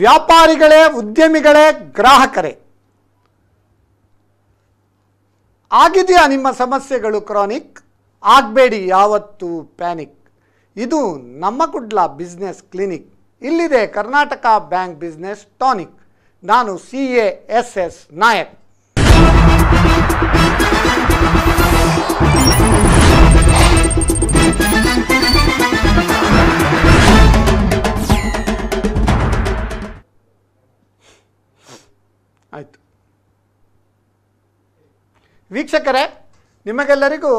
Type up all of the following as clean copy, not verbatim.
ವ್ಯಾಪಾರಿಗಳೇ, ಉದ್ಯಮಿಗಳೇ, ಗ್ರಾಹಕರೇ, ಆಗಿದೆಯಾ ನಿಮ್ಮ ಸಮಸ್ಯೆಗಳು ಕ್ರಾನಿಕ್? ಆಗಬೇಡಿ ಯಾವತ್ತೂ ಪ್ಯಾನಿಕ್. ಇದು ನಮ್ಮ ಕುಡ್ಲ ಬಿಸ್ನೆಸ್ ಕ್ಲಿನಿಕ್. ಇಲ್ಲಿದೆ ಕರ್ನಾಟಕ ಬ್ಯಾಂಕ್ ಬಿಸ್ನೆಸ್ ಟಾನಿಕ್. ನಾನು CASS ನಾಯಕ್. ಆಯಿತು ವೀಕ್ಷಕರೇ, ನಿಮಗೆಲ್ಲರಿಗೂ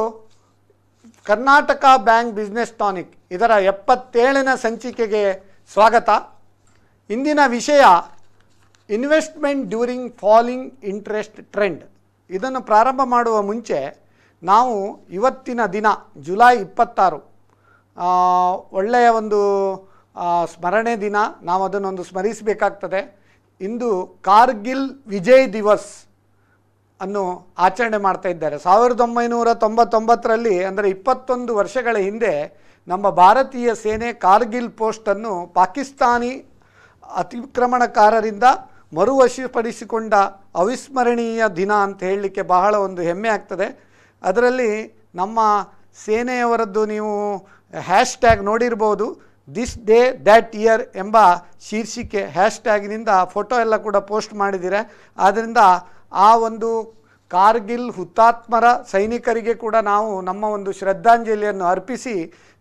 ಕರ್ನಾಟಕ ಬ್ಯಾಂಕ್ ಬಿಸ್ನೆಸ್ ಟಾನಿಕ್ ಇದರ 77ನೇ ಸಂಚಿಕೆಗೆ ಸ್ವಾಗತ. ಇಂದಿನ ವಿಷಯ investment during falling interest trend. ಇದನ್ನು ಪ್ರಾರಂಭ ಮಾಡುವ ಮುಂಚೆ ನಾವು ಇವತ್ತಿನ ದಿನ ಜುಲೈ 26 ಒಳ್ಳೆಯ ಒಂದು ಸ್ಮರಣೆ ದಿನ. ನಾವು ಅದನ್ನೊಂದು ಸ್ಮರಿಸಬೇಕಾಗ್ತದೆ. ಇಂದು ಕಾರ್ಗಿಲ್ ವಿಜಯ್ ದಿವಸ್ ಅನ್ನು ಆಚರಣೆ ಮಾಡ್ತಾ ಇದ್ದಾರೆ. 1999ರಲ್ಲಿ ಅಂದರೆ 21 ವರ್ಷಗಳ ಹಿಂದೆ ನಮ್ಮ ಭಾರತೀಯ ಸೇನೆ ಕಾರ್ಗಿಲ್ ಪೋಸ್ಟನ್ನು ಪಾಕಿಸ್ತಾನಿ ಅತಿಕ್ರಮಣಕಾರರಿಂದ ಮರುವಶಪಡಿಸಿಕೊಂಡ ಅವಿಸ್ಮರಣೀಯ ದಿನ ಅಂತ ಹೇಳಲಿಕ್ಕೆ ಬಹಳ ಒಂದು ಹೆಮ್ಮೆ ಆಗ್ತದೆ. ಅದರಲ್ಲಿ ನಮ್ಮ ಸೇನೆಯವರದ್ದು ನೀವು ಹ್ಯಾಶ್ಟ್ಯಾಗ್ ನೋಡಿರ್ಬೋದು, ದಿಸ್ ಡೇ ದ್ಯಾಟ್ ಇಯರ್ ಎಂಬ ಶೀರ್ಷಿಕೆ ಹ್ಯಾಶ್ಟ್ಯಾಗ್ನಿಂದ ಫೋಟೋ ಎಲ್ಲ ಕೂಡ ಪೋಸ್ಟ್ ಮಾಡಿದ್ದೀರ. ಆದ್ದರಿಂದ ಆ ಒಂದು ಕಾರ್ಗಿಲ್ ಹುತಾತ್ಮರ ಸೈನಿಕರಿಗೆ ಕೂಡ ನಾವು ನಮ್ಮ ಒಂದು ಶ್ರದ್ಧಾಂಜಲಿಯನ್ನು ಅರ್ಪಿಸಿ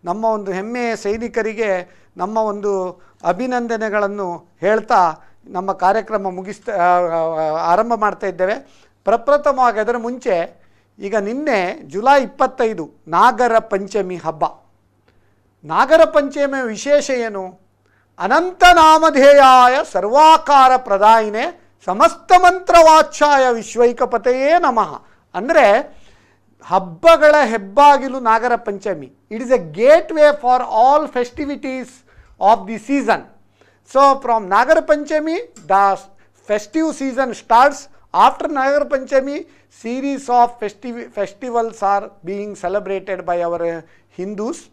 ನಮ್ಮ ಒಂದು ಹೆಮ್ಮೆಯ ಸೈನಿಕರಿಗೆ ನಮ್ಮ ಒಂದು ಅಭಿನಂದನೆಗಳನ್ನು ಹೇಳ್ತಾ ನಮ್ಮ ಕಾರ್ಯಕ್ರಮ ಆರಂಭ ಮಾಡ್ತಾ ಇದ್ದೇವೆ. ಪ್ರಪ್ರಥಮವಾಗಿ ಅದರ ಮುಂಚೆ ಈಗ ನಿನ್ನೆ ಜುಲೈ 25 ನಾಗರ ಪಂಚಮಿ ಹಬ್ಬ. ನಾಗರ ಪಂಚಮಿಯ ವಿಶೇಷ ಏನು? ಅನಂತ ನಾಮಧೇಯಾಯ ಸರ್ವಾಕಾರ ಪ್ರದಾಯಿನೇ ಸಮಸ್ತ ಮಂತ್ರವಾಚ್ಯಾಯ ವಿಶ್ವೈಕಪತೆಯೇ ನಮಃ. ಅಂದರೆ ಹಬ್ಬಗಳ ಹೆಬ್ಬಾಗಿಲು Nagara Panchami. It is a gateway for all festivities of the season. So from Nagara Panchami the festive season starts. After Nagara Panchami series of festivals are being celebrated by our Hindus.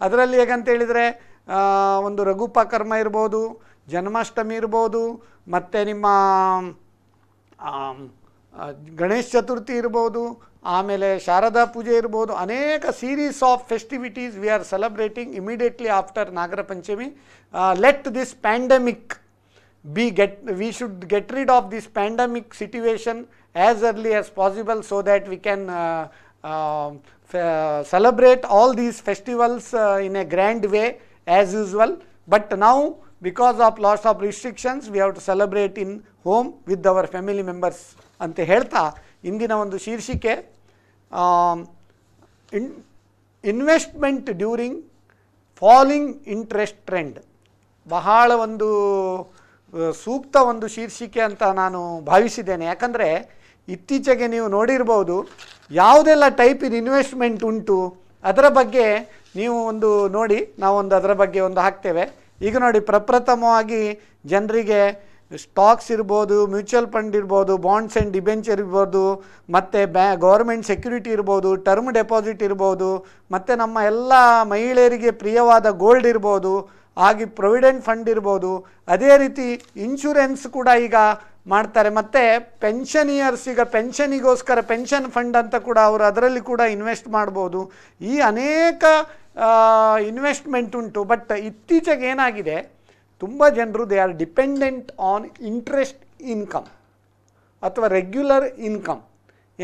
ಅದರಲ್ಲಿ ಹೇಗಂತ ಹೇಳಿದರೆ ಒಂದು ರಘುಪಕರ್ಮ ಇರ್ಬೋದು, ಜನ್ಮಾಷ್ಟಮಿ ಇರ್ಬೋದು, ಮತ್ತು ನಿಮ್ಮ ಗಣೇಶ ಚತುರ್ಥಿ ಇರ್ಬೋದು, ಆಮೇಲೆ ಶಾರದಾ ಪೂಜೆ ಇರ್ಬೋದು. ಅನೇಕ series of festivities we are celebrating immediately after Nagara Panchami. Let this pandemic we should get rid of this pandemic situation as early as possible so that we can celebrate all these festivals in a grand way as usual. But now because of lots of restrictions we have to celebrate in home with our family members ಅಂತ ಹೇಳ್ತಾ ಇಂದಿನ ಒಂದು ಶೀರ್ಷಿಕೆ investment during falling interest trend. ಬಹಳ ಒಂದು ಸೂಕ್ತ ಒಂದು ಶೀರ್ಷಿಕೆ ಅಂತ ನಾನು ಭಾವಿಸಿದ್ದೇನೆ. ಯಾಕಂದರೆ ಇತ್ತೀಚೆಗೆ ನೀವು ನೋಡಿರ್ಬೋದು ಯಾವುದೆಲ್ಲ ಟೈಪಿನ ಇನ್ವೆಸ್ಟ್ಮೆಂಟ್ ಉಂಟು ಅದರ ಬಗ್ಗೆ ನೀವು ಒಂದು ನೋಡಿ, ನಾವೊಂದು ಅದರ ಬಗ್ಗೆ ಒಂದು ಹಾಕ್ತೇವೆ. ಈಗ ನೋಡಿ, ಪ್ರಪ್ರಥಮವಾಗಿ ಜನರಿಗೆ ಸ್ಟಾಕ್ಸ್ ಇರ್ಬೋದು, ಮ್ಯೂಚುವಲ್ ಫಂಡ್ ಇರ್ಬೋದು, ಬಾಂಡ್ಸ್ ಆ್ಯಂಡ್ ಡಿಬೆಂಚರ್ ಇರ್ಬೋದು, ಮತ್ತು ಗೌರ್ಮೆಂಟ್ ಸೆಕ್ಯೂರಿಟಿ ಇರ್ಬೋದು, ಟರ್ಮ್ ಡೆಪಾಸಿಟ್ ಇರ್ಬೋದು, ಮತ್ತು ನಮ್ಮ ಎಲ್ಲ ಮಹಿಳೆಯರಿಗೆ ಪ್ರಿಯವಾದ ಗೋಲ್ಡ್ ಇರ್ಬೋದು, ಹಾಗೆ ಪ್ರೊವಿಡೆಂಟ್ ಫಂಡ್ ಇರ್ಬೋದು. ಅದೇ ರೀತಿ ಇನ್ಶೂರೆನ್ಸ್ ಕೂಡ ಈಗ ಮಾಡ್ತಾರೆ. ಮತ್ತು ಪೆನ್ಷನಿಯರ್ಸ್ ಈಗ ಪೆನ್ಷನಿಗೋಸ್ಕರ ಪೆನ್ಷನ್ ಫಂಡ್ ಅಂತ ಕೂಡ ಅವರು ಅದರಲ್ಲಿ ಕೂಡ ಇನ್ವೆಸ್ಟ್ ಮಾಡ್ಬೋದು. ಈ ಅನೇಕ ಇನ್ವೆಸ್ಟ್ಮೆಂಟ್ ಉಂಟು. ಬಟ್ ಇತ್ತೀಚೆಗೆ ಏನಾಗಿದೆ, ತುಂಬ ಜನರು they are dependent on interest income ಅಥವಾ ರೆಗ್ಯುಲರ್ ಇನ್ಕಮ್.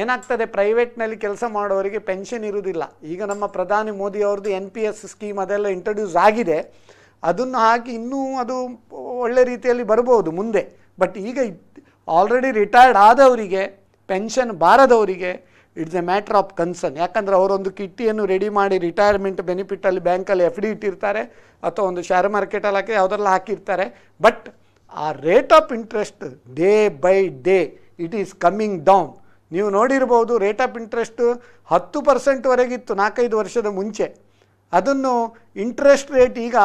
ಏನಾಗ್ತದೆ, ಪ್ರೈವೇಟ್ನಲ್ಲಿ ಕೆಲಸ ಮಾಡೋರಿಗೆ ಪೆನ್ಷನ್ ಇರುವುದಿಲ್ಲ. ಈಗ ನಮ್ಮ ಪ್ರಧಾನಿ ಮೋದಿ ಅವ್ರದ್ದು NPS ಸ್ಕೀಮ್ ಅದೆಲ್ಲ ಇಂಟ್ರೊಡ್ಯೂಸ್ ಆಗಿದೆ. ಅದನ್ನು ಹಾಕಿ ಇನ್ನೂ ಅದು ಒಳ್ಳೆ ರೀತಿಯಲ್ಲಿ ಬರ್ಬೋದು ಮುಂದೆ. ಬಟ್ ಈಗ ಆಲ್ರೆಡಿ ರಿಟೈರ್ಡ್ ಆದವರಿಗೆ, ಪೆನ್ಷನ್ ಬಾರದವರಿಗೆ it's a matter of concern. ಯಾಕಂದರೆ ಅವರೊಂದು ಕಿಟ್ಟಿಯನ್ನು ರೆಡಿ ಮಾಡಿ ರಿಟೈರ್ಮೆಂಟ್ ಬೆನಿಫಿಟಲ್ಲಿ ಬ್ಯಾಂಕಲ್ಲಿ FD ಇಟ್ಟಿರ್ತಾರೆ ಅಥವಾ ಒಂದು ಶೇರ್ ಮಾರ್ಕೆಟಲ್ಲಿ ಹಾಕಿ ಯಾವುದೆಲ್ಲ ಹಾಕಿರ್ತಾರೆ. ಬಟ್ ಆ rate of interest day by day it is coming down. ನೀವು ನೋಡಿರ್ಬೋದು, ರೇಟ್ ಆಫ್ ಇಂಟ್ರೆಸ್ಟ್ 10% 4-5 ವರ್ಷದ ಮುಂಚೆ. ಅದನ್ನು ಇಂಟ್ರೆಸ್ಟ್ ರೇಟ್ ಈಗ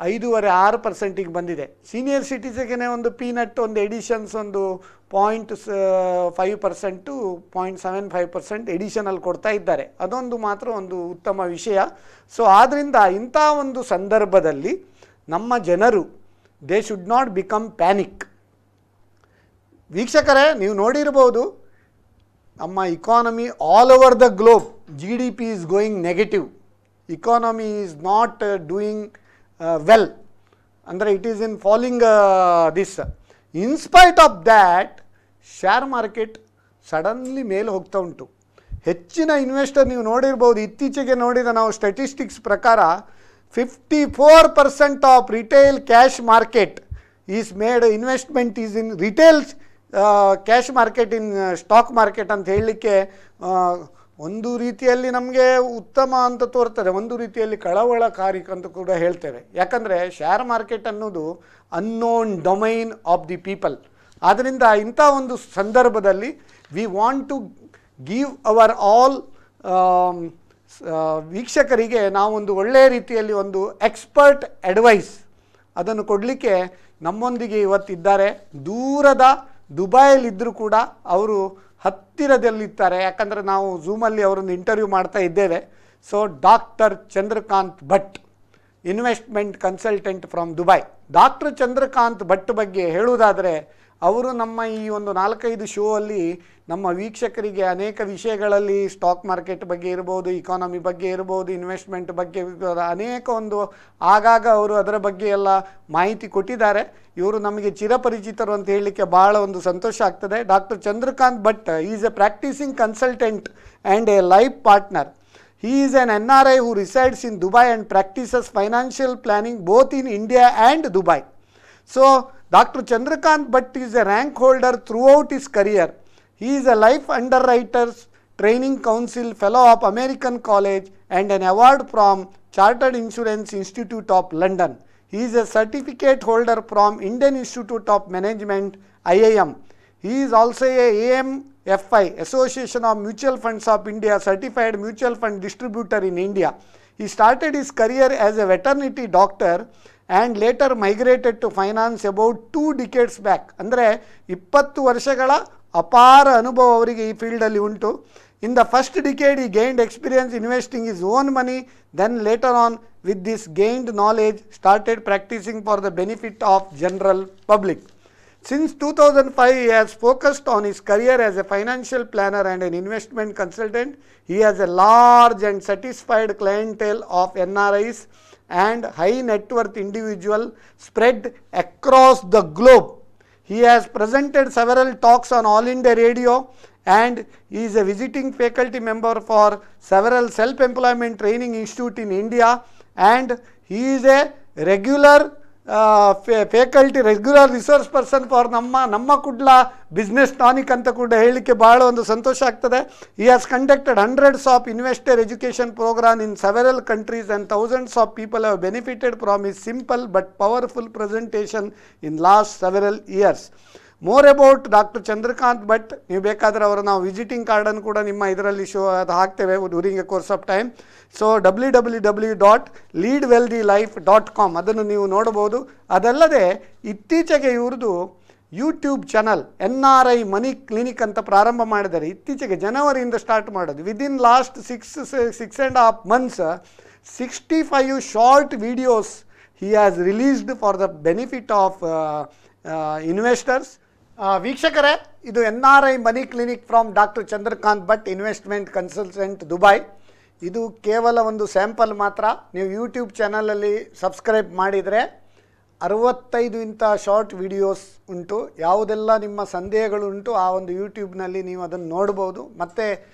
5.5-6% ಬಂದಿದೆ. ಸೀನಿಯರ್ ಸಿಟಿಸನ್ಗೆ ಒಂದು ಪೀನಟ್, ಒಂದು ಎಡಿಷನ್ಸ್ ಒಂದು 0.5% 0.75% ಎಡಿಷನಲ್ ಕೊಡ್ತಾ ಇದ್ದಾರೆ. ಅದೊಂದು ಮಾತ್ರ ಒಂದು ಉತ್ತಮ ವಿಷಯ. ಸೊ ಆದ್ದರಿಂದ ಇಂಥ ಒಂದು ಸಂದರ್ಭದಲ್ಲಿ ನಮ್ಮ ಜನರು they should not become panic. ವೀಕ್ಷಕರೇ, ನೀವು ನೋಡಿರ್ಬೋದು ನಮ್ಮ economy all over the globe GDP is going negative. Economy is not doing well, ಅಂದರೆ it is in falling this. In spite of that share market suddenly ಮೇಲೆ ಹೋಗ್ತಾ ಉಂಟು. ಹೆಚ್ಚಿನ ಇನ್ವೆಸ್ಟರ್ ನೀವು ನೋಡಿರ್ಬೋದು, ಇತ್ತೀಚೆಗೆ ನೋಡಿದ ನಾವು ಸ್ಟ್ಯಾಟಿಸ್ಟಿಕ್ಸ್ ಪ್ರಕಾರ 54% of retail cash market is made, investment is in retail cash market in stock market ಅಂತ ಹೇಳಲಿಕ್ಕೆ ಒಂದು ರೀತಿಯಲ್ಲಿ ನಮಗೆ ಉತ್ತಮ ಅಂತ ತೋರ್ತದೆ, ಒಂದು ರೀತಿಯಲ್ಲಿ ಕಳವಳಕಾರಿ ಅಂತ ಕೂಡ ಹೇಳ್ತೇವೆ. ಯಾಕಂದರೆ ಶೇರ್ ಮಾರ್ಕೆಟ್ ಅನ್ನೋದು unknown domain of the people. ಆದ್ದರಿಂದ ಇಂಥ ಒಂದು ಸಂದರ್ಭದಲ್ಲಿ we want to give our all ವೀಕ್ಷಕರಿಗೆ ನಾವೊಂದು ಒಳ್ಳೆಯ ರೀತಿಯಲ್ಲಿ ಒಂದು ಎಕ್ಸ್ಪರ್ಟ್ ಅಡ್ವೈಸ್ ಅದನ್ನು ಕೊಡಲಿಕ್ಕೆ ನಮ್ಮೊಂದಿಗೆ ಇವತ್ತಿದ್ದಾರೆ. ದೂರದ ದುಬೈಯಲ್ಲಿದ್ದರೂ ಕೂಡ ಅವರು ಹತ್ತಿರದಲ್ಲಿರ್ತಾರೆ, ಯಾಕಂದರೆ ನಾವು ಝೂಮಲ್ಲಿ ಅವರನ್ನು ಇಂಟರ್ವ್ಯೂ ಮಾಡ್ತಾ ಇದ್ದೇವೆ. So doctor Chandrakant Bhat, investment consultant from Dubai. Doctor Chandrakant Bhat ಬಗ್ಗೆ ಹೇಳುವುದಾದರೆ, ಅವರು ನಮ್ಮ ಈ ಒಂದು 4-5 ಶೋ ಅಲ್ಲಿ ನಮ್ಮ ವೀಕ್ಷಕರಿಗೆ ಅನೇಕ ವಿಷಯಗಳಲ್ಲಿ ಸ್ಟಾಕ್ ಮಾರ್ಕೆಟ್ ಬಗ್ಗೆ ಇರ್ಬೋದು, ಇಕಾನಮಿ ಬಗ್ಗೆ ಇರ್ಬೋದು, ಇನ್ವೆಸ್ಟ್ಮೆಂಟ್ ಬಗ್ಗೆ ಅನೇಕ ಒಂದು ಆಗಾಗ ಅವರು ಅದರ ಬಗ್ಗೆ ಎಲ್ಲ ಮಾಹಿತಿ ಕೊಟ್ಟಿದ್ದಾರೆ. ಇವರು ನಮಗೆ ಚಿರಪರಿಚಿತರು ಅಂತ ಹೇಳಲಿಕ್ಕೆ ಭಾಳ ಒಂದು ಸಂತೋಷ ಆಗ್ತದೆ. Doctor Chandrakant Bhat is A practising consultant and A life partner. He is an NRI who resides in Dubai and practices financial planning both in India and Dubai. So, Dr. Chandrakant Bhatt is a rank holder throughout his career. He is a Life Underwriters Training Council Fellow of American College and an award from Chartered Insurance Institute of London. He is a certificate holder from Indian Institute of Management, IIM. He is also a AMFI, Association of Mutual Funds of India, certified mutual fund distributor in India. He started his career as a veterinary doctor and later migrated to finance about 2 decades back. ಅಂದರೆ 20 ವರ್ಷಗಳ ಅಪಾರ ಅನುಭವ ಅವರಿಗೆ ಈ ಫೀಲ್ಡಲ್ಲಿ ಉಂಟು. In the first decade he gained experience investing his own money, then later on with this gained knowledge started practicing for the benefit of general public. Since 2005, he has focused on his career as a financial planner and an investment consultant. He has a large and satisfied clientele of NRIs and high net worth individuals spread across the globe. He has presented several talks on All India Radio and he is a visiting faculty member for several self-employment training institute in India, and he is a regular faculty regular resource person for ನಮ್ಮ Kudla business tonic ಅಂತ ಕೂಡ ಹೇಳಲಿಕ್ಕೆ ಭಾಳ ಒಂದು ಸಂತೋಷ ಆಗ್ತದೆ. He has conducted hundreds of investor education program in several countries and thousands of people have benefited from his simple but powerful presentation in last several years. More about doctor Chandrakant Bhat, ನೀವು ಬೇಕಾದರೆ ಅವರು ನಾವು ವಿಸಿಟಿಂಗ್ ಕಾರ್ಡನ್ನು ಕೂಡ ನಿಮ್ಮ ಇದರಲ್ಲಿ show ಅದು ಹಾಕ್ತೇವೆ during A course of time. So www.leadwealthylife.com ಅದನ್ನು ನೀವು ನೋಡ್ಬೋದು. ಅದಲ್ಲದೆ ಇತ್ತೀಚೆಗೆ ಇವ್ರದ್ದು ಯೂಟ್ಯೂಬ್ ಚಾನಲ್ NRI ಮನಿ ಕ್ಲಿನಿಕ್ ಅಂತ ಪ್ರಾರಂಭ ಮಾಡಿದ್ದಾರೆ. ಇತ್ತೀಚೆಗೆ ಜನವರಿಯಿಂದ ಸ್ಟಾರ್ಟ್ ಮಾಡೋದು. Within last 6.5 months 65 short videos he has released for the benefit of investors. ವೀಕ್ಷಕರೇ, ಇದು NRI money clinic from doctor Chandrakant Bhat, investment consultant Dubai. ಇದು ಕೇವಲ ಒಂದು ಸ್ಯಾಂಪಲ್ ಮಾತ್ರ. ನೀವು ಯೂಟ್ಯೂಬ್ ಚಾನಲಲ್ಲಿ ಸಬ್ಸ್ಕ್ರೈಬ್ ಮಾಡಿದರೆ 65 ಇಂಥ ಶಾರ್ಟ್ ವಿಡಿಯೋಸ್ ಉಂಟು. ಯಾವುದೆಲ್ಲ ನಿಮ್ಮ ಸಂದೇಹಗಳು ಉಂಟು ಆ ಒಂದು ಯೂಟ್ಯೂಬ್ನಲ್ಲಿ ನೀವು ಅದನ್ನು ನೋಡ್ಬೋದು. ಮತ್ತು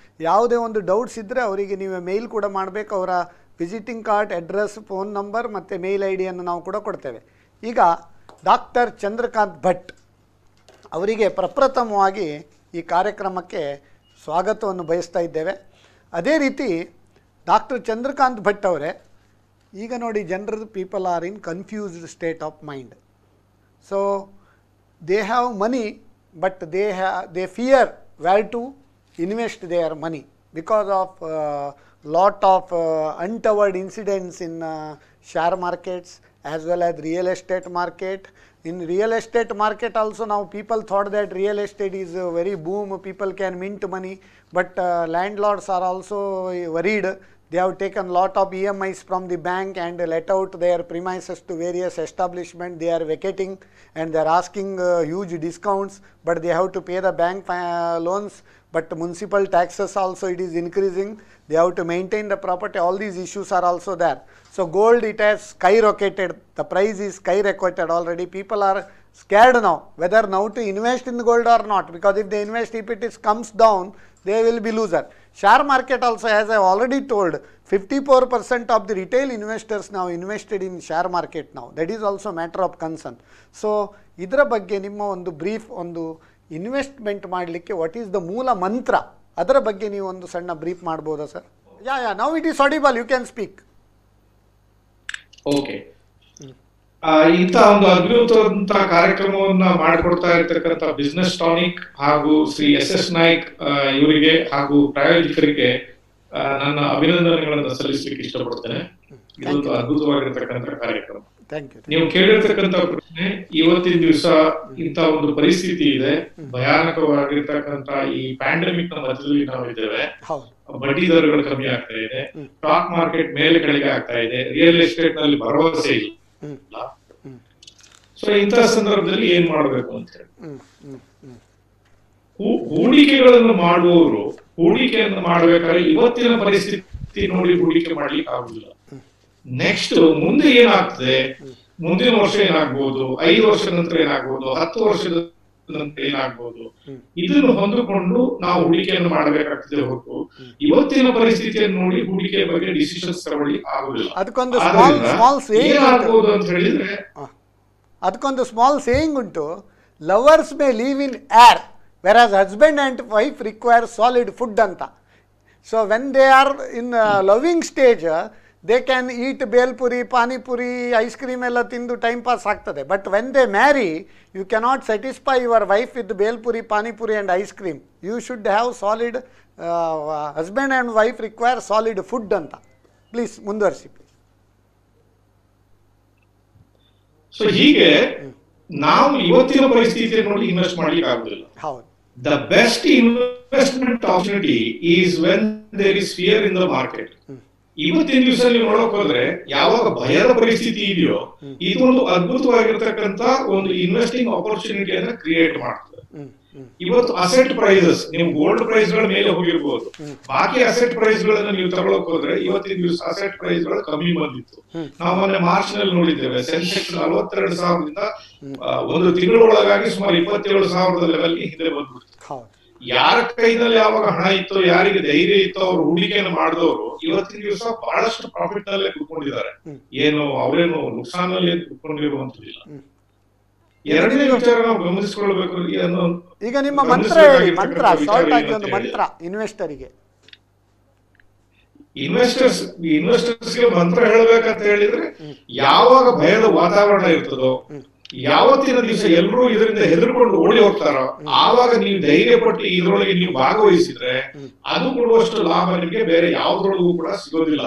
ಯಾವುದೇ ಒಂದು ಡೌಟ್ಸ್ ಇದ್ದರೆ ಅವರಿಗೆ ನೀವು ಮೇಲ್ ಕೂಡ ಮಾಡಬೇಕು. ಅವರ visiting card, address, phone number ಮತ್ತು ಮೇಲ್ ಐಡಿಯನ್ನು ನಾವು ಕೂಡ ಕೊಡ್ತೇವೆ. ಈಗ ಡಾಕ್ಟರ್ ಚಂದ್ರಕಾಂತ್ ಭಟ್ ಅವರಿಗೆ ಪ್ರಪ್ರಥಮವಾಗಿ ಈ ಕಾರ್ಯಕ್ರಮಕ್ಕೆ ಸ್ವಾಗತವನ್ನು ಬಯಸ್ತಾ ಇದ್ದೇವೆ. ಅದೇ ರೀತಿ ಡಾಕ್ಟರ್ ಚಂದ್ರಕಾಂತ್ ಭಟ್ ಅವರೇ, ಈಗ ನೋಡಿ ಜನರದ್ದು people are in confused state of mind. So they have money but they fear where to invest their money because of lot of untoward incidents in share markets as well as real estate market. In real estate market also now people thought that real estate is very boom, people can mint money, but landlords are also worried They have taken lot of EMIs from the bank and let out their premises to various establishments. They are vacating and they are asking huge discounts, but they have to pay the bank loans. But municipal taxes also it is increasing. They have to maintain the property. All these issues are also there. So gold, it has skyrocketed. The price is skyrocketed already. People are scared now whether now to invest in gold or not, because if they invest, if it is comes down, they will be loser. Share market also, as I already told, 54% of the retail investors now invested in share market now. That is also matter of concern. So ಇದರ ಬಗ್ಗೆ ನಿಮ್ಮ ಒಂದು brief, ಒಂದು investment ಮಾಡಲಿಕ್ಕೆ what is the ಮೂಲ ಮಂತ್ರ, ಅದರ ಬಗ್ಗೆ ನೀವು ಒಂದು ಸಣ್ಣ ಬ್ರೀಫ್ ಮಾಡ್ಬೋದಾ sir? Yeah now it is audible, you can speak. Okay, ಇಂಥ ಒಂದು ಅದ್ಭುತ ಕಾರ್ಯಕ್ರಮವನ್ನ ಮಾಡಿಕೊಡ್ತಾ ಇರ್ತಕ್ಕಂಥ ಬಿಸ್ನೆಸ್ ಟಾನಿಕ್ ಹಾಗೂ ಶ್ರೀ ಎಸ್ ನಾಯ್ಕ್ ಇವರಿಗೆ ಹಾಗೂ ಪ್ರಾಯೋಜಕರಿಗೆ ನನ್ನ ಅಭಿನಂದನೆಗಳನ್ನು ಸಲ್ಲಿಸಲಿಕ್ಕೆ ಇಷ್ಟಪಡ್ತೇನೆ. ಇದೊಂದು ಅದ್ಭುತವಾಗಿರ್ತಕ್ಕಂಥ ಕಾರ್ಯಕ್ರಮ. ನೀವು ಕೇಳಿರ್ತಕ್ಕಂಥ ಪ್ರಶ್ನೆ, ಇವತ್ತಿನ ದಿವಸ ಇಂಥ ಒಂದು ಪರಿಸ್ಥಿತಿ ಇದೆ, ಭಯಾನಕವಾಗಿರ್ತಕ್ಕಂಥ ಈ ಪ್ಯಾಂಡಮಿಕ್ ನ ಮಧ್ಯದಲ್ಲಿ ನಾವು ಇದ್ದೇವೆ. ಬಡ್ಡಿ ದರಗಳು ಕಮ್ಮಿ ಆಗ್ತಾ ಇದೆ, ಸ್ಟಾಕ್ ಮಾರ್ಕೆಟ್ ಮೇಲೆ ಕೆಳಗೆ ಆಗ್ತಾ ಇದೆ, ರಿಯಲ್ ಎಸ್ಟೇಟ್ ನಲ್ಲಿ ಭರವಸೆ ಇಲ್ಲ. ಸೊ ಇಂತಹ ಸಂದರ್ಭದಲ್ಲಿ ಏನ್ ಮಾಡಬೇಕು ಅಂತ ಹೇಳಿ, ಹೂಡಿಕೆಗಳನ್ನು ಮಾಡುವವರು ಹೂಡಿಕೆಯನ್ನು ಮಾಡ್ಬೇಕಾದ್ರೆ ಇವತ್ತಿನ ಪರಿಸ್ಥಿತಿ ನೋಡಿ ಹೂಡಿಕೆ ಮಾಡ್ಲಿಕ್ಕೆ ಆಗುದಿಲ್ಲ. ನೆಕ್ಸ್ಟ್ ಮುಂದೆ ಏನಾಗ್ತದೆ, ಮುಂದಿನ ವರ್ಷ ಏನಾಗ್ಬೋದು, 5 ವರ್ಷದ ನಂತರ ಏನಾಗ್ಬೋದು, 10 ವರ್ಷದ ನಂತರ ಏನಾಗ್ಬೋದು, ಇದನ್ನು ಹೊಂದಿಕೊಂಡು ನಾವು ಹೂಡಿಕೆಯನ್ನು ಮಾಡಬೇಕಾಗ್ತದೆ ಹೊರತು ಇವತ್ತಿನ ಪರಿಸ್ಥಿತಿಯನ್ನು ನೋಡಿ ಹೂಡಿಕೆ ಬಗ್ಗೆ ಡಿಸಿಷನ್ಸ್ ತಗೊಳ್ಳಿ ಆಗುದಿಲ್ಲ. ಏನಾಗ್ಬೋದು ಅಂತ ಹೇಳಿದ್ರೆ, ಅದಕ್ಕೊಂದು ಸ್ಮಾಲ್ ಸೇಯಿಂಗ್ ಉಂಟು, lovers may live in air whereas husband and wife require solid food ಅಂತ. So when they are in loving stage they can eat bhelpuri, panipuri, ice cream ಎಲ್ಲ ತಿಂದು ಟೈಮ್ ಪಾಸ್ ಆಗ್ತದೆ. But when they marry you cannot satisfy your wife with bhelpuri, panipuri and ice cream. You should have solid, husband and wife require solid food ಅಂತ. Please ಮುಂದುವರಿಸಿ. So ಹೀಗೆ ನಾವು ಇವತ್ತಿನ ಪರಿಸ್ಥಿತಿಯನ್ನು ನೋಡಿ ಇನ್ವೆಸ್ಟ್ ಮಾಡ್ಲಿಕ್ಕೆ ಆಗುದಿಲ್ಲ. The best investment opportunity is when there is fear in the market. ಇವತ್ತಿನ ದಿವಸ ನೀವು ನೋಡಕ್ ಹೋದ್ರೆ ಯಾವಾಗ ಭಯದ ಪರಿಸ್ಥಿತಿ ಇದೆಯೋ, ಇದೊಂದು ಅದ್ಭುತವಾಗಿರ್ತಕ್ಕಂತ ಒಂದು ಇನ್ವೆಸ್ಟಿಂಗ್ ಆಪರ್ಚುನಿಟಿಯನ್ನ ಕ್ರಿಯೇಟ್ ಮಾಡ್ತದೆ. ಇವತ್ತು ಅಸೆಟ್ ಪ್ರೈಸಸ್, ನೀವು ಗೋಲ್ಡ್ ಪ್ರೈಸ್ ಗಳ ಮೇಲೆ ಹೋಗಿರ್ಬೋದು, ಬಾಕಿ ಅಸೆಟ್ ಪ್ರೈಸ್ ಗಳನ್ನ ನೀವು ತಗೊಳಕ್ ಹೋದ್ರೆ ಇವತ್ತಿನ ದಿವಸ ಅಸೆಟ್ ಪ್ರೈಸ್ ಗಳು ಕಮ್ಮಿ ಬಂದಿತ್ತು. ನಾವು ಮೊನ್ನೆ ಮಾರ್ಚ್ ನಲ್ಲಿ ನೋಡಿದ್ದೇವೆ, ಸೆನ್ಸೆಕ್ಸ್ 42,000ದಿಂದ ಒಂದು ತಿಂಗಳೊಳಗಾಗಿ ಸುಮಾರು 27,000 ಲೆವೆಲ್ಗೆ ಹಿಂದೆ ಬಂದ್ಬಿಡ್ತು. ಯಾರ ಕೈನಲ್ಲಿ ಯಾವಾಗ ಹಣ ಇತ್ತೋ, ಯಾರಿಗೆ ಧೈರ್ಯ ಇತ್ತೋ, ಅವರು ಹೂಡಿಕೆಯನ್ನು ಮಾಡಿದವರು ಇವತ್ತಿನ ದಿವಸ ಬಹಳಷ್ಟು ಪ್ರಾಫಿಟ್ ನಲ್ಲೇ ಕುತ್ಕೊಂಡಿದ್ದಾರೆ. ಏನು ಅವರೇನು ನುಕ್ಸಾನಲ್ಲಿ ಕುತ್ಕೊಂಡಿರುವಂತದಿಲ್ಲ. ಎರಡನೇ ವಿಚಾರ ನಾವು ಗಮನಿಸಿಕೊಳ್ಳಬೇಕು. ಈಗ ನಿಮ್ಮ ಮಂತ್ರ ಹೇಳಿ, ಮಂತ್ರ ಶಾರ್ಟ್ ಆಗಿ ಒಂದು ಮಂತ್ರ ಇನ್ವೆಸ್ಟರ್ಗೆ. ಇನ್ವೆಸ್ಟರ್ಸ್ಗೆ ಮಂತ್ರ ಹೇಳ್ಬೇಕಂತ ಹೇಳಿದ್ರೆ, ಯಾವಾಗ ಭಯದ ವಾತಾವರಣ ಇರ್ತದೋ, ಯಾವತ್ತಿನ ದಿವಸ ಎಲ್ಲರೂ ಇದರಿಂದ ಹೆದರ್ಕೊಂಡು ಓಡಿ ಹೋಗ್ತಾರೋ, ಆವಾಗ ನೀವು ಧೈರ್ಯ ಪಟ್ಟು ಇದ್ರೊಳಗೆ ನೀವು ಭಾಗವಹಿಸಿದ್ರೆ ಅದು ಕೊಡುವಷ್ಟು ಲಾಭ ನಿಮಗೆ ಬೇರೆ ಯಾವ್ದ್ರೊಳಗೂ ಕೂಡ ಸಿಗೋದಿಲ್ಲ.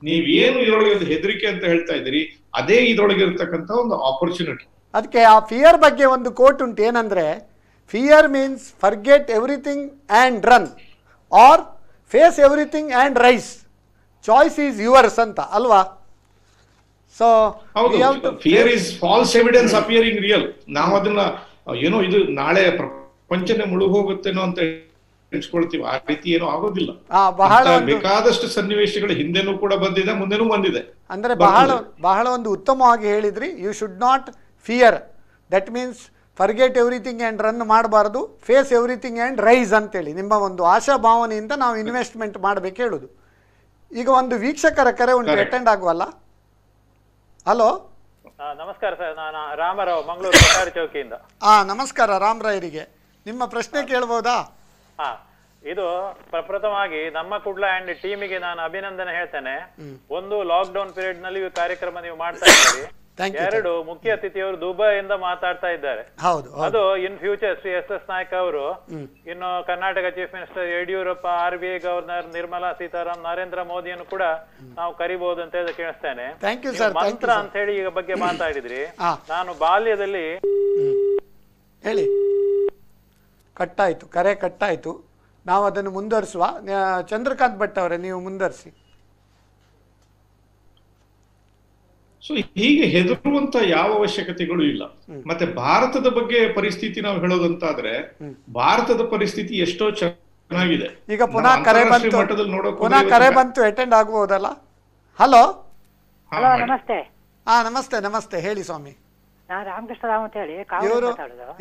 ನೀವೇನು ಇದರೊಳಗೆ ಒಂದು ಹೆದರಿಕೆ ಅಂತ ಹೇಳ್ತಾ ಇದ್ದೀರಿ, ಅದೇ ಇದ್ರೊಳಗೆ ಇರ್ತಕ್ಕಂಥ ಒಂದು ಆಪರ್ಚುನಿಟಿ. ಅದಕ್ಕೆ ಆ ಫಿಯರ್ ಬಗ್ಗೆ ಒಂದು ಕೋಟ್ ಉಂಟು, ಏನಂದ್ರೆ fear means forget everything and run or face everything and rise, choice is yours ಅಂತ ಅಲ್ವಾ? So fear is false evidence appearing real. ನಾವು ಅದನ್ನ ಏನೋ ಇದು ನಾಳೆ ಪ್ರಪಂಚನೇ ಮುಳುಗೋಗುತ್ತೇನೋ ಅಂತ ಎಣಿಸ್ಕೊಳ್ತೀವಿ, ಆ ರೀತಿ ಏನೋ ಆಗೋದಿಲ್ಲ. ಬೇಕಾದಷ್ಟು ಸನ್ನಿವೇಶಗಳು ಹಿಂದೆನೂ ಕೂಡ ಬಂದಿದೆ, ಮುಂದೆನೂ ಬಂದಿದೆ. ಅಂದ್ರೆ ಬಹಳ ಒಂದು ಉತ್ತಮವಾಗಿ ಹೇಳಿದ್ರಿ. You should not fear, that means forget everything and run ಮಾಡಬಾರ್ದು, ಫೇಸ್ ಎವ್ರಿಥಿಂಗ್ ಆ್ಯಂಡ್ ರೈಸ್ ಅಂತೇಳಿ ನಿಮ್ಮ ಒಂದು ಆಶಾ ಭಾವನೆಯಿಂದ ನಾವು ಇನ್ವೆಸ್ಟ್ಮೆಂಟ್ ಮಾಡಬೇಕು ಹೇಳುದು. ಈಗ ಒಂದು ವೀಕ್ಷಕರ ಕರೆ ಉಂಟು, ಅಟೆಂಡ್ ಆಗುವಲ್ಲ? ಹಲೋ, ನಮಸ್ಕಾರ ಸರ್, ನಾನು ರಾಮರಾವ್, ಮಂಗಳೂರು ಕೊಠಾರಿ ಚೌಕಿಯಿಂದ. ನಮಸ್ಕಾರ ರಾಮರಾಯರಿಗೆ, ನಿಮ್ಮ ಪ್ರಶ್ನೆ ಕೇಳ್ಬೋದಾ? ಇದು ಪ್ರಪ್ರಥಮವಾಗಿ ನಮ್ಮ ಕುಡ್ಲ ಅಂಡ್ ಟೀಮಿಗೆ ನಾನು ಅಭಿನಂದನೆ ಹೇಳ್ತೇನೆ. ಒಂದು ಲಾಕ್ ಡೌನ್ ಪೀರಿಯಡ್ ನಲ್ಲಿ ಕಾರ್ಯಕ್ರಮ ನೀವು ಮಾಡ್ತಾ ಇದ್ದೀರಿ. ಎರಡು, ಮುಖ್ಯ ಅತಿಥಿಯವರು ದುಬೈಯಿಂದ ಮಾತಾಡ್ತಾ ಇದ್ದಾರೆ. ಅದು in future Shri S Naik ಅವರು, ಇನ್ನು Karnataka chief minister Yediyurappa, RBI governor Nirmala Sitharaman, Narendra ಮೋದಿಯನ್ನು ಕೂಡ ನಾವು ಕರಿಬಹುದು ಅಂತ ಹೇಳಿ ಕೇಳಿಸ್ತೇನೆ. ಮಂತ್ರ ಅಂತ ಹೇಳಿ ಈಗ ಬಗ್ಗೆ ಮಾತಾಡಿದ್ರಿ. ನಾನು ಬಾಲ್ಯದಲ್ಲಿ ಹೇಳಿ, ಕಟ್ಟಾಯ್ತು, ಕರೆ ಕಟ್ಟಾಯ್ತು. ನಾವು ಅದನ್ನು ಮುಂದುವರಿಸುವ. ಚಂದ್ರಕಾಂತ್ ಭಟ್ ಅವರೇ, ನೀವು ಮುಂದುವರಿಸಿ. ಸೊ ಹೀಗೆ ಹೆದರುವಂತ ಯಾವ ಅವಶ್ಯಕತೆಗಳು ಇಲ್ಲ. ಮತ್ತೆ ಭಾರತದ ಬಗ್ಗೆ ಪರಿಸ್ಥಿತಿ ನಾವು ಹೇಳೋದಂತಾದ್ರೆ ಭಾರತದ ಪರಿಸ್ಥಿತಿ ಎಷ್ಟೋ ಚೆನ್ನಾಗಿದೆ. ಈಗ ಪುನಃ ಕರೆ ಬಂತು ಅಟೆಂಡ್ ಆಗಬಹುದಲ್ಲ? ಹಲೋ ನಮಸ್ತೆ. ನಮಸ್ತೆ ನಮಸ್ತೆ, ಹೇಳಿ ಸ್ವಾಮಿ. ನಾನು ರಾಮಕೃಷ್ಣ ರಾವ್ ಅಂತ ಹೇಳಿ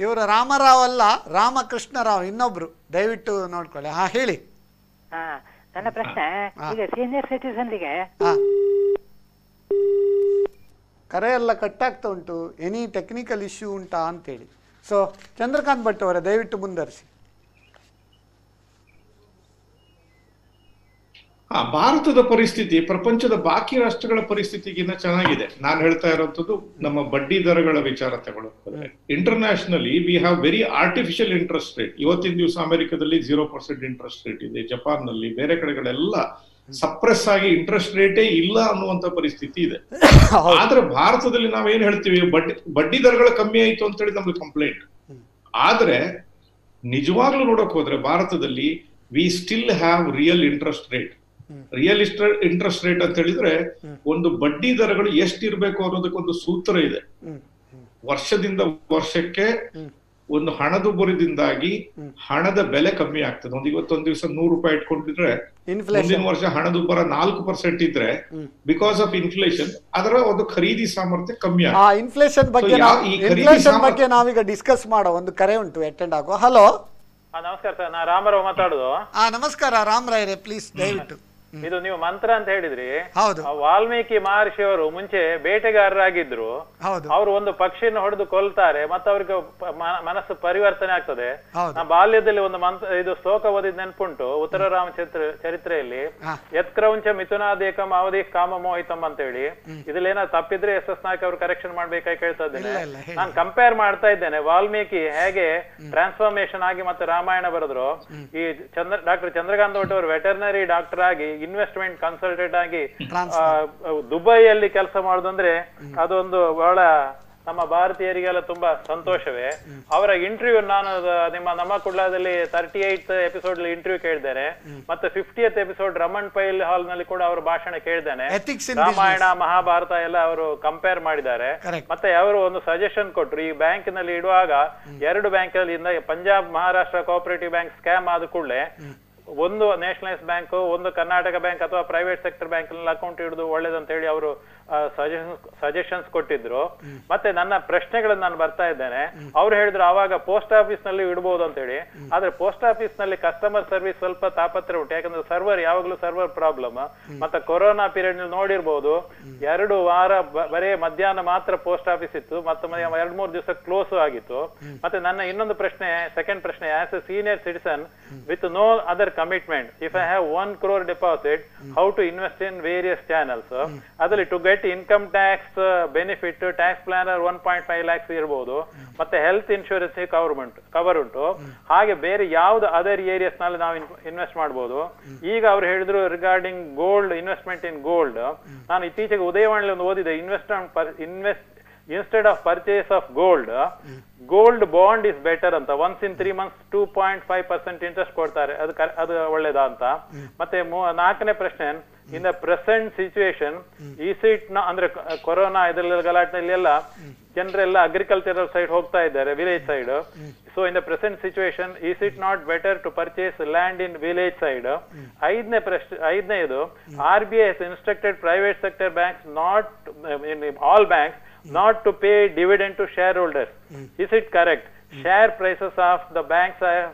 ಇವರು ರಾಮರಾವ್ ಅಲ್ಲ, ರಾಮಕೃಷ್ಣ ರಾವ್ ಇನ್ನೊಬ್ರು, ದಯವಿಟ್ಟು ನೋಡ್ಕೊಳ್ಳಿ. ಹೇಳಿ. ನನ್ನ ಪ್ರಶ್ನೆ, ಈಗ ಸೀನಿಯರ್ ಸಿಟಿಸನ್ಗೆ ಕರೆ ಎಲ್ಲ ಕಟ್ಟಾಗ್ತಾ ಉಂಟು, ಎನಿ ಟೆಕ್ನಿಕಲ್ ಇಶ್ಯೂ ಉಂಟಾ ಅಂತೇಳಿ. ಸೊ ಚಂದ್ರಕಾಂತ್ ಭಟ್ ಅವರೇ ದಯವಿಟ್ಟು ಮುಂದುವರಿಸಿ. ಭಾರತದ ಪರಿಸ್ಥಿತಿ ಪ್ರಪಂಚದ ಬಾಕಿ ರಾಷ್ಟ್ರಗಳ ಪರಿಸ್ಥಿತಿಗಿನ್ನ ಚೆನ್ನಾಗಿದೆ. ನಾನು ಹೇಳ್ತಾ ಇರೋಂಥದ್ದು ನಮ್ಮ ಬಡ್ಡಿ ದರಗಳ ವಿಚಾರ ತಗೊಳ್ಳೋದಾದ್ರೆ, internationally we have very artificial interest rate. ಇವತ್ತಿನ ದಿವಸ ಅಮೆರಿಕದಲ್ಲಿ 0% ಇಂಟ್ರೆಸ್ಟ್ ರೇಟ್ ಇದೆ, ಜಪಾನ್ ನಲ್ಲಿ ಬೇರೆ ಕಡೆಗಳೆಲ್ಲ ಸಪ್ರೆಸ್ ಆಗಿ ಇಂಟ್ರೆಸ್ಟ್ ರೇಟೇ ಇಲ್ಲ ಅನ್ನುವಂತ ಪರಿಸ್ಥಿತಿ ಇದೆ. ಆದ್ರೆ ಭಾರತದಲ್ಲಿ ನಾವೇನ್ ಹೇಳ್ತೀವಿ, ಬಡ್ಡಿ ದರಗಳು ಕಮ್ಮಿ ಆಯ್ತು ಅಂತ ಹೇಳಿ ನಮ್ಗೆ ಕಂಪ್ಲೇಂಟ್. ಆದ್ರೆ ನಿಜವಾಗ್ಲೂ ನೋಡಕ್ ಹೋದ್ರೆ ಭಾರತದಲ್ಲಿ we still have real interest rate. Real interest rate ಅಂತ ಹೇಳಿದ್ರೆ ಒಂದು ಬಡ್ಡಿ ದರಗಳು ಎಷ್ಟಿರ್ಬೇಕು ಅನ್ನೋದಕ್ಕೊಂದು ಸೂತ್ರ ಇದೆ. ವರ್ಷದಿಂದ ವರ್ಷಕ್ಕೆ ಒಂದು ಹಣದುಬ್ಬರದಿಂದಾಗಿ ಹಣದ ಬೆಲೆ ಕಮ್ಮಿ ಆಗ್ತದೆ. ಇವತ್ತೊಂದು ದಿವಸ 100 ರೂಪಾಯಿ ಇಟ್ಕೊಂಡಿದ್ರೆ ಮುಂದಿನ ವರ್ಷ ಹಣದುಬ್ಬರ 4% ಇದ್ರೆ ಬಿಕಾಸ್ ಆಫ್ ಇನ್ಫ್ಲೇಷನ್ ಅದರ ಒಂದು ಖರೀದಿ ಸಾಮರ್ಥ್ಯ ಕಮ್ಮಿ ಆಗುತ್ತೆ. ಇನ್ಫ್ಲೇಷನ್ ಬಗ್ಗೆ ನಾವೀಗ ಡಿಸ್ಕಸ್ ಮಾಡೋ ಒಂದು ಕರೆ ಉಂಟು, ಅಟೆಂಡ್ ಆಗೋ. ಹಲೋ ನಮಸ್ಕಾರ ಸರ್, ನಾ ರಾಮರಾವ್ ಮಾತಾಡುದು. ನಮಸ್ಕಾರ ರಾಮರಾಯರೇ, ಪ್ಲೀಸ್ ದಯವಿಟ್ಟು. ಇದು ನೀವು ಮಂತ್ರ ಅಂತ ಹೇಳಿದ್ರಿ. ಹೌದು. ವಾಲ್ಮೀಕಿ ಮಹರ್ಷಿ ಅವರು ಮುಂಚೆ ಬೇಟೆಗಾರರಾಗಿದ್ರು. ಅವರು ಒಂದು ಪಕ್ಷಿಯನ್ನು ಹೊಡೆದು ಕೊಲ್ತಾರೆ, ಮತ್ತೆ ಅವ್ರಿಗೆ ಮನಸ್ಸು ಪರಿವರ್ತನೆ ಆಗ್ತದೆ. ನಾ ಬಾಲ್ಯದಲ್ಲಿ ಒಂದು ಮಂತ್ರ, ಇದು ಶ್ಲೋಕ ಓದಿದ ನೆನ್ಪುಂಟು, ಉತ್ತರ ರಾಮ ಚರಿತ್ರೆಯಲ್ಲಿ, ಯತ್ಕ್ರೌಂಚ ಮಿಥುನಾದೇಕಂ ಅವಧಿ ಕಾಮ ಮೋಹಿತಂ ಅಂತ ಹೇಳಿ. ಇದ್ರಲ್ಲಿ ಏನಾದ್ರು ತಪ್ಪಿದ್ರೆ SS ನಾಯಕ್ ಅವರು ಕರೆಕ್ಷನ್ ಮಾಡ್ಬೇಕಾಗಿ ಕೇಳ್ತಾ ಇದ್ದೇನೆ. ನಾನು ಕಂಪೇರ್ ಮಾಡ್ತಾ ಇದ್ದೇನೆ ವಾಲ್ಮೀಕಿ ಹೇಗೆ ಟ್ರಾನ್ಸ್ಫಾರ್ಮೇಶನ್ ಆಗಿ ಮತ್ತೆ ರಾಮಾಯಣ ಬರೆದ್ರು. ಈ ಡಾಕ್ಟರ್ ಚಂದ್ರಕಾಂತ್ ಭಟ್ ಅವರು ವೆಟರ್ನರಿ ಡಾಕ್ಟರ್ ಆಗಿ ಇನ್ವೆಸ್ಟ್ಮೆಂಟ್ ಕನ್ಸಲ್ಟೆಂಟ್ ಆಗಿ ದುಬೈಯಲ್ಲಿ ಕೆಲಸ ಮಾಡುದಂದ್ರೆ ಅದೊಂದು ಬಹಳ ನಮ್ಮ ಭಾರತೀಯರಿಗೆಲ್ಲ ತುಂಬಾ ಸಂತೋಷವೇ. ಅವರ ಇಂಟರ್ವ್ಯೂ ನಾನು ನಮ್ಮ ಕುಡ್ಲಾದಲ್ಲಿ 38th ಎಪಿಸೋಡ್ ಇಂಟರ್ವ್ಯೂ ಕೇಳಿದ್ದೇನೆ, ಮತ್ತೆ 50th ಎಪಿಸೋಡ್ ರಮಣ್ ಪೈಲ್ ಹಾಲ್ ನಲ್ಲಿ ಕೂಡ ಅವರ ಭಾಷಣ ಕೇಳಿದ್ದೇನೆ. ರಾಮಾಯಣ ಮಹಾಭಾರತ ಎಲ್ಲ ಅವರು ಕಂಪೇರ್ ಮಾಡಿದ್ದಾರೆ. ಮತ್ತೆ ಅವರು ಒಂದು ಸಜೆಷನ್ ಕೊಟ್ರು, ಈ ಬ್ಯಾಂಕ್ ನಲ್ಲಿ ಇಡುವಾಗ 2 ಬ್ಯಾಂಕ್ ಅಲ್ಲಿ Punjab Maharashtra cooperative bank scam ಆದ ಕೂಡಲೇ ಒಂದು ನ್ಯಾಷನಲೈಸ್ ಬ್ಯಾಂಕ್, ಒಂದು ಕರ್ನಾಟಕ ಬ್ಯಾಂಕ್ ಅಥವಾ ಪ್ರೈವೇಟ್ ಸೆಕ್ಟರ್ ಬ್ಯಾಂಕ್ ನಲ್ಲಿ ಅಕೌಂಟ್ ಇಡುದು ಒಳ್ಳೇದಂತ ಹೇಳಿ ಅವರು ಸಜೆಷನ್ಸ್ ಕೊಟ್ಟಿದ್ರು. ಮತ್ತೆ ನನ್ನ ಪ್ರಶ್ನೆಗಳನ್ನು ನಾನು ಬರ್ತಾ ಇದ್ದೇನೆ. ಅವ್ರು ಹೇಳಿದ್ರು ಅವಾಗ ಪೋಸ್ಟ್ ಆಫೀಸ್ ನಲ್ಲಿ ಇಡಬಹುದು ಅಂತ ಹೇಳಿ. ಆದ್ರೆ ಪೋಸ್ಟ್ ಆಫೀಸ್ ನಲ್ಲಿ ಕಸ್ಟಮರ್ ಸರ್ವಿಸ್ ಸ್ವಲ್ಪ ತಾಪತ್ರೆ ಉಂಟು, ಯಾಕಂದ್ರೆ ಸರ್ವರ್ ಯಾವಾಗ್ಲೂ ಸರ್ವರ್ ಪ್ರಾಬ್ಲಮ್. ಮತ್ತೆ ಕೊರೋನಾ ಪೀರಿಯಡ್ ನಲ್ಲಿ ನೋಡಿರ್ಬೋದು, 2 ವಾರ ಬರೇ ಮಧ್ಯಾಹ್ನ ಮಾತ್ರ ಪೋಸ್ಟ್ ಆಫೀಸ್ ಇತ್ತು, ಮತ್ತೆ 2-3 ದಿವಸ ಕ್ಲೋಸ್ ಆಗಿತ್ತು. ಮತ್ತೆ ನನ್ನ ಇನ್ನೊಂದು ಪ್ರಶ್ನೆ, ಸೆಕೆಂಡ್ ಪ್ರಶ್ನೆ, as a senior citizen with no other commitment, if I have 1 crore deposit, how to invest in various channels. ಅದರಲ್ಲಿ to get income tax benefit, tax planner 1.5 lakhs ಇರಬಹುದು, ಮತ್ತೆ ಹೆಲ್ತ್ ಇನ್ಶೂರೆನ್ಸ್ ಕವರ್ ಉಂಟು. ಹಾಗೆ ಬೇರೆ ಯಾವ್ದು other areas ನಲ್ಲಿ ನಾವು invest ಮಾಡಬಹುದು. ಈಗ ಅವ್ರು ಹೇಳಿದ್ರು regarding gold, investment in gold. ನಾನು ಇತ್ತೀಚೆಗೆ ಉದಯವಾಣಿಯಲ್ಲಿ ಒಂದು ಓದಿದೆ, instead of purchase of gold bond is better ಅಂತ. once in 3 months 2.5% ಇಂಟ್ರೆಸ್ಟ್ ಕೊಡ್ತಾರೆ, ಅದು ಒಳ್ಳೇದಾ ಅಂತ. ಮತ್ತೆ 4ನೇ ಪ್ರಶ್ನೆ, in the present situation is it ಅಂದ್ರೆ ಕೊರೋನಾ ಇದೆಲ್ಲ ಗಲಾಟೆಯಲ್ಲಿ ಎಲ್ಲ ಜನರೆಲ್ಲ ಅಗ್ರಿಕಲ್ಚರಲ್ ಸೈಡ್ ಹೋಗ್ತಾ ಇದ್ದಾರೆ, village side. So in the present situation is it not better to purchase land in village side? 5ನೇದು, RBI has instructed private sector banks not in all banks not to pay dividend to shareholders. Is it correct? Share prices of the banks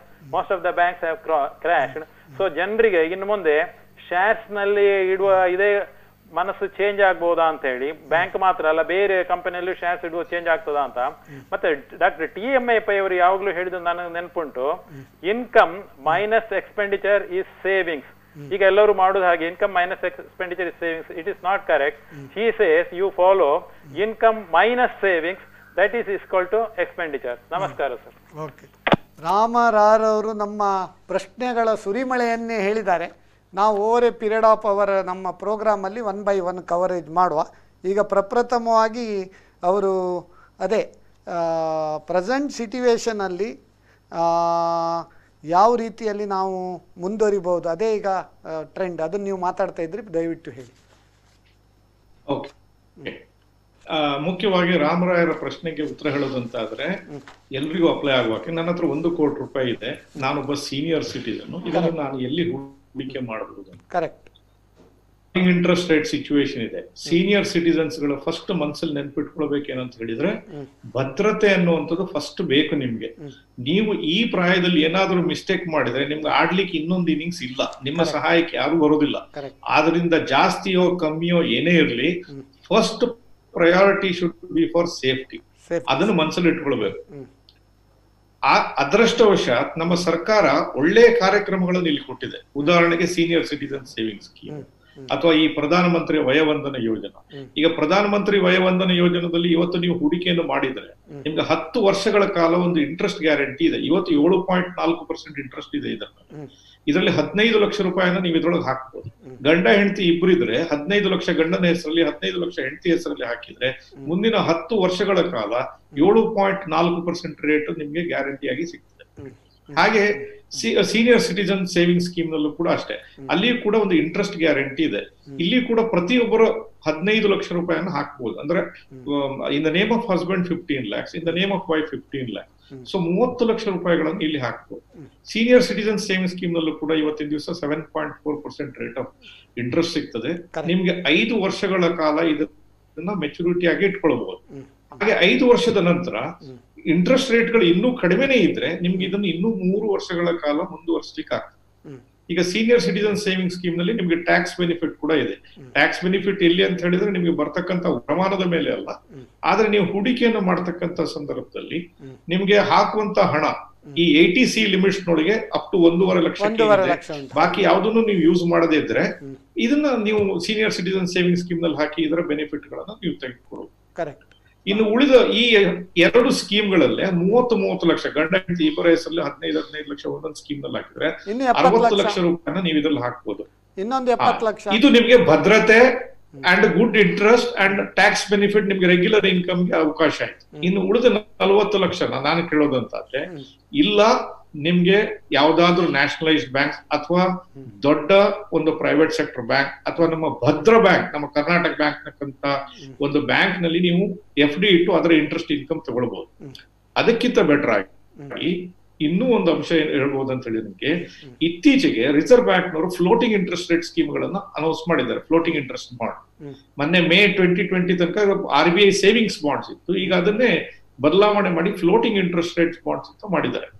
most of the banks have crashed. So ಜನರಿಗೆ ಇನ್ನು ಮುಂದೆ shares ನಲ್ಲಿ ಇಡುವ ಇದೇ ಮನಸ್ಸು change ಆಗ್ಬೋದಾ ಅಂತ ಹೇಳಿ, ಬ್ಯಾಂಕ್ ಮಾತ್ರ ಅಲ್ಲ ಬೇರೆ ಕಂಪನಿಯಲ್ಲೂ ಶೇರ್ಸ್ ಇಡುವ ಚೇಂಜ್ ಆಗ್ತದಾ ಅಂತ. ಮತ್ತೆ ಡಾಕ್ಟರ್ TMI ಪೈ ಅವರು ಯಾವಾಗ್ಲೂ ಹೇಳಿದ್ದು ನನಗೆ ನೆನಪುಂಟು, income minus expenditure is savings. ಈಗ ಎಲ್ಲರೂ ಮಾಡುದು ಹಾಗೆ, income minus expenditure is savings. It is not correct. He says you follow income minus savings, that is equal to expenditure. ನಮಸ್ಕಾರ ಸರ್. ಓಕೆ, ರಾಮರಾರವರು ನಮ್ಮ ಪ್ರಶ್ನೆಗಳ ಸುರಿಮಳೆಯನ್ನೇ ಹೇಳಿದ್ದಾರೆ. ನಾವು over a period of our ನಮ್ಮ ಪ್ರೋಗ್ರಾಮಲ್ಲಿ 1 by 1 ಕವರೇಜ್ ಮಾಡುವ. ಈಗ ಪ್ರಪ್ರಥಮವಾಗಿ ಅವರು ಅದೇ ಪ್ರೆಸೆಂಟ್ ಸಿಟ್ಯುವೇಷನಲ್ಲಿ ಯಾವ ರೀತಿಯಲ್ಲಿ ನಾವು ಮುಂದುವರಿಬಹುದು, ಅದೇ ಈಗ ಟ್ರೆಂಡ್, ಅದನ್ನು ನೀವು ಮಾತಾಡ್ತಾ ಇದ್ರಿ, ದಯವಿಟ್ಟು ಹೇಳಿ. ಓಕೆ, ಮುಖ್ಯವಾಗಿ ರಾಮರಾಯರ ಪ್ರಶ್ನೆಗೆ ಉತ್ತರ ಹೇಳೋದಂತಾದ್ರೆ ಎಲ್ರಿಗೂ ಅಪ್ಲೈ ಆಗುವಾಗ ನನ್ನ ಹತ್ರ 1 ಕೋಟಿ ರೂಪಾಯಿ ಇದೆ, ನಾನೊಬ್ಬ ಸೀನಿಯರ್ ಸಿಟಿಸನ್, ಇದನ್ನು ನಾನು ಎಲ್ಲಿ ಹೂಡಿಕೆ ಮಾಡಬಹುದು? ಕರೆಕ್ಟ್. ಇಂಟ್ರೆಸ್ಟ್ ರೇಟ್ ಸಿಚುವೇಶನ್ ಇದೆ. ಸೀನಿಯರ್ ಸಿಟಿಸನ್ಸ್ ಗಳ ಫಸ್ಟ್ ಮನ್ಸಲ್ಲಿ ನೆನ್ಪಿಟ್ಕೊಳ್ಬೇಕೇನಂತ ಹೇಳಿದ್ರೆ, ಭದ್ರತೆ ಅನ್ನುವಂಥದ್ದು ಫಸ್ಟ್ ಬೇಕು ನಿಮ್ಗೆ. ನೀವು ಈ ಪ್ರಾಯದಲ್ಲಿ ಏನಾದ್ರೂ ಮಿಸ್ಟೇಕ್ ಮಾಡಿದ್ರೆ ನಿಮ್ಗೆ ಆಡ್ಲಿಕ್ಕೆ ಇನ್ನೊಂದು ಇನ್ನಿಂಗ್ಸ್ ಇಲ್ಲ, ನಿಮ್ಮ ಸಹಾಯಕ್ಕೆ ಯಾರು ಬರೋದಿಲ್ಲ. ಆದ್ರಿಂದ ಜಾಸ್ತಿಯೋ ಕಮ್ಮಿಯೋ ಏನೇ ಇರ್ಲಿ, first priority should be for safety. ಅದನ್ನು ಮನಸ್ಸಲ್ಲಿ ಇಟ್ಕೊಳ್ಬೇಕು. ಅದೃಷ್ಟವಶಾತ್ ನಮ್ಮ ಸರ್ಕಾರ ಒಳ್ಳೆ ಕಾರ್ಯಕ್ರಮಗಳನ್ನು ಇಲ್ಲಿ ಕೊಟ್ಟಿದೆ. ಉದಾಹರಣೆಗೆ ಸೀನಿಯರ್ ಸಿಟಿಸನ್ ಸೇವಿಂಗ್ ಸ್ಕೀಮ್ ಅಥವಾ ಈ ಪ್ರಧಾನಮಂತ್ರಿ ವಯೋವಂದನ ಯೋಜನಾ. ಈಗ ಪ್ರಧಾನಮಂತ್ರಿ ವಯೋವಂದನ ಯೋಜನೆಯಲ್ಲಿ ಇವತ್ತು ನೀವು ಹೂಡಿಕೆಯನ್ನು ಮಾಡಿದ್ರೆ ನಿಮ್ಗೆ 10 ವರ್ಷಗಳ ಕಾಲ ಒಂದು ಇಂಟ್ರೆಸ್ಟ್ ಗ್ಯಾರಂಟಿ ಇದೆ. ಇವತ್ತು 7.4% ಇಂಟ್ರೆಸ್ಟ್ ಇದೆ. ಇದರಲ್ಲಿ 15 ಲಕ್ಷ ರೂಪಾಯಿನ ನೀವು ಇದ್ರೊಳಗೆ ಹಾಕ್ಬೋದು. ಗಂಡ ಹೆಂಡತಿ ಇಬ್ರು ಇದ್ರೆ 15 ಲಕ್ಷ ಗಂಡನ ಹೆಸರಲ್ಲಿ 15 ಲಕ್ಷ ಹೆಂಡತಿ ಹೆಸರಲ್ಲಿ ಹಾಕಿದ್ರೆ ಮುಂದಿನ 10 ವರ್ಷಗಳ ಕಾಲ 7.4% ರೇಟ್ ನಿಮ್ಗೆ ಗ್ಯಾರಂಟಿಯಾಗಿ ಸಿಗ್ತದೆ. ಹಾಗೆ ಸೀನಿಯರ್ ಸಿಟಿಸನ್ ಸೇವಿಂಗ್ ಸ್ಕೀಮ್ ನಲ್ಲೂ ಕೂಡ ಅಷ್ಟೇ, ಅಲ್ಲಿಯೂ ಕೂಡ ಒಂದು ಇಂಟ್ರೆಸ್ಟ್ ಗ್ಯಾರಂಟಿ ಇದೆ. ಇಲ್ಲಿ ಕೂಡ ಪ್ರತಿಯೊಬ್ಬರು 15 ಲಕ್ಷ ರೂಪಾಯಿಯನ್ನು ಹಾಕ್ಬಹುದು. ಅಂದ್ರೆ in the name of husband 15 lakhs, in the name of wife 15 lakhs. So 30 lakh ರೂಪಾಯಿಗಳನ್ನು ಇಲ್ಲಿ ಹಾಕ್ಬಹುದು. ಸೀನಿಯರ್ ಸಿಟಿಸನ್ ಸೇವಿಂಗ್ ಸ್ಕೀಮ್ ನಲ್ಲೂ ಕೂಡ ಇವತ್ತಿನ ದಿವಸ 7.4% ರೇಟ್ ಆಫ್ ಇಂಟ್ರೆಸ್ಟ್ ಸಿಗ್ತದೆ. ನಿಮ್ಗೆ 5 ವರ್ಷಗಳ ಕಾಲ ಇದನ್ನ ಮೆಚುರಿಟಿ ಆಗಿ ಇಟ್ಕೊಳ್ಬಹುದು. ಹಾಗೆ 5 ವರ್ಷದ ನಂತರ ಇಂಟ್ರೆಸ್ಟ್ ರೇಟ್ಗಳು ಇನ್ನೂ ಕಡಿಮೆನೇ ಇದ್ರೆ ನಿಮ್ಗೆ ಇದನ್ನು ಇನ್ನೂ 3 ವರ್ಷಗಳ ಕಾಲ ಮುಂದುವರಿಸಲಿಕ್ಕೆ ಆಗ್ತದೆ. ಈಗ ಸೀನಿಯರ್ ಸಿಟಿಸನ್ ಸೇವಿಂಗ್ ಸ್ಕೀಮ್ ನಲ್ಲಿ ನಿಮ್ಗೆ ಟ್ಯಾಕ್ಸ್ ಬೆನಿಫಿಟ್ ಕೂಡ ಇದೆ. ಟ್ಯಾಕ್ಸ್ ಬೆನಿಫಿಟ್ ಎಲ್ಲಿ ಅಂತ ಹೇಳಿದ್ರೆ ನಿಮ್ಗೆ ಬರ್ತಕ್ಕಂಥ ವರಮಾನದ ಮೇಲೆ ಅಲ್ಲ, ಆದ್ರೆ ನೀವು ಹೂಡಿಕೆಯನ್ನು ಮಾಡ್ತಕ್ಕಂಥ ಸಂದರ್ಭದಲ್ಲಿ ನಿಮ್ಗೆ ಹಾಕುವಂತ ಹಣ ಈ 80C ಲಿಮಿಟ್ಸ್ ನೊಳಗೆ ಅಪ್ ಟು 1.5 ಲಕ್ಷ, ಬಾಕಿ ಯಾವ್ದನ್ನು ನೀವು ಯೂಸ್ ಮಾಡದೇ ಇದ್ರೆ ಇದನ್ನ ನೀವು ಸೀನಿಯರ್ ಸಿಟಿಸನ್ ಸೇವಿಂಗ್ ಸ್ಕೀಮ್ ನಲ್ಲಿ ಹಾಕಿ ಇದರ ಬೆನಿಫಿಟ್ ಗಳನ್ನ ನೀವು ತೆಗೆದುಕೊಳ್ಳಬಹುದು. ಕರೆಕ್ಟ್. ಇನ್ನು ಉಳಿದ ಈ 2 ಸ್ಕೀಮ್ಗಳಲ್ಲೇ 30 ಲಕ್ಷ ಗಂಡ ಹೆಂಡತಿ ಇಬ್ಬರ ಹೆಸರಲ್ಲಿ 15 ಲಕ್ಷ ಒಂದೊಂದು ಸ್ಕೀಮ್ ನಲ್ಲಿ ಹಾಕಿದ್ರೆ 60 ಲಕ್ಷ ರೂಪಾಯಿನ ನೀವು ಇದ್ರಲ್ಲಿ ಹಾಕ್ಬೋದು. ಇನ್ನೊಂದು 70 ಲಕ್ಷ. ಇದು ನಿಮ್ಗೆ ಭದ್ರತೆ and good interest and tax benefit, ನಿಮ್ಗೆ ರೆಗ್ಯುಲರ್ ಇನ್ಕಮ್ ಗೆ ಅವಕಾಶ ಆಯ್ತು. ಇನ್ನು ಉಳಿದ 40 ಲಕ್ಷ ನಾನು ಕೇಳೋದಂತಾದ್ರೆ, ಇಲ್ಲ ನಿಮ್ಗೆ ಯಾವ್ದಾದ್ರು ನ್ಯಾಷನಲೈಸ್ಡ್ ಬ್ಯಾಂಕ್ ಅಥವಾ ದೊಡ್ಡ ಒಂದು ಪ್ರೈವೇಟ್ ಸೆಕ್ಟರ್ ಬ್ಯಾಂಕ್ ಅಥವಾ ನಮ್ಮ ಭದ್ರ ಬ್ಯಾಂಕ್, ನಮ್ಮ ಕರ್ನಾಟಕ ಬ್ಯಾಂಕ್ ನಕ್ಕಂತ ಒಂದು ಬ್ಯಾಂಕ್ ನಲ್ಲಿ ನೀವು FD ಇಟ್ಟು ಅದರ ಇಂಟ್ರೆಸ್ಟ್ ಇನ್ಕಮ್ ತಗೊಳ್ಬಹುದು. ಅದಕ್ಕಿಂತ ಬೆಟರ್ ಆಗಿ ಇನ್ನೂ ಒಂದು ಅಂಶ ಹೇಳ್ಬಹುದು ಅಂತ ಹೇಳಿ, ನಿಮ್ಗೆ ಇತ್ತೀಚೆಗೆ ರಿಸರ್ವ್ ಬ್ಯಾಂಕ್ ನವರು ಫ್ಲೋಟಿಂಗ್ ಇಂಟ್ರೆಸ್ಟ್ ರೇಟ್ ಸ್ಕೀಮ್ ಗಳನ್ನ ಅನೌನ್ಸ್ ಮಾಡಿದ್ದಾರೆ. ಫ್ಲೋಟಿಂಗ್ ಇಂಟ್ರೆಸ್ಟ್ ಬಾಂಡ್ ಮೊನ್ನೆ May 2020 ತನಕ RBI ಸೇವಿಂಗ್ಸ್ ಬಾಂಡ್ಸ್ ಇತ್ತು, ಈಗ ಅದನ್ನೇ ಬದಲಾವಣೆ ಮಾಡಿ ಫ್ಲೋಟಿಂಗ್ ಇಂಟ್ರೆಸ್ಟ್ ರೇಟ್ ಬಾಂಡ್ಸ್ ಅಂತ ಮಾಡಿದ್ದಾರೆ.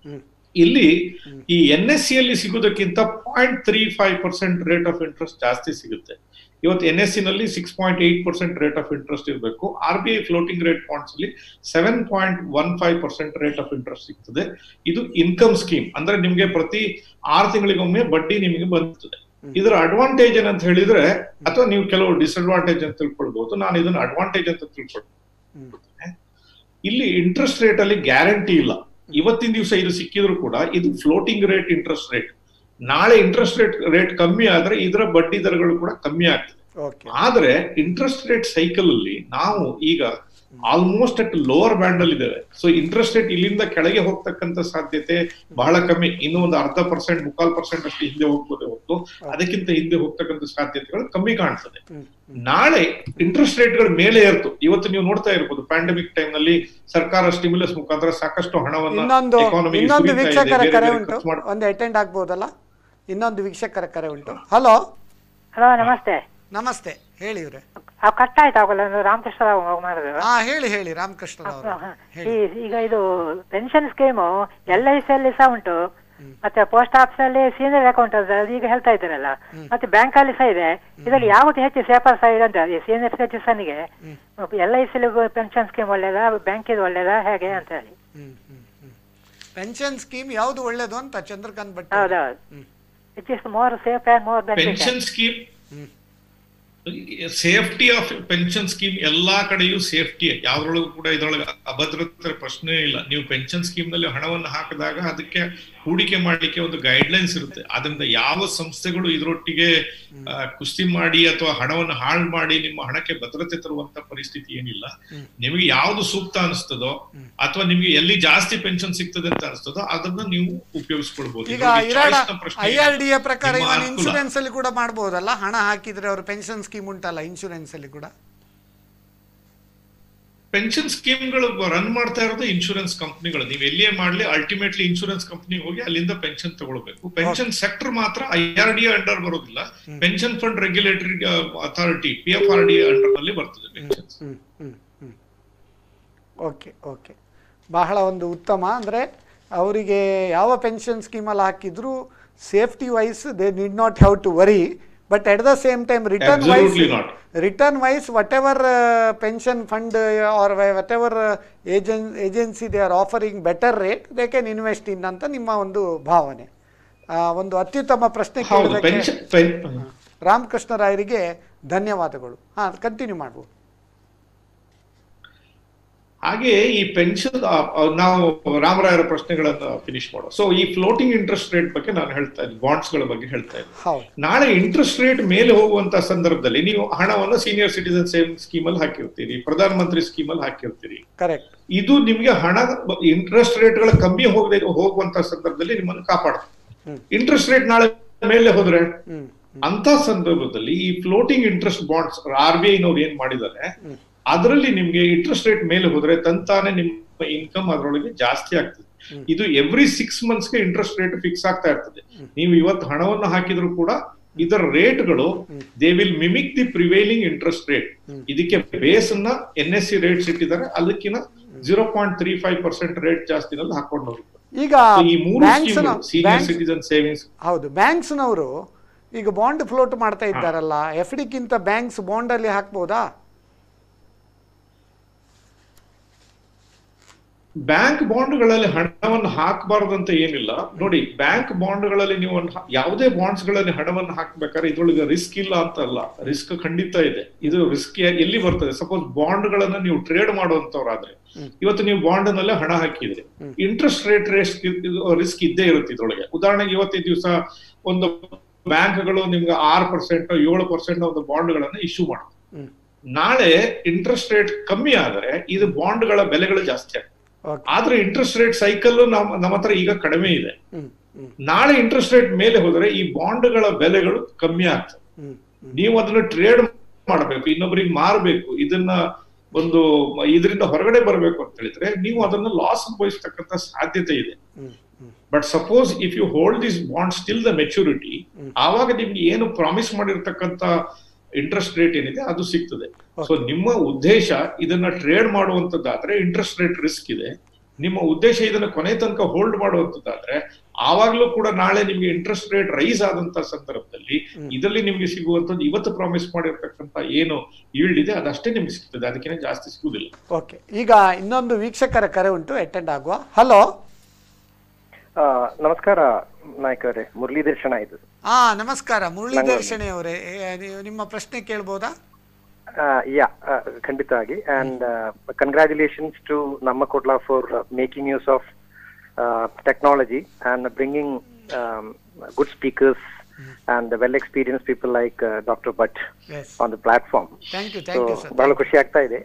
ಇಲ್ಲಿ ಈ NSE ಅಲ್ಲಿ ಸಿಗುವುದಕ್ಕಿಂತ 0.35% ರೇಟ್ ಆಫ್ ಇಂಟ್ರೆಸ್ಟ್ ಜಾಸ್ತಿ ಸಿಗುತ್ತೆ. ಇವತ್ತು NSE ನಲ್ಲಿ 6.8% ರೇಟ್ ಆಫ್ ಇಂಟ್ರೆಸ್ಟ್ ಇರಬೇಕು. RBI ಫ್ಲೋಟಿಂಗ್ ರೇಟ್ ಬಾಂಡ್ಸ್ ಅಲ್ಲಿ 7.15% ರೇಟ್ ಆಫ್ ಇಂಟ್ರೆಸ್ಟ್ ಸಿಗ್ತದೆ. ಇದು ಇನ್ಕಮ್ ಸ್ಕೀಮ್, ಅಂದ್ರೆ ನಿಮ್ಗೆ ಪ್ರತಿ 6 ತಿಂಗಳಿಗೊಮ್ಮೆ ಬಡ್ಡಿ ನಿಮಗೆ ಬರ್ತದೆ. ಇದರ ಅಡ್ವಾಂಟೇಜ್ ಏನಂತ ಹೇಳಿದ್ರೆ, ಅಥವಾ ನೀವು ಕೆಲವು ಡಿಸ್ಅಡ್ವಾಂಟೇಜ್ ಅಂತ ತಿಳ್ಕೊಳ್ಬಹುದು, ನಾನು ಇದನ್ನ ಅಡ್ವಾಂಟೇಜ್ ಅಂತ ತಿಳ್ಕೊಳ್ತೇನೆ. ಇಲ್ಲಿ ಇಂಟ್ರೆಸ್ಟ್ ರೇಟ್ ಅಲ್ಲಿ ಗ್ಯಾರಂಟಿ ಇಲ್ಲ. ಇವತ್ತಿನ ದಿವಸ ಇದು ಸಿಕ್ಕಿದ್ರು ಕೂಡ ಇದು ಫ್ಲೋಟಿಂಗ್ ರೇಟ್ ಇಂಟ್ರೆಸ್ಟ್ ರೇಟ್. ನಾಳೆ ಇಂಟ್ರೆಸ್ಟ್ ರೇಟ್ ಕಮ್ಮಿ ಆದ್ರೆ ಇದರ ಬಡ್ಡಿ ದರಗಳು ಕೂಡ ಕಮ್ಮಿ ಆಗ್ತದೆ. ಆದ್ರೆ ಇಂಟ್ರೆಸ್ಟ್ ರೇಟ್ ಸೈಕಲ್ ಅಲ್ಲಿ ನಾವು ಈಗ ಆಲ್ಮೋಸ್ಟ್ ಅಟ್ ಲೋವರ್ ಬ್ಯಾಂಡ್ ಅಲ್ಲಿ ಇದ್ದೇವೆ. ಸೊ ಇಂಟ್ರೆಸ್ಟ್ ರೇಟ್ ಇಲ್ಲಿಂದ ಕೆಳಗೆ ಹೋಗ್ತಕ್ಕಂಥ ಸಾಧ್ಯತೆ ಬಹಳ ಕಮ್ಮಿ. ಇನ್ನೂ ಒಂದು 0.5%, 0.25% ಅಷ್ಟು ಹಿಂದೆ ಹೋಗ್ಬೋದೇ ಹೊತ್ತು ಅದಕ್ಕಿಂತ ಹಿಂದೆ ಹೋಗ್ತಕ್ಕಂಥ ಸಾಧ್ಯತೆಗಳು ಕಮ್ಮಿ ಕಾಣ್ತದೆ. ನಾಳೆ ಇಂಟ್ರೆಸ್ಟ್ ರೇಟ್ಗಳು ಮೇಲೆ ಏರ್ತು. ಇವತ್ತು ನೀವು ನೋಡ್ತಾ ಇರ್ಬೋದು, ಪ್ಯಾಂಡಮಿಕ್ ಟೈಮ್ ನಲ್ಲಿ ಸರ್ಕಾರ ಸ್ಟಿಮ್ಯುಲಸ್ ಮುಖಾಂತರ ಸಾಕಷ್ಟು ಹಣವನ್ನು ಇನ್ನೊಂದು ವೀಕ್ಷಕರ ಕರೆ ಉಂಟು, ಒಂದು ಅಟೆಂಡ್ ಆಗ್ಬೋದಲ್ಲ? ಇನ್ನೊಂದು ವೀಕ್ಷಕರ ಕರೆ ಉಂಟು. ಹಲೋ. ಹಲೋ, ನಮಸ್ತೆ. ನಮಸ್ತೆ, ಹೇಳಿ ಇವ್ರೆ. ಕಟ್ ಆಯ್ತಾಗಲ್ಲ, ರಾಮಕೃಷ್ಣ ರಾವ್ ಮಾಡಿದ್ರು. ಹೇಳಿ ರಾಮಕೃಷ್ಣ ರಾವ್. ಈಗ ಇದು ಪೆನ್ಷನ್ ಸ್ಕೀಮು LIC ಅಲ್ಲಿ ಸಹ ಉಂಟು, ಮತ್ತೆ ಪೋಸ್ಟ್ ಆಫೀಸ್ ಅಲ್ಲಿ ಸೀನಿಯರ್ ಅಕೌಂಟ್ ಈಗ ಹೇಳ್ತಾ ಇದ್ದಾರಲ್ಲ, ಮತ್ತೆ ಬ್ಯಾಂಕ್ ಅಲ್ಲಿ ಸಹ ಇದೆ. ಇದರಲ್ಲಿ ಯಾವುದು ಹೆಚ್ಚು ಸೇಫರ್ ಸೈಡ್ ಅಂತ ಸೀನಿಯರ್ ಸಿಟಿಸನ್ ಗೆ LIC ಪೆನ್ಷನ್ ಸ್ಕೀಮ್ ಒಳ್ಳೇದಾ, ಬ್ಯಾಂಕ್ ಇದು ಒಳ್ಳೇದಾ, ಹೇಗೆ ಅಂತ ಹೇಳಿ? ಪೆನ್ಷನ್ ಸ್ಕೀಮ್ ಯಾವುದು ಒಳ್ಳೇದು ಅಂತ ಚಂದ್ರಕಾಂತ್ ಭಟ್. ಹೌದೌದು, it is more safe and more benefit. Pension scheme, safety of pension scheme ಎಲ್ಲಾ ಕಡೆಯೂ ಸೇಫ್ಟಿ, ಯಾವ್ದ್ರೊಳಗೂ ಕೂಡ ಇದ್ರೊಳಗೆ ಅಭದ್ರತೆ ಪ್ರಶ್ನೆ ಇಲ್ಲ. ನೀವು ಪೆನ್ಷನ್ ಸ್ಕೀಮ್ ನಲ್ಲಿ ಹಣವನ್ನು ಹಾಕಿದಾಗ ಅದಕ್ಕೆ ಹೂಡಿಕೆ ಮಾಡ್ಲಿಕ್ಕೆ ಒಂದು ಗೈಡ್ ಲೈನ್ಸ್ ಇರುತ್ತೆ. ಅದರಿಂದ ಯಾವ ಸಂಸ್ಥೆಗಳು ಇದರೊಟ್ಟಿಗೆ ಕುಸ್ತಿ ಮಾಡಿ ಅಥವಾ ಹಣವನ್ನು ಹಾಳು ಮಾಡಿ ನಿಮ್ಮ ಹಣಕ್ಕೆ ಭದ್ರತೆ ತರುವಂತ ಪರಿಸ್ಥಿತಿ ಏನಿಲ್ಲ. ನಿಮಗೆ ಯಾವ್ದು ಸೂಕ್ತ ಅನಿಸ್ತದೋ ಅಥವಾ ನಿಮ್ಗೆ ಎಲ್ಲಿ ಜಾಸ್ತಿ ಪೆನ್ಷನ್ ಸಿಗ್ತದೆ ಅಂತ ಅನಿಸ್ತದೋ ಅದನ್ನ ನೀವು ಉಪಯೋಗಿಸ್ಕೊಳ್ಬಹುದು. ಈಗ IRDA ಪ್ರಕಾರ ಇನ್ಶೂರೆನ್ಸ್ ಅಲ್ಲಿ ಕೂಡ ಮಾಡಬಹುದಲ್ಲ, ಹಣ ಹಾಕಿದ್ರೆ ಅವರು ಪೆನ್ಷನ್ ಸ್ಕೀಮ್ ಉಂಟಲ್ಲ ಇನ್ಶೂರೆನ್ಸ್ ಅಲ್ಲಿ ಕೂಡ. ಪೆನ್ಷನ್ ಸ್ಕೀಮ್ಗಳು ರನ್ ಮಾಡ್ತಾ ಇರೋದು ಇನ್ಶೂರೆನ್ಸ್ ಕಂಪ್ನಿಗಳು. ನೀವು ಎಲ್ಲಿಯೇ ಮಾಡ್ಲಿ ಅಲ್ಟಿಮೇಟ್ಲಿ ಇನ್ಶೂರೆನ್ಸ್ ಕಂಪ್ನಿ ಹೋಗಿ ಅಲ್ಲಿಂದ ಪೆನ್ಷನ್ ತಗೊಳ್ಬೇಕು. ಪೆನ್ಷನ್ ಸೆಕ್ಟರ್ ಮಾತ್ರ IRDA ಅಂಡರ್ ಬರೋದಿಲ್ಲ, pension fund regulatory authority PFRDA under ನಲ್ಲಿ ಬರ್ತದೆ ಪೆನ್ಷನ್ಸ್. ಓಕೆ ಓಕೆ, ಬಹಳ ಒಂದು ಉತ್ತಮ. ಅಂದರೆ ಅವರಿಗೆ ಯಾವ ಪೆನ್ಷನ್ ಸ್ಕೀಮಲ್ಲಿ ಹಾಕಿದ್ರು safety wise they need not have to worry, but at the same time return wise whatever pension fund or whatever agency they are offering better rate they can invest in ಅಂತ ನಿಮ್ಮ ಒಂದು ಭಾವನೆ. ಒಂದು ಅತ್ಯುತ್ತಮ ಪ್ರಶ್ನೆ ಕೇಳೋದಕ್ಕೆ ರಾಮಕೃಷ್ಣ ರಾಯರಿಗೆ ಧನ್ಯವಾದಗಳು. ಹಾಂ, ಕಂಟಿನ್ಯೂ ಮಾಡ್ಬೋದು. ಹಾಗೆ ಈ ಪೆನ್ಷನ್ ನಾವು ರಾಮರಾಯರ ಪ್ರಶ್ನೆಗಳನ್ನ ಫಿನಿಶ್ ಮಾಡೋ. ಸೊ ಈ ಫ್ಲೋಟಿಂಗ್ ಇಂಟ್ರೆಸ್ಟ್ ರೇಟ್ ಬಗ್ಗೆ ನಾನು ಹೇಳ್ತಾ ಇದ್ದೆ, ಬಾಂಡ್ಸ್ ಗಳ ಬಗ್ಗೆ ಹೇಳ್ತಾ ಇದ್ದೆ. ನಾಳೆ ಇಂಟ್ರೆಸ್ಟ್ ರೇಟ್ ಮೇಲೆ ಹೋಗುವಂತ ಸಂದರ್ಭದಲ್ಲಿ ನೀವು ಹಣವನ್ನು ಸೀನಿಯರ್ ಸಿಟಿಸನ್ ಸೇವಿಂಗ್ ಸ್ಕೀಮ್ ಅಲ್ಲಿ ಹಾಕಿರ್ತೀರಿ, ಪ್ರಧಾನ ಮಂತ್ರಿ ಸ್ಕೀಮ್ ಅಲ್ಲಿ ಹಾಕಿರ್ತೀರಿ. ಕರೆಕ್ಟ್. ಇದು ನಿಮ್ಗೆ ಹಣ ಇಂಟ್ರೆಸ್ಟ್ ರೇಟ್ ಗಳ ಕಮ್ಮಿ ಹೋಗುವಂತ ಸಂದರ್ಭದಲ್ಲಿ ನಿಮ್ಮನ್ನು ಕಾಪಾಡುತ್ತೆ. ಇಂಟ್ರೆಸ್ಟ್ ರೇಟ್ ನಾಳೆ ಮೇಲೆ ಹೋದ್ರೆ ಅಂತ ಸಂದರ್ಭದಲ್ಲಿ ಈ ಫ್ಲೋಟಿಂಗ್ ಇಂಟ್ರೆಸ್ಟ್ ಬಾಂಡ್ಸ್ RBI ನವ್ರು ಏನ್ ಮಾಡಿದ್ದಾರೆ, ಅದರಲ್ಲಿ ನಿಮ್ಗೆ ಇಂಟ್ರೆಸ್ಟ್ ರೇಟ್ ಮೇಲೆ ಹೋದ್ರೆ ತಂತಾನೆ ನಿಮ್ಮ ಇನ್ಕಮ್ ಅದರೊಳಗೆ ಜಾಸ್ತಿ ಆಗ್ತದೆ. ಇದು every 6 months interest rate fix ಆಗ್ತಾ ಇರ್ತದೆ. ನೀವು ಇವತ್ತು ಹಣವನ್ನು ಹಾಕಿದ್ರು ಕೂಡ ಇದರ ರೇಟ್ಗಳು they will mimic the prevailing interest rate. ಇದಕ್ಕೆ ಬೇಸ್ ಅನ್ನ NSE ರೇಟ್ಸ್ ಇಟ್ಟಿದ್ದಾರೆ, ಅದಕ್ಕಿಂತ 0.35% ರೇಟ್ ಜಾಸ್ತಿನಲ್ಲಿ ಹಾಕೊಂಡು ಹೋಗುತ್ತೆ. ಈಗ ಈ ಮೂರು ಸೀನಿಯರ್ ಸಿಟಿಸನ್ ಸೇವಿಂಗ್ಸ್, ಹೌದು, ಬ್ಯಾಂಕ್ಸ್ನವರು ಈಗ ಬಾಂಡ್ ಫ್ಲೋಟ್ ಮಾಡ್ತಾ ಇದ್ದಾರಲ್ಲ, FD-ಗಿಂತ ಬ್ಯಾಂಕ್ಸ್ ಬಾಂಡ್ ಅಲ್ಲಿ ಹಾಕ್ಬೋದಾ? ಬ್ಯಾಂಕ್ ಬಾಂಡ್ಗಳಲ್ಲಿ ಹಣವನ್ನು ಹಾಕಬಾರ್ದಂತ ಏನಿಲ್ಲ. ನೋಡಿ, ಬ್ಯಾಂಕ್ ಬಾಂಡ್ಗಳಲ್ಲಿ ನೀವು ಯಾವುದೇ ಬಾಂಡ್ಸ್ ಗಳಲ್ಲಿ ಹಣವನ್ನು ಹಾಕ್ಬೇಕಾದ್ರೆ ಇದ್ರೊಳಗೆ ರಿಸ್ಕ್ ಇಲ್ಲ ಅಂತ ಅಲ್ಲ, ರಿಸ್ಕ್ ಖಂಡಿತ ಇದೆ. ಇದು ರಿಸ್ಕ್ ಎಲ್ಲಿ ಬರ್ತದೆ? ಸಪೋಸ್ ಬಾಂಡ್ಗಳನ್ನ ನೀವು ಟ್ರೇಡ್ ಮಾಡುವಂತವ್ರಾದ್ರೆ, ಇವತ್ತು ನೀವು ಬಾಂಡ್ ನಲ್ಲೇ ಹಣ ಹಾಕಿದ್ರೆ ಇಂಟ್ರೆಸ್ಟ್ ರೇಟ್ ರಿಸ್ಕ್ ಇದ್ದೇ ಇರುತ್ತೆ ಇದ್ರೊಳಗೆ. ಉದಾಹರಣೆಗೆ ಇವತ್ತಿನ ದಿವಸ ಒಂದು ಬ್ಯಾಂಕ್ಗಳು ನಿಮ್ಗೆ 6% 7% ಒಂದು ಬಾಂಡ್ಗಳನ್ನ ಇಶ್ಯೂ ಮಾಡ್ತಾರೆ. ನಾಳೆ ಇಂಟ್ರೆಸ್ಟ್ ರೇಟ್ ಕಮ್ಮಿ ಆದ್ರೆ ಇದು ಬಾಂಡ್ಗಳ ಬೆಲೆಗಳು ಜಾಸ್ತಿ ಆಗ್ತದೆ. ಆದ್ರೆ ಇಂಟ್ರೆಸ್ಟ್ ರೇಟ್ ಸೈಕಲ್ ನಮ್ಮ ಹತ್ರ ಈಗ ಕಡಿಮೆ ಇದೆ. ನಾಳೆ ಇಂಟ್ರೆಸ್ಟ್ ರೇಟ್ ಮೇಲೆ ಹೋದ್ರೆ ಈ ಬಾಂಡ್ಗಳ ಬೆಲೆಗಳು ಕಮ್ಮಿ ಆಗ್ತದೆ. ನೀವು ಅದನ್ನ ಟ್ರೇಡ್ ಮಾಡಬೇಕು, ಇನ್ನೊಬ್ಬರಿಗೆ ಮಾರಬೇಕು, ಇದರಿಂದ ಹೊರಗಡೆ ಬರಬೇಕು ಅಂತ ಹೇಳಿದ್ರೆ ನೀವು ಅದನ್ನ ಲಾಸ್ ಅನುಭವಿಸ್ತಕ್ಕಂಥ ಸಾಧ್ಯತೆ ಇದೆ. But suppose if you hold this bonds till the maturity, ಆವಾಗ ನಿಮ್ಗೆ ಏನು ಪ್ರಾಮಿಸ್ ಮಾಡಿರ್ತಕ್ಕಂಥ ಇಂಟ್ರೆಸ್ಟ್ ರೇಟ್ ಏನಿದೆ ಅದು ಸಿಗ್ತದೆ. ಸೊ ನಿಮ್ಮ ಉದ್ದೇಶ ಇದನ್ನ ಟ್ರೇಡ್ ಮಾಡುವಂತದ್ದಾದ್ರೆ ಇಂಟ್ರೆಸ್ಟ್ ರೇಟ್ ರಿಸ್ಕ್ ಇದೆ. ನಿಮ್ಮ ಉದ್ದೇಶ ಇದನ್ನ ಕೊನೆ ತನಕ ಹೋಲ್ಡ್ ಮಾಡುವಂತದ್ದಾದ್ರೆ ಆವಾಗ್ಲೂ ಕೂಡ ನಾಳೆ ನಿಮ್ಗೆ ಇಂಟ್ರೆಸ್ಟ್ ರೇಟ್ ರೈಸ್ ಆದಂತ ಸಂದರ್ಭದಲ್ಲಿ ಇದರಲ್ಲಿ ನಿಮ್ಗೆ ಸಿಗುವಂತದ್ದು ಇವತ್ತು ಪ್ರಾಮಿಸ್ ಮಾಡಿರ್ತಕ್ಕಂಥ ಏನು ಈಲ್ಡ್ ಇದೆ ಅದಷ್ಟೇ ನಿಮ್ಗೆ ಸಿಗ್ತದೆ, ಅದಕ್ಕಿಂತ ಜಾಸ್ತಿ ಸಿಗುವುದಿಲ್ಲ. ಓಕೆ, ಈಗ ಇನ್ನೊಂದು ವೀಕ್ಷಕರ ಕರೆ ಉಂಟು, ಅಟೆಂಡ್ ಆಗುವ. ಹಲೋ, ನಮಸ್ಕಾರ ನಾಯಕರೇ, ಮುರಳೀಧರ್ ಶೆಣೈ ಇದು. ನಮಸ್ಕಾರ ಮುರಳೀಧರ್ ಶೆಣೈ ಅವರೇ, ನಿಮ್ಮ ಪ್ರಶ್ನೆ ಕೇಳ್ಬೋದಾ? ಯಾ, ಖಂಡಿತವಾಗಿ. ಅಂಡ್ ಕಂಗ್ರ್ಯಾಚುಲೇಷನ್ಸ್ ಟು ನಮ್ಮ ಕೊಡ್ಲಾ for making use of technology and bringing good speakers and well experienced people like Dr. Bhatt on the platform. Thank you sir. ಬಹಳ ಖುಷಿ ಆಗ್ತಾ ಇದೆ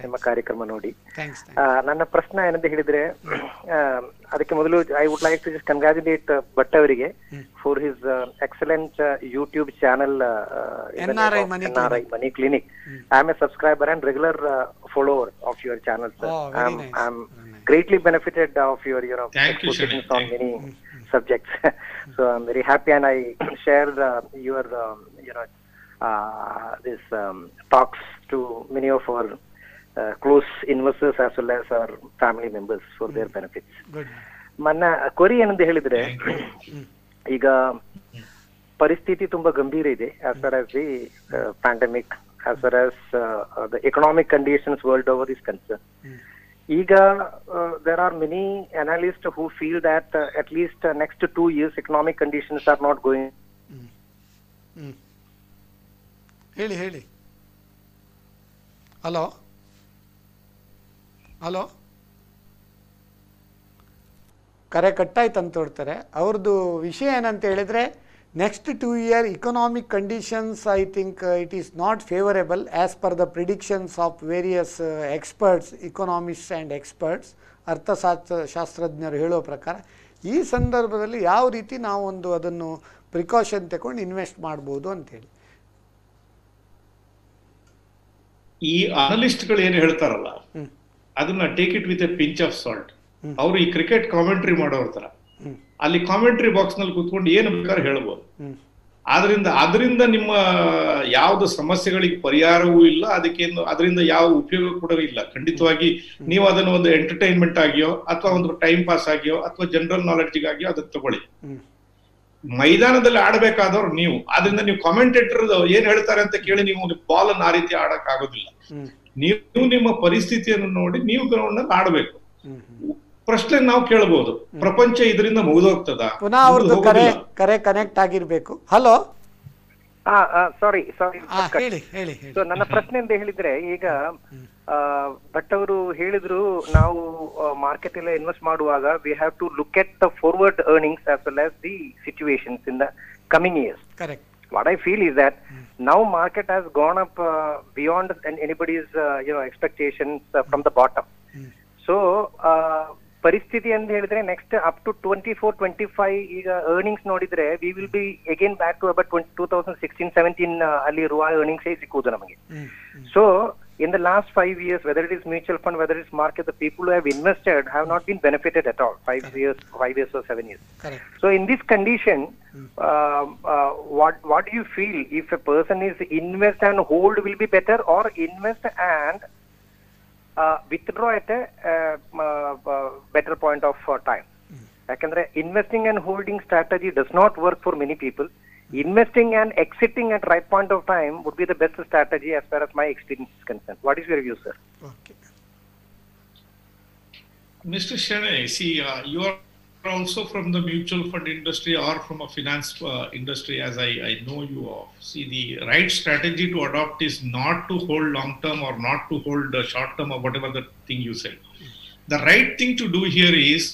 ನಿಮ್ಮ ಕಾರ್ಯಕ್ರಮ ನೋಡಿ. ನನ್ನ ಪ್ರಶ್ನೆ ಏನಂತ ಹೇಳಿದ್ರೆ, ಅದಕ್ಕೆ ಮೊದಲು I would like to just congratulate Bhat ಅವರಿಗೆ for his excellent YouTube channel NRI Money Clinic. I am a subscriber and regular follower of your channel, sir. I am greatly benefited of your expositions on many subjects. So I'm very happy and I share your this talks to many of our close investors as well as our family members for their benefits. ನನ್ನ ಕೊರಿ ಏನಂತ ಹೇಳಿದ್ರೆ, ಈಗ ಪರಿಸ್ಥಿತಿ ತುಂಬಾ ಗಂಭೀರ ಇದೆ as far as the pandemic, as far as the economic conditions world over is concerned. ಈಗ there are many analysts who feel that at least next 2 years economic conditions are not going. ಹೇಳಿ. Hello ಕರೆ ಕಟ್ಟಾಯ್ತು ಅಂತ ಹೇಳ್ತಾರೆ. ಅವ್ರದ್ದು ವಿಷಯ ಏನಂತ ಹೇಳಿದ್ರೆ, next 2 year economic conditions, I think it is not favorable as per the predictions of various experts, economists and experts, ಅರ್ಥಶಾಸ್ತ್ರಜ್ಞರು ಹೇಳೋ ಪ್ರಕಾರ. ಈ ಸಂದರ್ಭದಲ್ಲಿ ಯಾವ ರೀತಿ ನಾವು ಅದನ್ನು ಪ್ರಿಕಾಷನ್ ತಗೊಂಡು ಇನ್ವೆಸ್ಟ್ ಮಾಡ್ಬೋದು ಅಂತೇಳಿ. ಈ ಅನಲಿಸ್ಟ್ಗಳು ಏನು ಹೇಳ್ತಾರಲ್ಲ ಅದನ್ನ take it with A pinch off salt. ಅವರು ಈ ಕ್ರಿಕೆಟ್ ಕಾಮೆಂಟ್ರಿ ಮಾಡೋರ ತರ ಅಲ್ಲಿ ಕಾಮೆಂಟ್ರಿ ಬಾಕ್ಸ್ ನಲ್ಲಿ ಕೂತ್ಕೊಂಡು ಏನು ಬೇಕಾದ್ರೆ ಹೇಳ್ಬೋದು. ಅದರಿಂದ ನಿಮ್ಮ ಯಾವ್ದು ಸಮಸ್ಯೆಗಳಿಗೆ ಪರಿಹಾರವೂ ಇಲ್ಲ, ಅದಕ್ಕೇನು ಅದರಿಂದ ಯಾವ ಉಪಯೋಗ ಕೂಡ ಇಲ್ಲ. ಖಂಡಿತವಾಗಿ ನೀವು ಅದನ್ನ ಒಂದು ಎಂಟರ್ಟೈನ್ಮೆಂಟ್ ಆಗಿಯೋ ಅಥವಾ ಒಂದು ಟೈಮ್ ಪಾಸ್ ಆಗಿಯೋ ಅಥವಾ ಜನರಲ್ ನಾಲೆಡ್ಜಿಗಾಗಿಯೋ ಅದನ್ನ ತಗೊಳ್ಳಿ. ಮೈದಾನದಲ್ಲಿ ಆಡಬೇಕಾದವ್ರು ನೀವು, ಆದ್ರಿಂದ ನೀವು ಕಾಮೆಂಟೇಟರ್ ಏನ್ ಹೇಳ್ತಾರೆ ಅಂತ ಕೇಳಿ ನೀವು ಬಾಲ್ ಅನ್ನ ಆ ರೀತಿ ಆಡಕ್ ಆಗೋದಿಲ್ಲ. ನೀವು ನಿಮ್ಮ ಪರಿಸ್ಥಿತಿಯನ್ನು ನೋಡಿ ನೀವು ಗ್ರೌಂಡ್ ನಲ್ಲಿ ಆಡ್ಬೇಕು. ಪ್ರಶ್ನೆ ನಾವು ಕೇಳಬಹುದು, ಪ್ರಪಂಚ ಇದರಿಂದ ಮುಗಿದೋಗ್ತದ? ಪುನಃ ಅವ್ರದ್ದು ಕರೆ ಕನೆಕ್ಟ್ ಆಗಿರ್ಬೇಕು. ಹಲೋ, ಸಾರಿ ಹೇಳಿ ಹೇಳಿ. ಸೊ ನನ್ನ ಪ್ರಶ್ನೆ ಅಂತ ಹೇಳಿದ್ರೆ, ಈಗ ಭಟ್ ಅವರು ಹೇಳಿದ್ರು ನಾವು ಮಾರ್ಕೆಟ್ ಎಲ್ಲ ಇನ್ವೆಸ್ಟ್ ಮಾಡುವಾಗ we have to look at the forward earnings as well as the situations in the coming years. Correct. What I feel is that now market has gone up beyond anybody's expectations from the bottom. So ಪರಿಸ್ಥಿತಿ ಅಂತ ಹೇಳಿದ್ರೆ next up to 24-25 ಈಗ earnings ನೋಡಿದ್ರೆ we will be again back to about 2016-17 ಅಲ್ಲಿ ರುವ earnings ಸಿಕ್ಕುವುದು ನಮಗೆ. So in the last 5 years, whether it is mutual fund, whether it is market, the people who have invested have not been benefited at all. 5 years or 7 years. Correct. So in this condition, what do you feel, if a person is invest and hold will be better, or invest and withdraw at a better point of time? Yakandre investing and holding strategy does not work for many people. Investing and exiting at right point of time would be the best strategy as far as my experience is concerned. What is your view, sir? Okay. Mr. Shane, see, you are also from the mutual fund industry or from a finance industry, as I know you of. See, the right strategy to adopt is not to hold long term or not to hold short term or whatever the thing you say. The right thing to do here is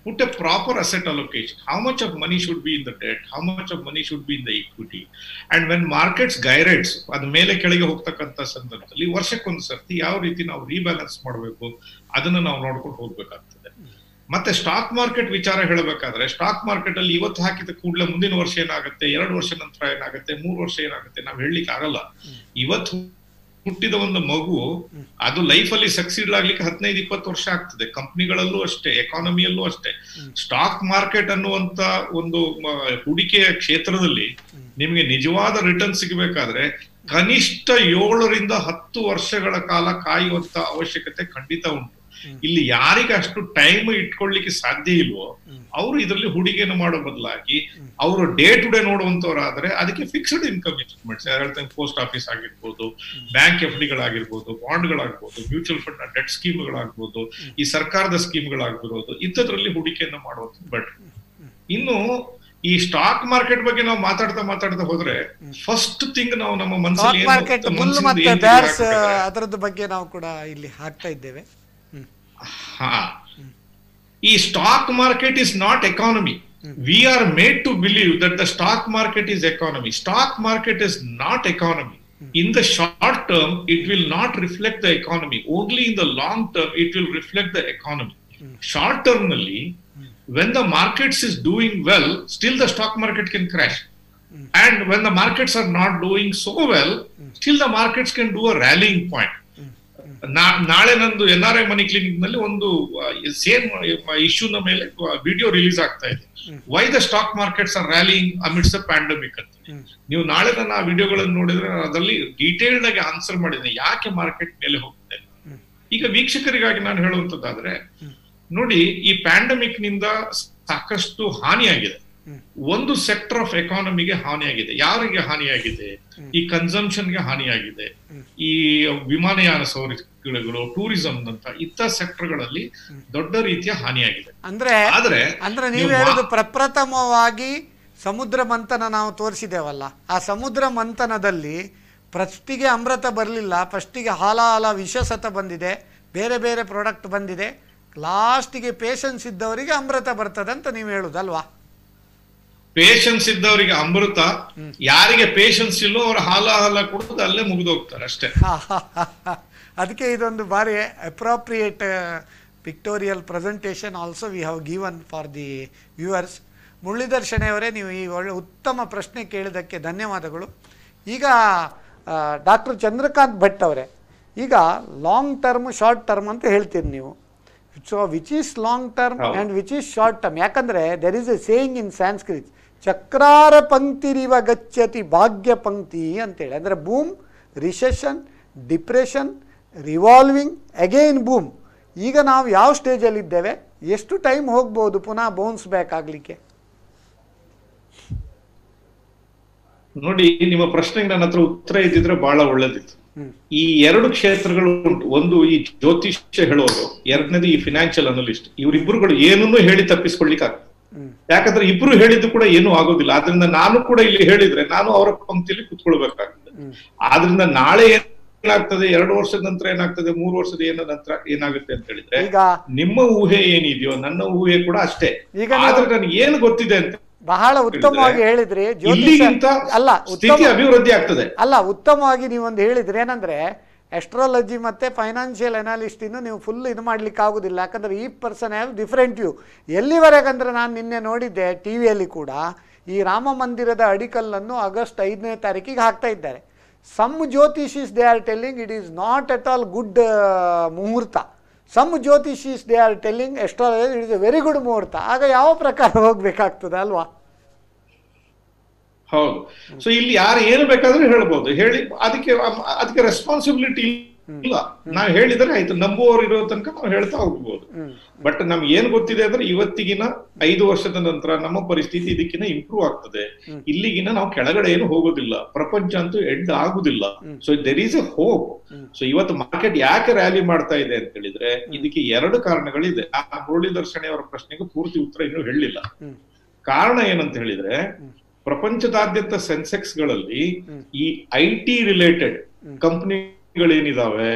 put a proper asset allocation. How much of money should be in the debt? How much of money should be in the equity? And when markets gyrates, ಅದು ಮೇಲೆ ಕೆಳಗೆ ಹೋಗ್ತಕ್ಕಂಥ ಸಂದರ್ಭದಲ್ಲಿ ವರ್ಷಕ್ಕೊಂದು ಸರ್ತಿ ಯಾವ ರೀತಿ ನಾವು ರೀಬ್ಯಾಲೆನ್ಸ್ ಮಾಡಬೇಕು ಅದನ್ನ ನಾವು ನೋಡ್ಕೊಂಡು ಹೋಗ್ಬೇಕಾಗ್ತದೆ. ಮತ್ತೆ ಸ್ಟಾಕ್ ಮಾರ್ಕೆಟ್ ವಿಚಾರ ಹೇಳಬೇಕಾದ್ರೆ, ಸ್ಟಾಕ್ ಮಾರ್ಕೆಟ್ ಅಲ್ಲಿ ಇವತ್ತು ಹಾಕಿದ ಕೂಡಲೇ ಮುಂದಿನ ವರ್ಷ ಏನಾಗುತ್ತೆ, 2 ವರ್ಷ ನಂತರ ಏನಾಗುತ್ತೆ, 3 ವರ್ಷ ಏನಾಗುತ್ತೆ ನಾವು ಹೇಳಲಿಕ್ಕೆ ಆಗಲ್ಲ. ಇವತ್ತು ಹುಟ್ಟಿದ ಒಂದು ಮಗು ಅದು ಲೈಫ್ ಅಲ್ಲಿ ಸಕ್ಸೀಡ್ ಆಗ್ಲಿಕ್ಕೆ 15-20 ವರ್ಷ ಆಗ್ತದೆ. ಕಂಪ್ನಿಗಳಲ್ಲೂ ಅಷ್ಟೇ, ಎಕಾನಮಿಯಲ್ಲೂ ಅಷ್ಟೇ. ಸ್ಟಾಕ್ ಮಾರ್ಕೆಟ್ ಅನ್ನುವಂತ ಒಂದು ಹೂಡಿಕೆಯ ಕ್ಷೇತ್ರದಲ್ಲಿ ನಿಮಗೆ ನಿಜವಾದ ರಿಟರ್ನ್ ಸಿಗಬೇಕಾದ್ರೆ ಕನಿಷ್ಠ 7-10 ವರ್ಷಗಳ ಕಾಲ ಕಾಯುವಂತ ಅವಶ್ಯಕತೆ ಖಂಡಿತ ಉಂಟು. ಇಲ್ಲಿ ಯಾರಿಗೆ ಅಷ್ಟು ಟೈಮ್ ಇಟ್ಕೊಳ್ಳಿಕ್ಕೆ ಸಾಧ್ಯ ಇಲ್ವೋ ಅವರು ಇದರಲ್ಲಿ ಹೂಡಿಕೆಯನ್ನು ಮಾಡೋ ಬದಲಾಗಿ ಅವರು ಡೇ ಟು ಡೇ ನೋಡುವಂತವ್ರಾದ್ರೆ ಅದಕ್ಕೆ ಫಿಕ್ಸ್ಡ್ ಇನ್ಕಮ್ ಇನ್ವೆಸ್ಟ್ಮೆಂಟ್ಸ್, ಹೇಳ್ತೇನೆ ಪೋಸ್ಟ್ ಆಫೀಸ್ ಆಗಿರ್ಬೋದು, ಬ್ಯಾಂಕ್ ಎಫ್ ಡಿಗಳಾಗಿರ್ಬೋದು, ಬಾಂಡ್ಗಳಾಗ್ಬೋದು, ಮ್ಯೂಚುವಲ್ ಫಂಡ್ ಡೆಟ್ ಸ್ಕೀಮ್ಗಳಾಗ್ಬೋದು, ಈ ಸರ್ಕಾರದ ಸ್ಕೀಮ್ಗಳಾಗಿರ್ಬೋದು, ಇಂಥದ್ರಲ್ಲಿ ಹೂಡಿಕೆಯನ್ನು ಮಾಡುವಂಥದ್ದು ಬೆಟರ್. ಇನ್ನು ಈ ಸ್ಟಾಕ್ ಮಾರ್ಕೆಟ್ ಬಗ್ಗೆ ನಾವು ಮಾತಾಡ್ತಾ ಹೋದ್ರೆ ಫಸ್ಟ್ ಥಿಂಗ್ ನಾವು ನಮ್ಮ ಮನಸ್ಸಲ್ಲಿ ಅದರದ್ದು ಬಗ್ಗೆ ನಾವು ಕೂಡ ಇಲ್ಲಿ ಹಾಕ್ತಾ ಇದ್ದೇವೆ. ಈ stock market is not economy. We are made to believe that the stock market is economy. Stock market is not economy. In the short term, it will not reflect the economy. Only in the long term, it will reflect the economy. Short term, when the markets is doing well, still the stock market can crash. And when the markets are not doing so well, still the markets can do a rallying point. ನಾಳೆ ನಂದು NRI ಮನಿ clinic ನಲ್ಲಿ ಒಂದು same ಇಶ್ಯೂನ ಮೇಲೆ video release ಆಗ್ತಾ ಇದೆ. Why the stock markets are rallying amidst a pandemic ಅಂತ. ನೀವು ನಾಳೆ ನನ್ನ ಆ ವಿಡಿಯೋಗಳನ್ನು ನೋಡಿದ್ರೆ ಅದರಲ್ಲಿ ಡೀಟೇಲ್ಡ್ ಆಗಿ ಆನ್ಸರ್ ಮಾಡಿದ್ದೇನೆ ಯಾಕೆ ಮಾರ್ಕೆಟ್ ಮೇಲೆ ಹೋಗುತ್ತೆ. ಈಗ ವೀಕ್ಷಕರಿಗಾಗಿ ನಾನು ಹೇಳುವಂತದ್ದಾದ್ರೆ ನೋಡಿ, ಈ ಪ್ಯಾಂಡಮಿಕ್ ನಿಂದ ಸಾಕಷ್ಟು ಹಾನಿಯಾಗಿದೆ. ಒಂದು ಸೆಕ್ಟರ್ ಆಫ್ ಎಕಾನಮಿಗೆ ಹಾನಿಯಾಗಿದೆ. ಯಾರಿಗೆ ಹಾನಿಯಾಗಿದೆ? ಈ ಕನ್ಸಂಪ್ಷನ್ಗೆ ಹಾನಿಯಾಗಿದೆ. ಈ ವಿಮಾನಯಾನ ಸೌಕರ್ಯಗಳು, ಟೂರಿಸಂ ಅಂತ ಇಂಥ ಸೆಕ್ಟರ್ಗಳಲ್ಲಿ ದೊಡ್ಡ ರೀತಿಯ ಹಾನಿಯಾಗಿದೆ. ಅಂದ್ರೆ ನೀವು ಹೇಳುದು ಪ್ರಪ್ರಥಮವಾಗಿ ಸಮುದ್ರ ಮಂಥನ ನಾವು ತೋರಿಸಿದ್ದೇವಲ್ಲ, ಆ ಸಮುದ್ರ ಮಂಥನದಲ್ಲಿ ಫಸ್ಟಿಗೆ ಅಮೃತ ಬರಲಿಲ್ಲ, ಫಸ್ಟಿಗೆ ಹಾಲ ವಿಷಸತ ಬಂದಿದೆ, ಬೇರೆ ಬೇರೆ ಪ್ರಾಡಕ್ಟ್ ಬಂದಿದೆ, ಲಾಸ್ಟಿಗೆ ಪೇಷನ್ಸ್ ಇದ್ದವರಿಗೆ ಅಮೃತ ಬರ್ತದೆ ಅಂತ ನೀವು ಹೇಳುದಲ್ವಾ? ಪೇಷನ್ಸ್ ಇದ್ದವರಿಗೆ ಅಮೃತ, ಯಾರಿಗೆ ಪೇಷನ್ಸ್ ಇಲ್ಲೋ ಅವ್ರ ಹಾಲ ಕುಡಿದು ಅಲ್ಲೇ ಮುಗಿದೋಗ್ತಾರೆ ಅಷ್ಟೇ. ಅದಕ್ಕೆ ಇದೊಂದು ಬಾರಿ appropriate pictorial presentation also we have given for the viewers. Muralidhar ಶೆಣೆಯವರೇ, ನೀವು ಈ ಒಳ್ಳೆ ಉತ್ತಮ ಪ್ರಶ್ನೆ ಕೇಳಿದ್ದಕ್ಕೆ ಧನ್ಯವಾದಗಳು. ಈಗ ಡಾಕ್ಟರ್ ಚಂದ್ರಕಾಂತ್ ಭಟ್ ಅವರೇ, ಈಗ ಲಾಂಗ್ ಟರ್ಮ್ ಶಾರ್ಟ್ ಟರ್ಮ್ ಅಂತ ಹೇಳ್ತೀರಿ ನೀವು. So which is long term and which is short term? ಯಾಕಂದರೆ there is a saying in Sanskrit, ಚಕ್ರಾರ ಪಂಕ್ತಿರಿವ ಗಚ್ಚತಿ ಭಾಗ್ಯ ಪಂಕ್ತಿ ಅಂತೇಳಿ. ಅಂದರೆ boom, recession, depression, revolving, again boom. ಈಗ ನಾವು ಯಾವ ಸ್ಟೇಜಲ್ಲಿದ್ದೇವೆ, ಎಷ್ಟು ಟೈಮ್ ಹೋಗ್ಬೋದು ಪುನಃ ಬೌನ್ಸ್ ಬ್ಯಾಕ್ ಆಗಲಿಕ್ಕೆ? ನೋಡಿ, ನಿಮ್ಮ ಪ್ರಶ್ನೆಗೆ ನನ್ನ ಹತ್ರ ಉತ್ತರ ಇದ್ದಿದ್ರೆ ಬಹಳ ಒಳ್ಳೇದಿತ್ತು. ಈ ಎರಡು ಕ್ಷೇತ್ರಗಳು ಉಂಟು. ಒಂದು ಈ ಜ್ಯೋತಿಷ್ಯ ಹೇಳೋರು, ಎರಡನೇದು ಈ ಫಿನಾನ್ಷಿಯಲ್ ಅನಲಿಸ್ಟ್. ಇವರಿಬ್ಬರುಗಳು ಏನನ್ನೂ ಹೇಳಿ ತಪ್ಪಿಸ್ಕೊಳ್ಲಿಕ್ಕೆ ಆಗ್ತದೆ. ಯಾಕಂದ್ರೆ ಇಬ್ರು ಹೇಳಿದ್ದು ಕೂಡ ಏನೂ ಆಗೋದಿಲ್ಲ. ಆದ್ರಿಂದ ನಾನು ಕೂಡ ಇಲ್ಲಿ ಹೇಳಿದ್ರೆ ನಾನು ಅವರ ಪಂಕ್ತಿಯಲ್ಲಿ ಕುತ್ಕೊಳ್ಬೇಕಾಗ್ತದೆ. ಆದ್ರಿಂದ ನಾಳೆ ಏನಾಗ್ತದೆ, 2 ವರ್ಷದ ನಂತರ ಏನಾಗ್ತದೆ, 3 ವರ್ಷದ ನಂತರ ಏನಾಗುತ್ತೆ ಅಂತ ಹೇಳಿದ್ರೆ, ನಿಮ್ಮ ಊಹೆ ಏನಿದೆಯೋ ನನ್ನ ಊಹೆ ಕೂಡ ಅಷ್ಟೇ. ಆದ್ರೆ ನನಗೆ ಏನು ಗೊತ್ತಿದೆ ಅಂತ ಬಹಳ ಉತ್ತಮವಾಗಿ ಹೇಳಿದ್ರಿ. ಅಲ್ಲ, ಸ್ಥಿತಿ ಅಭಿವೃದ್ಧಿ ಆಗ್ತದೆ. ಅಲ್ಲ, ಉತ್ತಮವಾಗಿ ನೀವೊಂದು ಹೇಳಿದ್ರಿ. ಏನಂದ್ರೆ ಆಸ್ಟ್ರಾಲಜಿ ಮತ್ತೆ ಫೈನಾನ್ಷಿಯಲ್ ಅನಾಲಿಸ್ಟ್ ಇನ್ನು ನೀವು ಫುಲ್ ಇದು ಮಾಡ್ಲಿಕ್ಕೆ ಆಗುದಿಲ್ಲ. ಯಾಕಂದ್ರೆ ಈ ಪರ್ಸನ್ ಹ್ಯಾವ್ ಡಿಫರೆಂಟ್ ವ್ಯೂ. ಎಲ್ಲಿವರೆಗಂದ್ರೆ ನಾನು ನಿನ್ನೆ ನೋಡಿದ್ದೆ ಟಿವಿಯಲ್ಲಿ ಕೂಡ, ಈ ರಾಮ ಮಂದಿರದ ಅಡಿಕಲ್ಲನ್ನು ಆಗಸ್ಟ್ 5ನೇ ತಾರೀಕಿಗೆ ಹಾಕ್ತಾ ಇದ್ದಾರೆ. ಸಮ್ ಜ್ಯೋತಿಷೀಸ್ they are telling it is not at all good muhurta. Some ಜ್ಯೋತಿಷೀಸ್ they are telling astrology it is a very good muhurta. ಆಗ ಯಾವ ಪ್ರಕಾರ ಹೋಗ್ಬೇಕಾಗ್ತದೆ ಅಲ್ವಾ? ಹೌದು. ಸೊ ಇಲ್ಲಿ ಯಾರು ಏನು ಬೇಕಾದ್ರೂ ಹೇಳ್ಬೋದು, ಹೇಳಿ ಅದಕ್ಕೆ ರೆಸ್ಪಾನ್ಸಿಬಿಲಿಟಿ ಇಲ್ಲ. ನಾವು ಹೇಳಿದ್ರೆ ಆಯ್ತು, ನಂಬುವವರು ಇರೋ ತನಕ ನಾವು ಹೇಳ್ತಾ ಹೋಗ್ಬೋದು. ಬಟ್ ನಮ್ಗೆ ಏನ್ ಗೊತ್ತಿದೆ ಅಂದ್ರೆ, ಇವತ್ತಿಗಿನ 5 ವರ್ಷದ ನಂತರ ನಮ್ಮ ಪರಿಸ್ಥಿತಿ ಇದಕ್ಕಿಂತ ಇಂಪ್ರೂವ್ ಆಗ್ತದೆ. ಇಲ್ಲಿಗಿನ ನಾವು ಕೆಳಗಡೆ ಏನು ಹೋಗೋದಿಲ್ಲ. ಪ್ರಪಂಚ ಅಂತೂ ಎಂಡ್ ಆಗುದಿಲ್ಲ. So there is a hope. So ಇವತ್ತು ಮಾರ್ಕೆಟ್ ಯಾಕೆ ರ್ಯಾಲಿ ಮಾಡ್ತಾ ಇದೆ ಅಂತ ಹೇಳಿದ್ರೆ, ಇದಕ್ಕೆ 2 ಕಾರಣಗಳಿದೆ. ಮುರಳಿ ದರ್ಶನ ಅವರ ಪ್ರಶ್ನೆಗೆ ಪೂರ್ತಿ ಉತ್ತರ ಇನ್ನೂ ಹೇಳಿಲ್ಲ. ಕಾರಣ ಏನಂತ ಹೇಳಿದ್ರೆ, ಪ್ರಪಂಚದಾದ್ಯಂತ ಸೆನ್ಸೆಕ್ಸ್ ಗಳಲ್ಲಿ ಈ IT ರಿಲೇಟೆಡ್ ಕಂಪನಿಗಳೇನಿದಾವೆ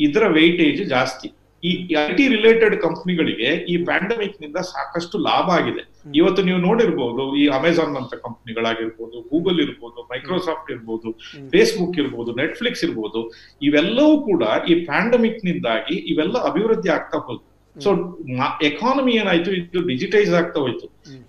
ಇದರ ವೆಯ್ಟೇಜ್ ಜಾಸ್ತಿ. ಈ IT ರಿಲೇಟೆಡ್ ಕಂಪನಿಗಳಿಗೆ ಈ ಪ್ಯಾಂಡಮಿಕ್ ನಿಂದ ಸಾಕಷ್ಟು ಲಾಭ ಆಗಿದೆ. ಇವತ್ತು ನೀವು ನೋಡಿರ್ಬೋದು, ಈ ಅಮೆಜಾನ್ ಅಂತ ಕಂಪನಿಗಳಾಗಿರ್ಬೋದು, ಗೂಗಲ್ ಇರ್ಬೋದು, ಮೈಕ್ರೋಸಾಫ್ಟ್ ಇರ್ಬೋದು, ಫೇಸ್ಬುಕ್ ಇರ್ಬೋದು, ನೆಟ್ಫ್ಲಿಕ್ಸ್ ಇರ್ಬೋದು, ಇವೆಲ್ಲವೂ ಕೂಡ ಈ ಪ್ಯಾಂಡಮಿಕ್ ನಿಂದಾಗಿ ಇವೆಲ್ಲ ಅಭಿವೃದ್ಧಿ ಆಗ್ತಾ ಹೋಯ್ತು. ಸೊ ಎಕಾನಮಿ ಏನಾಯ್ತು, ಇದು ಡಿಜಿಟೈಸ್ ಆಗ್ತಾ ಹೋಯ್ತು.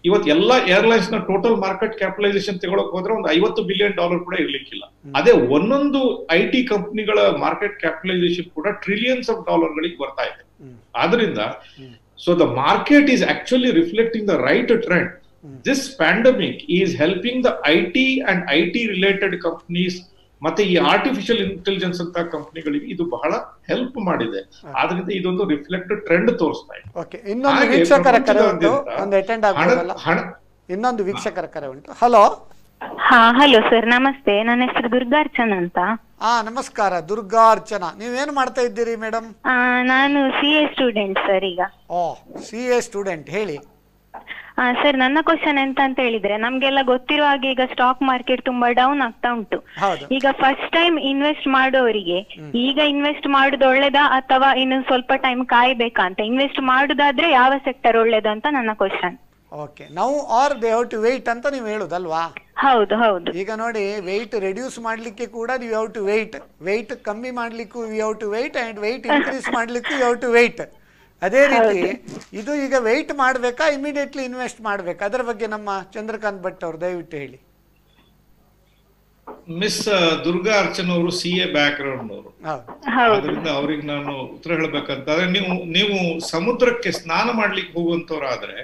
ಇವತ್ತು ಎಲ್ಲಾ ಏರ್ಲೈನ್ಸ್ ನ ಟೋಟಲ್ ಮಾರ್ಕೆಟ್ ಕ್ಯಾಪಿಟಲೈಸೇಷನ್ ತಗೊಳಕ್ ಹೋದ್ರೆ ಒಂದು $50 ಬಿಲಿಯನ್ ಕೂಡ ಇರ್ಲಿಕ್ಕಿಲ್ಲ. ಅದೇ ಒಂದೊಂದು IT ಕಂಪನಿಗಳ ಮಾರ್ಕೆಟ್ ಕ್ಯಾಪಿಟಲೈಸೇಷನ್ ಕೂಡ ಟ್ರಿಲಿಯನ್ಸ್ ಆಫ್ ಡಾಲರ್ಗಳಿಗೆ ಬರ್ತಾ ಇದೆ. ಆದ್ರಿಂದ so the market is actually reflecting the right trend. This pandemic is helping the IT related companies ಮತ್ತೆ ಈ ಆರ್ಟಿಫಿಷಿಯಲ್ ಇಂಟೆಲಿಜೆನ್ಸ್ ಅಂತ ಕಂಪನಿಗಳಿಗೆ ಇದು ಬಹಳ ಹೆಲ್ಪ್ ಮಾಡಿದೆ. ಆದ್ರಿಂದ ಇದೊಂದು ರಿಫ್ಲೆಕ್ಟೆಡ್ ಟ್ರೆಂಡ್ ತೋರಿಸ್ತಾ ಇದೆ. ಇನ್ನೊಂದು ವೀಕ್ಷಕರ ಕರೆ ಉಂಟು, ಒಂದು ಅಟೆಂಡ್ ಆಗಬಹುದಲ್ಲ? ಇನ್ನೊಂದು ವೀಕ್ಷಕರ ಕರೆ ಉಂಟು. ಹಲೋ. ಹಲೋ ಸರ್, ನಮಸ್ತೆ. ನನ್ನ ಹೆಸರು ದುರ್ಗಾರ್ಚನಾ ಅಂತ. ನಮಸ್ಕಾರ ದುರ್ಗಾರ್ಚನಾ. ನೀವೇನು ಮಾಡ್ತಾ ಇದ್ದೀರಿ ಮೇಡಮ್? ನಾನು CA ಸ್ಟೂಡೆಂಟ್ ಸರ್ ಈಗ. CA ಸ್ಟೂಡೆಂಟ್, ಹೇಳಿ. ಸರ್, ನನ್ನ ಕ್ವಶನ್ ಎಂತ ಅಂತ ಹೇಳಿದ್ರೆ, ನಮ್ಗೆಲ್ಲ ಗೊತ್ತಿರುವ ಹಾಗೆ ಈಗ ಸ್ಟಾಕ್ ಮಾರ್ಕೆಟ್ ತುಂಬಾ ಡೌನ್ ಆಗ್ತಾ ಉಂಟು. ಈಗ ಫಸ್ಟ್ ಟೈಮ್ ಇನ್ವೆಸ್ಟ್ ಮಾಡೋರಿಗೆ ಈಗ ಇನ್ವೆಸ್ಟ್ ಮಾಡುದು ಒಳ್ಳೇದಾ ಅಥವಾ ಇನ್ನು ಸ್ವಲ್ಪ ಟೈಮ್ ಕಾಯ್ಬೇಕಾ ಅಂತ? ಇನ್ವೆಸ್ಟ್ ಮಾಡುದಾದ್ರೆ ಯಾವ ಸೆಕ್ಟರ್ ಒಳ್ಳೇದು ಅಂತ ನನ್ನ question. Okay, now are they have to wait ಅಂತ ನೀವು ಹೇಳುದಲ್ವಾ? ಹೌದು ಹೌದು. ಈಗ ನೋಡಿ, ವೆಯ್ಟ್ ರೆಡ್ಯೂಸ್ ಮಾಡ್ಲಿಕ್ಕೆ ಕೂಡ ನೀವು ಹ್ಯಾವ್ ಟು ವೇಟ್, ವೆಯ್ಟ್ ಕಮ್ಮಿ ಮಾಡ್ಲಿಕ್ಕೂ you have to wait, and weight increase ಮಾಡ್ಲಿಕ್ಕೂ ಯು ಹ್ಯಾವ್ ಟು ವೇಟ್. ಅದೇ ರೀತಿ ಇದು ಈಗ ವೆಯ್ಟ್ ಮಾಡಬೇಕಾ ಇಮಿಡಿಯೇಟ್ಲಿ ಇನ್ವೆಸ್ಟ್ ಮಾಡಬೇಕಾ? ಅದರ ಬಗ್ಗೆ ನಮ್ಮ ಚಂದ್ರಕಾಂತ್ ಭಟ್ ಅವರು ದಯವಿಟ್ಟು ಹೇಳಿ. ಮಿಸ್ ದುರ್ಗಾ ಅರ್ಚನಾ ಅವರು CA ಬ್ಯಾಕ್ ಗ್ರೌಂಡ್ ಅವರು, ಅದರಿಂದ ಅವ್ರಿಗೆ ನಾನು ಉತ್ತರ ಹೇಳ್ಬೇಕಂತಾದ್ರೆ, ನೀವು ಸಮುದ್ರಕ್ಕೆ ಸ್ನಾನ ಮಾಡ್ಲಿಕ್ಕೆ ಹೋಗುವಂತವ್ರಾದ್ರೆ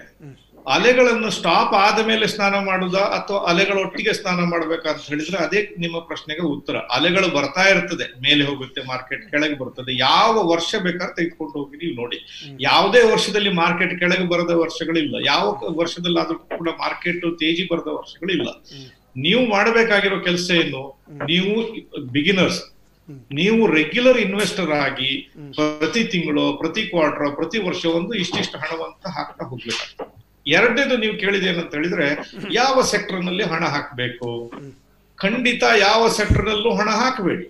ಅಲೆಗಳನ್ನು ಸ್ಟಾಪ್ ಆದ ಮೇಲೆ ಸ್ನಾನ ಮಾಡುದಾ ಅಥವಾ ಅಲೆಗಳೊಟ್ಟಿಗೆ ಸ್ನಾನ ಮಾಡ್ಬೇಕಂತ ಹೇಳಿದ್ರೆ, ಅದೇ ನಿಮ್ಮ ಪ್ರಶ್ನೆಗೆ ಉತ್ತರ. ಅಲೆಗಳು ಬರ್ತಾ ಇರ್ತದೆ, ಮೇಲೆ ಹೋಗುತ್ತೆ, ಮಾರ್ಕೆಟ್ ಕೆಳಗೆ ಬರ್ತದೆ. ಯಾವ ವರ್ಷ ಬೇಕಾದ್ರೆ ತೆಗೆದುಕೊಂಡು ಹೋಗಿ ನೀವು ನೋಡಿ, ಯಾವುದೇ ವರ್ಷದಲ್ಲಿ ಮಾರ್ಕೆಟ್ ಕೆಳಗೆ ಬರದ ವರ್ಷಗಳಿಲ್ಲ, ಯಾವ ವರ್ಷದಲ್ಲಿ ಆದ್ರೂ ಕೂಡ ಮಾರ್ಕೆಟ್ ತೇಜಿ ಬರದ ವರ್ಷಗಳಿಲ್ಲ. ನೀವು ಮಾಡಬೇಕಾಗಿರೋ ಕೆಲಸ ಏನು? ನೀವು ಬಿಗಿನರ್ಸ್, ನೀವು ರೆಗ್ಯುಲರ್ ಇನ್ವೆಸ್ಟರ್ ಆಗಿ ಪ್ರತಿ ತಿಂಗಳು, ಪ್ರತಿ ಕ್ವಾರ್ಟರ್, ಪ್ರತಿ ವರ್ಷ ಒಂದು ಇಷ್ಟಿಷ್ಟು ಹಣವಂತ ಹಾಕ್ತಾ ಹೋಗ್ಬೇಕಾಗ್ತದೆ. ಎರಡನೇದು ನೀವು ಕೇಳಿದೆ ಏನಂತ ಹೇಳಿದ್ರೆ, ಯಾವ ಸೆಕ್ಟರ್ ನಲ್ಲಿ ಹಣ ಹಾಕಬೇಕು? ಖಂಡಿತ ಯಾವ ಸೆಕ್ಟರ್ ನಲ್ಲೂ ಹಣ ಹಾಕಬೇಡಿ.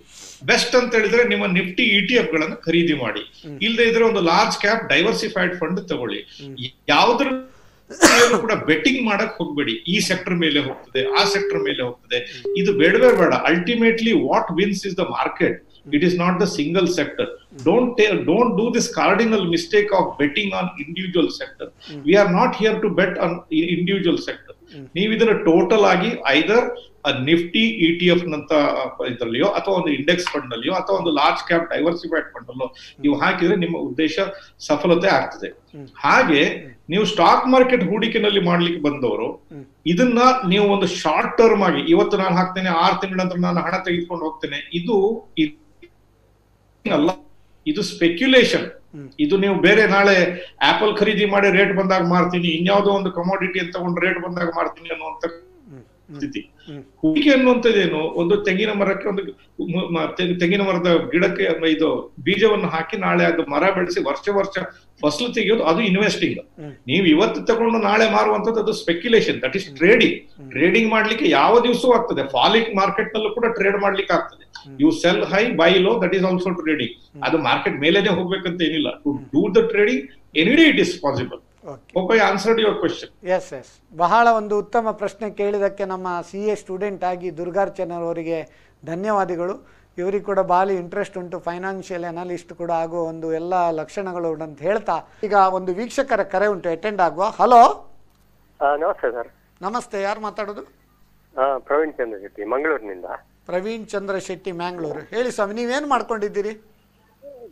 ಬೆಸ್ಟ್ ಅಂತ ಹೇಳಿದ್ರೆ ನಿಮ್ಮ ನಿಫ್ಟಿ ETF ಗಳನ್ನ ಖರೀದಿ ಮಾಡಿ. ಇಲ್ಲದೆ ಇದ್ರೆ ಒಂದು ಲಾರ್ಜ್ ಕ್ಯಾಪ್ ಡೈವರ್ಸಿಫೈಡ್ ಫಂಡ್ ತಗೊಳ್ಳಿ. ಯಾವ್ದ್ರ ಕೂಡ ಬೆಟ್ಟಿಂಗ್ ಮಾಡಕ್ ಹೋಗ್ಬೇಡಿ. ಈ ಸೆಕ್ಟರ್ ಮೇಲೆ ಹೋಗ್ತದೆ, ಆ ಸೆಕ್ಟರ್ ಮೇಲೆ ಹೋಗ್ತದೆ, ಇದು ಬೇಡವೇ ಬೇಡ. Ultimately what wins is the market. It is not the single sector. Don't do this cardinal mistake of betting on individual sector. We are not here to bet on individual sector. ನೀವು ಇದನ್ನ total ಆಗಿ ಐದರ್ Nifty ETF ನಂತ ಇದರಲ್ಲಿಯೋ ಅಥವಾ ಒಂದು index fund ನಲ್ಲಿಯೋ ಅಥವಾ ಒಂದು large cap diversified fund ಅಲ್ಲೋ ನೀವು ಹಾಕಿದ್ರೆ ನಿಮ್ಮ ಉದ್ದೇಶ ಸಫಲತೆ ಆಗ್ತದೆ. ಹಾಗೆ ನೀವು ಸ್ಟಾಕ್ ಮಾರ್ಕೆಟ್ ಹೂಡಿಕೆನಲ್ಲಿ ಮಾಡ್ಲಿಕ್ಕೆ ಬಂದವರು ಇದನ್ನ ನೀವು ಒಂದು ಶಾರ್ಟ್ ಟರ್ಮ್ ಆಗಿ ಇವತ್ತು ನಾನು ಹಾಕ್ತೇನೆ 6 ತಿಂಗಳ ನಂತರ ನಾನು ಹಣ ತೆಗೆದುಕೊಂಡು ಹೋಗ್ತೇನೆ, ಇದು ಅಲ್ಲ, ಇದು ಸ್ಪೆಕ್ಯುಲೇಷನ್. ಇದು ನೀವು ಬೇರೆ ನಾಳೆ ಆಪಲ್ ಖರೀದಿ ಮಾಡಿ ರೇಟ್ ಬಂದಾಗ ಮಾರ್ತೀನಿ, ಇನ್ಯಾವುದೋ ಒಂದು ಕಮೋಡಿಟಿ ಅಂತ ತಗೊಂಡು ರೇಟ್ ಬಂದಾಗ ಮಾರ್ತೀನಿ ಅನ್ನುವಂತ ಸ್ಥಿತಿ. ಹೂಡಿಕೆ ಅನ್ನುವಂಥದ್ದೇನು, ಒಂದು ತೆಂಗಿನ ಮರಕ್ಕೆ ಒಂದು ತೆಂಗಿನ ಮರದ ಗಿಡಕ್ಕೆ ಇದು ಬೀಜವನ್ನು ಹಾಕಿ ನಾಳೆ ಅದು ಮರ ಬೆಳೆಸಿ ವರ್ಷ ಫಸಲು ತೆಗೆಯೋದು, ಅದು ಇನ್ವೆಸ್ಟಿಂಗ್. ನೀವು ಇವತ್ತು ತಗೊಂಡು ನಾಳೆ ಮಾರುವಂತದ್ದು ಅದು speculation, that is trading. Trading ಮಾಡ್ಲಿಕ್ಕೆ ಯಾವ ದಿವಸವೂ ಆಗ್ತದೆ, ಫಾಲಿಂಗ್ ಮಾರ್ಕೆಟ್ ನಲ್ಲೂ ಕೂಡ ಟ್ರೇಡ್ ಮಾಡ್ಲಿಕ್ಕೆ ಆಗ್ತದೆ. You sell high buy low, that is also trading. ಅದು ಮಾರ್ಕೆಟ್ ಮೇಲೇನೆ ಹೋಗ್ಬೇಕಂತ ಏನಿಲ್ಲ. To do the trading any day it is possible. Hope I answered your question. Yes. ಬಹಳ ಒಂದು ಉತ್ತಮ ಪ್ರಶ್ನೆ ಕೇಳಿದಕ್ಕೆ ನಮ್ಮ CA ಸ್ಟೂಡೆಂಟ್ ಆಗಿ ದುರ್ಗಾರ್ಚನರ್ ಅವರಿಗೆ ಧನ್ಯವಾದಗಳು. ಇವರಿಗೆ ಕೂಡ ಭಾಳ ಇಂಟ್ರೆಸ್ಟ್ ಉಂಟು, ಫೈನಾನ್ಷಿಯಲ್ ಅನಾಲಿಸ್ಟ್ ಕೂಡ ಆಗುವ ಒಂದು ಎಲ್ಲ ಲಕ್ಷಣಗಳು ಅಂತ ಹೇಳ್ತಾ ಈಗ ಒಂದು ವೀಕ್ಷಕರ ಕರೆ ಉಂಟು, ಅಟೆಂಡ್ ಆಗುವ. ಹಲೋ, ನಮಸ್ತೆ ಸರ್. ನಮಸ್ತೆ, ಯಾರು ಮಾತಾಡೋದು? ಪ್ರವೀಣ್ ಚಂದ್ರ ಶೆಟ್ಟಿ, ಮಂಗಳೂರಿನಿಂದ. ಪ್ರವೀಣ್ ಚಂದ್ರ ಶೆಟ್ಟಿ, ಮ್ಯಾಂಗ್ಳೂರು. ಹೇಳಿ ಸ್ವಾಮಿ, ನೀವೇನು ಮಾಡ್ಕೊಂಡಿದ್ದೀರಿ?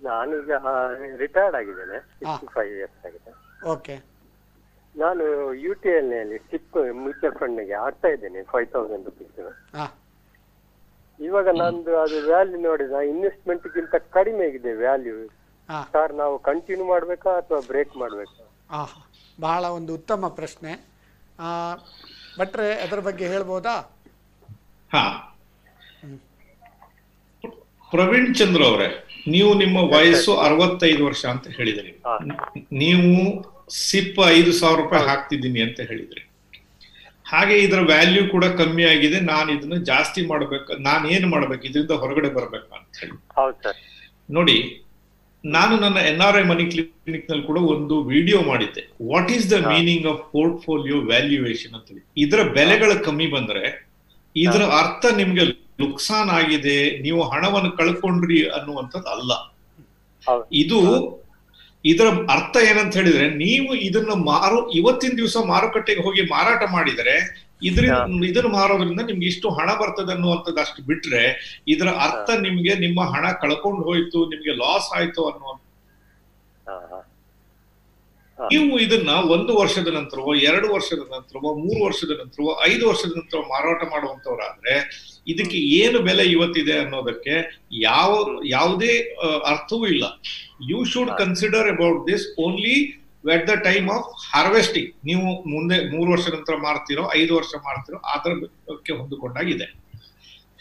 ನಾನೀಗ ರಿಟೈರ್ಡ್ ಆಗಿದ್ದೇನೆ, 65 years ಆಗಿದೆ. ಓಕೆ. ನಾನು UTL ನಲ್ಲಿ ಸಿಪ್ ಮ್ಯೂಚುವಲ್ ಫಂಡ್ ಗೆ ಆಡ್ತಾ ಇದ್ದೇನೆ 5,000 rupees. ಇವಾಗ ನಂದು ಅದು ವ್ಯಾಲ್ಯೂ ನೋಡಿದ ಇನ್ವೆಸ್ಟ್ಮೆಂಟ್ ಗಿಂತ ಕಡಿಮೆ ಆಗಿದೆ ವ್ಯಾಲ್ಯೂ. ಸರ್, ನಾವು ಕಂಟಿನ್ಯೂ ಮಾಡ್ಬೇಕಾ ಅಥವಾ ಬ್ರೇಕ್ ಮಾಡ್ಬೇಕಾ? ಬಹಳ ಒಂದು ಉತ್ತಮ ಪ್ರಶ್ನೆ. ಭಟ್ರೆ, ಅದರ ಬಗ್ಗೆ ಹೇಳ್ಬೋದಾ? ಪ್ರವೀಣ್ ಚಂದ್ರ ಅವರೇ, ನೀವು ನಿಮ್ಮ ವಯಸ್ಸು 65 ವರ್ಷ ಅಂತ ಹೇಳಿದ್ರಿ. ನೀವು ಸಿಪ್ 5,000 ರೂಪಾಯಿ ಹಾಕ್ತಿದ್ದೀನಿ ಅಂತ ಹೇಳಿದ್ರಿ. ಹಾಗೆ ಇದರ ವ್ಯಾಲ್ಯೂ ಕೂಡ ಕಮ್ಮಿ ಆಗಿದೆ. ನಾನು ಇದನ್ನ ಜಾಸ್ತಿ ಮಾಡ್ಬೇಕು, ನಾನು ಏನ್ ಮಾಡ್ಬೇಕು, ಇದರಿಂದ ಹೊರಗಡೆ ಬರ್ಬೇಕು ಅಂತ ಹೇಳಿ. ನೋಡಿ, ನಾನು ನನ್ನ NRI ಮನಿ ಕ್ಲಿನಿಕ್ ನಲ್ಲಿ ಕೂಡ ಒಂದು ವಿಡಿಯೋ ಮಾಡಿದ್ದೆ, what is the meaning of portfolio valuation ಅಂತ ಹೇಳಿ. ಇದರ ಬೆಲೆಗಳು ಕಮ್ಮಿ ಬಂದ್ರೆ ಇದರ ಅರ್ಥ ನಿಮ್ಗೆ ನುಕ್ಸಾನ್ ಆಗಿದೆ, ನೀವು ಹಣವನ್ನು ಕಳ್ಕೊಂಡ್ರಿ ಅನ್ನುವಂಥದ್ದು ಅಲ್ಲ. ಇದರ ಅರ್ಥ ಏನಂತ ಹೇಳಿದ್ರೆ, ನೀವು ಇದನ್ನ ಇವತ್ತಿನ ದಿವಸ ಮಾರುಕಟ್ಟೆಗೆ ಹೋಗಿ ಮಾರಾಟ ಮಾಡಿದರೆ ಇದನ್ನ ಮಾರೋದ್ರಿಂದ ನಿಮ್ಗೆ ಇಷ್ಟು ಹಣ ಬರ್ತದೆ ಅನ್ನುವಂಥದ್ದು ಅಷ್ಟು ಬಿಟ್ರೆ, ಇದರ ಅರ್ಥ ನಿಮ್ಗೆ ನಿಮ್ಮ ಹಣ ಕಳ್ಕೊಂಡು ಹೋಯ್ತು, ನಿಮ್ಗೆ ಲಾಸ್ ಆಯ್ತು ಅನ್ನುವಂಥ. ನೀವು ಇದನ್ನ 1 ವರ್ಷದ ನಂತರವೋ 2 ವರ್ಷದ ನಂತರವೋ 3 ವರ್ಷದ ನಂತರವೋ 5 ವರ್ಷದ ನಂತರ ಮಾರಾಟ ಮಾಡುವಂತವ್ರಾದ್ರೆ ಇದಕ್ಕೆ ಏನು ಬೆಲೆ ಇವತ್ತಿದೆ ಅನ್ನೋದಕ್ಕೆ ಯಾವುದೇ ಅರ್ಥವೂ ಇಲ್ಲ. You should consider about this only at the time of harvesting. ನೀವು ಮುಂದೆ 3 ವರ್ಷ ನಂತರ ಮಾರ್ತಿರೋ 5 ವರ್ಷ ಮಾರ್ತಿರೋ ಅದಕ್ಕೆ ಹೊಂದಿಕೊಂಡಾಗಿದೆ.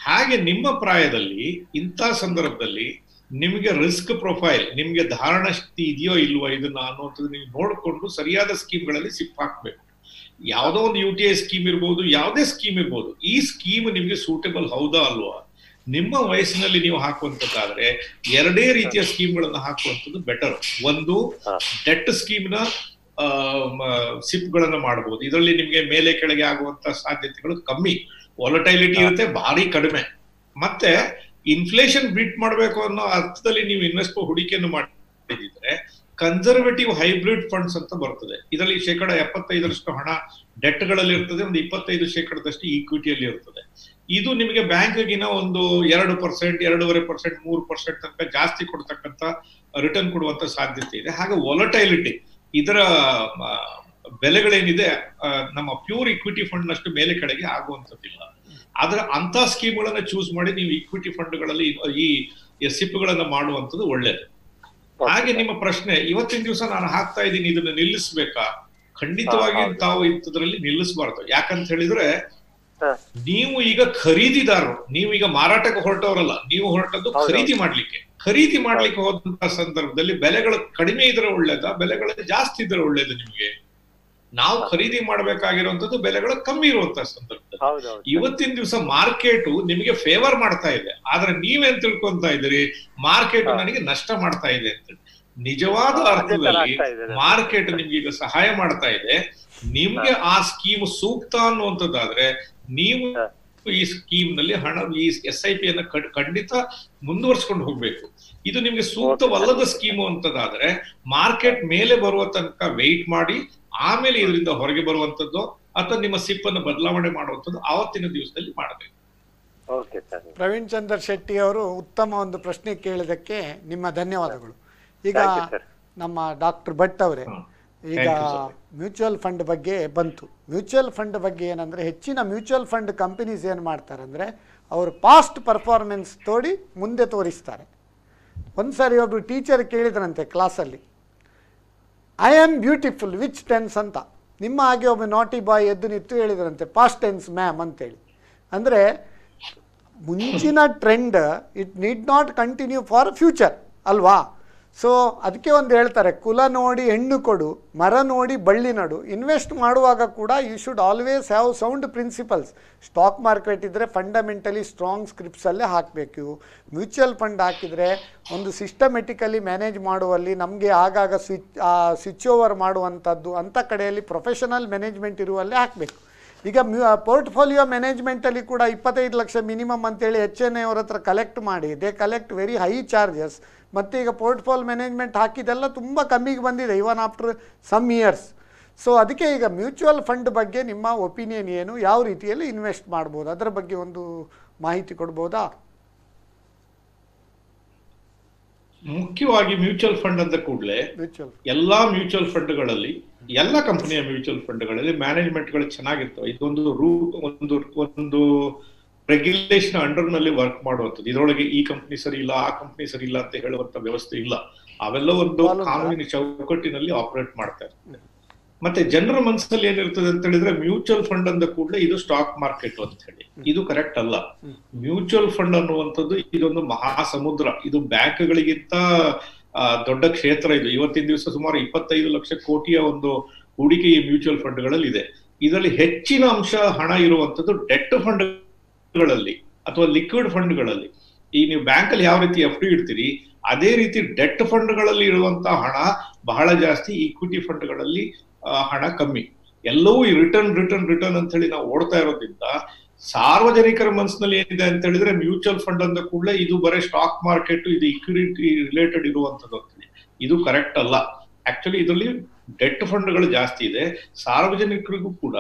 ಹಾಗೆ ನಿಮ್ಮ ಪ್ರಾಯದಲ್ಲಿ ಇಂಥ ಸಂದರ್ಭದಲ್ಲಿ ನಿಮಗೆ ರಿಸ್ಕ್ ಪ್ರೊಫೈಲ್, ನಿಮ್ಗೆ ಧಾರಣ ಶಕ್ತಿ ಇದೆಯೋ ಇಲ್ವೋ ಇದನ್ನ ಅನ್ನುವಂಥದ್ದು ನೀವು ನೋಡಿಕೊಂಡು ಸರಿಯಾದ ಸ್ಕೀಮ್ಗಳಲ್ಲಿ ಸಿಪ್ ಹಾಕ್ಬೇಕು. ಯಾವುದೋ ಒಂದು UTI ಸ್ಕೀಮ್ ಇರ್ಬೋದು, ಯಾವುದೇ ಸ್ಕೀಮ್ ಇರ್ಬೋದು, ಈ ಸ್ಕೀಮ್ ನಿಮ್ಗೆ ಸೂಟೇಬಲ್ ಹೌದಾ ಅಲ್ವಾ? ನಿಮ್ಮ ವಯಸ್ಸಿನಲ್ಲಿ ನೀವು ಹಾಕುವಂತದ್ದಾದ್ರೆ 2 ರೀತಿಯ ಸ್ಕೀಮ್ಗಳನ್ನ ಹಾಕುವಂಥದ್ದು ಬೆಟರ್. ಒಂದು, ಡೆಟ್ ಸ್ಕೀಮ್ನ ಸಿಪ್ ಗಳನ್ನ ಮಾಡಬಹುದು. ಇದರಲ್ಲಿ ನಿಮ್ಗೆ ಮೇಲೆ ಕೆಳಗೆ ಆಗುವಂತ ಸಾಧ್ಯತೆಗಳು ಕಮ್ಮಿ, ವಾಲಟೈಲಿಟಿ ಇರುತ್ತೆ ಭಾರಿ ಕಡಿಮೆ. ಮತ್ತೆ ಇನ್ಫ್ಲೇಷನ್ ಬೀಟ್ ಮಾಡಬೇಕು ಅನ್ನೋ ಅರ್ಥದಲ್ಲಿ ನೀವು ಹೂಡಿಕೆಯನ್ನು ಮಾಡಿದ್ರೆ ಕನ್ಸರ್ವೇಟಿವ್ ಹೈಬ್ರಿಡ್ ಫಂಡ್ಸ್ ಅಂತ ಬರ್ತದೆ. ಇದರಲ್ಲಿ 75% ಹಣ ಡೆಟ್ ಗಳಲ್ಲಿ ಇರ್ತದೆ, ಒಂದು 25% ಈಕ್ವಿಟಿಯಲ್ಲಿ ಇರ್ತದೆ. ಇದು ನಿಮಗೆ ಬ್ಯಾಂಕ್ಗಿನ ಒಂದು 2%, 2.5%, 3% ತನಕ ಜಾಸ್ತಿ ಕೊಡ್ತಕ್ಕಂಥ ರಿಟರ್ನ್ ಕೊಡುವಂತ ಸಾಧ್ಯತೆ ಇದೆ. ಹಾಗೆ ವಾಲಟೈಲಿಟಿ, ಇದರ ಬೆಲೆಗಳೇನಿದೆ ನಮ್ಮ ಪ್ಯೂರ್ ಇಕ್ವಿಟಿ ಫಂಡ್ ನಷ್ಟು ಮೇಲೆ ಕಡೆಗೆ ಆಗುವಂತದ್ದಿಲ್ಲ. ಆದ್ರೆ ಅಂತ ಸ್ಕೀಮ್ಗಳನ್ನ ಚೂಸ್ ಮಾಡಿ ನೀವು ಇಕ್ವಿಟಿ ಫಂಡ್ಗಳಲ್ಲಿ ಈ ಸಿಪ್ ಗಳನ್ನ ಮಾಡುವಂಥದ್ದು ಒಳ್ಳೇದು. ಹಾಗೆ ನಿಮ್ಮ ಪ್ರಶ್ನೆ, ಇವತ್ತಿನ ದಿವಸ ನಾನು ಹಾಕ್ತಾ ಇದ್ದೀನಿ, ಇದನ್ನ ನಿಲ್ಲಿಸ್ಬೇಕಾ? ಖಂಡಿತವಾಗಿ ತಾವು ಇಂಥದ್ರಲ್ಲಿ ನಿಲ್ಲಿಸಬಾರ್ದು. ಯಾಕಂತ ಹೇಳಿದ್ರೆ ನೀವು ಈಗ ಖರೀದಿದಾರರು, ನೀವು ಈಗ ಮಾರಾಟಕ್ಕೆ ಹೊರಟವರಲ್ಲ, ನೀವು ಹೊರಟದ್ದು ಖರೀದಿ ಮಾಡ್ಲಿಕ್ಕೆ ಹೋದಂತ ಸಂದರ್ಭದಲ್ಲಿ ಬೆಲೆಗಳು ಕಡಿಮೆ ಇದ್ರೆ ಒಳ್ಳೇದ, ಬೆಲೆಗಳು ಜಾಸ್ತಿ ಇದ್ರೆ ಒಳ್ಳೇದು ನಿಮ್ಗೆ? ನಾವು ಖರೀದಿ ಮಾಡ್ಬೇಕಾಗಿರುವಂತದ್ದು ಬೆಲೆಗಳು ಕಮ್ಮಿ ಇರುವಂತ ಸಂದರ್ಭದಲ್ಲಿ. ಇವತ್ತಿನ ದಿವಸ ಮಾರ್ಕೆಟ್ ನಿಮಗೆ ಫೇವರ್ ಮಾಡ್ತಾ ಇದೆ, ಆದ್ರೆ ನೀವೇನ್ ತಿಳ್ಕೊಂತಾ ಇದ್ದೀರಿ, ಮಾರ್ಕೆಟ್ ನನಗೆ ನಷ್ಟ ಮಾಡ್ತಾ ಇದೆ ಅಂತ. ನಿಜವಾದ ಅರ್ಥದಲ್ಲಿ ಮಾರ್ಕೆಟ್ ನಿಮ್ಗೆ ಈಗ ಸಹಾಯ ಮಾಡ್ತಾ ಇದೆ. ನಿಮ್ಗೆ ಆ ಸ್ಕೀಮ್ ಸೂಕ್ತ ಅನ್ನುವಂಥದ್ದಾದ್ರೆ ನೀವು ಈ ಸ್ಕೀಮ್ ನಲ್ಲಿ ಹಣ, ಈ SIP ಅನ್ನ ಖಂಡಿತ ಮುಂದುವರ್ಸ್ಕೊಂಡು ಹೋಗ್ಬೇಕು. ಇದು ನಿಮ್ಗೆ ಸೂಕ್ತವಲ್ಲದ ಸ್ಕೀಮು ಅಂತದಾದ್ರೆ ಮಾರ್ಕೆಟ್ ಮೇಲೆ ಬರುವ ತನಕ ವೆಯ್ಟ್ ಮಾಡಿ ಆಮೇಲೆ ಇದರಿಂದ ಹೊರಗೆ ಬರುವಂತದ್ದು ಅಥವಾ ನಿಮ್ಮ ಸಿಪ್ ಅನ್ನು ಬದಲಾವಣೆ ಮಾಡುವಂಥದ್ದು ಆವತ್ತಿನ ದಿವಸದಲ್ಲಿ ಮಾಡಬೇಕು. Okay sir. ಪ್ರವೀಣ್ ಚಂದ್ರ ಶೆಟ್ಟಿ ಅವರು ಉತ್ತಮ ಒಂದು ಪ್ರಶ್ನೆ ಕೇಳಿದಕ್ಕೆ ನಿಮ್ಮ ಧನ್ಯವಾದಗಳು. ಈಗ ನಮ್ಮ ಡಾಕ್ಟರ್ ಭಟ್ ಅವರೇ, ಈಗ ಮ್ಯೂಚುವಲ್ ಫಂಡ್ ಬಗ್ಗೆ ಬಂತು. ಮ್ಯೂಚುವಲ್ ಫಂಡ್ ಬಗ್ಗೆ ಏನಂದರೆ, ಹೆಚ್ಚಿನ ಮ್ಯೂಚುವಲ್ ಫಂಡ್ ಕಂಪನೀಸ್ ಏನು ಮಾಡ್ತಾರೆ ಅಂದರೆ, ಅವರು ಪಾಸ್ಟ್ ಪರ್ಫಾರ್ಮೆನ್ಸ್ ಮುಂದೆ ತೋರಿಸ್ತಾರೆ. ಒಂದು ಸಾರಿ ಒಬ್ಬರು ಟೀಚರ್ ಕೇಳಿದ್ರಂತೆ ಕ್ಲಾಸಲ್ಲಿ, I am beautiful which tense ಅಂತ. ನಿಮ್ಮ ಹಾಗೆ ಒಬ್ಬ ನಾಟಿ ಬಾಯ್ ಎದ್ದು ನಿಂತು ಹೇಳಿದ್ರಂತೆ ಪಾಸ್ಟ್ ಟೆನ್ಸ್ ಮ್ಯಾಮ್ ಅಂತೇಳಿ. ಅಂದರೆ ಮುಂಚಿನ trend it need not continue for future ಅಲ್ವಾ? ಸೊ ಅದಕ್ಕೆ ಒಂದು ಹೇಳ್ತಾರೆ, ಕುಲ ನೋಡಿ ಹೆಣ್ಣು ಕೊಡು, ಮರ ನೋಡಿ ಬಳ್ಳಿ ನಡು. ಇನ್ವೆಸ್ಟ್ ಮಾಡುವಾಗ ಕೂಡ you should always have sound principles. Stock market ಇದ್ದರೆ ಫಂಡಮೆಂಟಲಿ ಸ್ಟ್ರಾಂಗ್ ಸ್ಕ್ರಿಪ್ಟ್ಸಲ್ಲೇ ಹಾಕಬೇಕು. ಮ್ಯೂಚುವಲ್ ಫಂಡ್ ಹಾಕಿದರೆ ಒಂದು ಸಿಸ್ಟಮೆಟಿಕಲಿ ಮ್ಯಾನೇಜ್ ಮಾಡುವಲ್ಲಿ ನಮಗೆ ಆಗಾಗ ಸ್ವಿಚ್ ಓವರ್ ಮಾಡುವಂಥದ್ದು, ಅಂಥ ಕಡೆಯಲ್ಲಿ ಪ್ರೊಫೆಷನಲ್ ಮ್ಯಾನೇಜ್ಮೆಂಟ್ ಇರುವಲ್ಲೇ ಹಾಕಬೇಕು. ಈಗ ಪೋರ್ಟ್ಫೋಲಿಯೋ ಮ್ಯಾನೇಜ್ಮೆಂಟಲ್ಲಿ ಕೂಡ 25 ಲಕ್ಷ ಮಿನಿಮಮ್ ಅಂತೇಳಿ HNI ಅವ್ರ ಹತ್ರ ಕಲೆಕ್ಟ್ ಮಾಡಿ, they collect very high charges. ಮತ್ತು ಈಗ ಪೋರ್ಟ್ಫೋಲ್ ಮ್ಯಾನೇಜ್ಮೆಂಟ್ ಹಾಕಿದೆಲ್ಲ ತುಂಬ ಕಮ್ಮಿಗೆ ಬಂದಿದೆ even after some years. So ಅದಕ್ಕೆ ಈಗ ಮ್ಯೂಚುವಲ್ ಫಂಡ್ ಬಗ್ಗೆ ನಿಮ್ಮ ಒಪಿನಿಯನ್ ಏನು, ಯಾವ ರೀತಿಯಲ್ಲಿ ಇನ್ವೆಸ್ಟ್ ಮಾಡ್ಬೋದು, ಅದರ ಬಗ್ಗೆ ಒಂದು ಮಾಹಿತಿ ಕೊಡ್ಬೋದಾ? ಮುಖ್ಯವಾಗಿ ಮ್ಯೂಚುವಲ್ ಫಂಡ್ ಅಂದ ಕೂಡಲೇ ಎಲ್ಲಾ ಮ್ಯೂಚುವಲ್ ಫಂಡ್ಗಳಲ್ಲಿ, ಎಲ್ಲ ಕಂಪನಿಯ ಮ್ಯೂಚುವಲ್ ಫಂಡ್ಗಳಲ್ಲಿ ಮ್ಯಾನೇಜ್ಮೆಂಟ್ಗಳು ಚೆನ್ನಾಗಿರ್ತವೆ. ಇದೊಂದು ಒಂದು ರೆಗ್ಯುಲೇಷನ್ ಅಂಡರ್ ನಲ್ಲಿ ವರ್ಕ್ ಮಾಡುವಂಥದ್ದು. ಇದರೊಳಗೆ ಈ ಕಂಪನಿ ಸರಿ ಇಲ್ಲ, ಆ ಕಂಪನಿ ಸರಿ ಇಲ್ಲ ಅಂತ ಹೇಳುವಂತ ವ್ಯವಸ್ಥೆ ಇಲ್ಲ. ಅವೆಲ್ಲ ಒಂದು ಕಾನೂನಿನ ಚೌಕಟ್ಟಿನಲ್ಲಿ ಆಪರೇಟ್ ಮಾಡ್ತಾ ಇರ್ತದೆ. ಮತ್ತೆ ಜನರ ಮನಸ್ಸಲ್ಲಿ ಏನಿರ್ತದೆ ಅಂತ ಹೇಳಿದ್ರೆ, ಮ್ಯೂಚುವಲ್ ಫಂಡ್ ಅಂದ ಕೂಡಲೇ ಇದು ಸ್ಟಾಕ್ ಮಾರ್ಕೆಟ್ ಅಂತ ಹೇಳಿ. ಇದು ಕರೆಕ್ಟ್ ಅಲ್ಲ. ಮ್ಯೂಚುವಲ್ ಫಂಡ್ ಅನ್ನುವಂಥದ್ದು ಇದೊಂದು ಮಹಾಸಮುದ್ರ. ಇದು ಬ್ಯಾಂಕ್ಗಳಿಗಿಂತ ದೊಡ್ಡ ಕ್ಷೇತ್ರ. ಇದು ಇವತ್ತಿನ ದಿವಸ ಸುಮಾರು 25 ಲಕ್ಷ ಕೋಟಿಯ ಒಂದು ಹೂಡಿಕೆ ಈ ಮ್ಯೂಚುವಲ್ ಫಂಡ್ಗಳಲ್ಲಿ ಇದೆ. ಇದರಲ್ಲಿ ಹೆಚ್ಚಿನ ಅಂಶ ಹಣ ಇರುವಂತದ್ದು ಡೆಟ್ ಫಂಡ್ಗಳಲ್ಲಿ ಅಥವಾ ಲಿಕ್ವಿಡ್ ಫಂಡ್ಗಳಲ್ಲಿ. ಈ ನೀವು ಬ್ಯಾಂಕ್ ಅಲ್ಲಿ ಯಾವ ರೀತಿ FD ಇಡ್ತೀರಿ, ಅದೇ ರೀತಿ ಡೆಟ್ ಫಂಡ್ಗಳಲ್ಲಿ ಇರುವಂತಹ ಹಣ ಬಹಳ ಜಾಸ್ತಿ, ಈಕ್ವಿಟಿ ಫಂಡ್ಗಳಲ್ಲಿ ಹಣ ಕಮ್ಮಿ. ಎಲ್ಲವೂ ಈ ರಿಟರ್ನ್ ಅಂತ ಹೇಳಿ ನಾವು ಓಡ್ತಾ ಇರೋದ್ರಿಂದ ಸಾರ್ವಜನಿಕರ ಮನಸ್ಸಿನಲ್ಲಿ ಏನಿದೆ ಅಂತ ಹೇಳಿದ್ರೆ, ಮ್ಯೂಚುವಲ್ ಫಂಡ್ ಅಂದ ಕೂಡಲೇ ಇದು ಬರೀ ಸ್ಟಾಕ್ ಮಾರ್ಕೆಟ್, ಇದು ಇಕ್ವಿಟಿ ರಿಲೇಟೆಡ್ ಇರುವಂತದ್ದು ಅಂತೇಳಿ. ಇದು ಕರೆಕ್ಟ್ ಅಲ್ಲ. ಆಕ್ಚುಲಿ ಇದರಲ್ಲಿ ಡೆಟ್ ಫಂಡ್ಗಳು ಜಾಸ್ತಿ ಇದೆ. ಸಾರ್ವಜನಿಕರಿಗೂ ಕೂಡ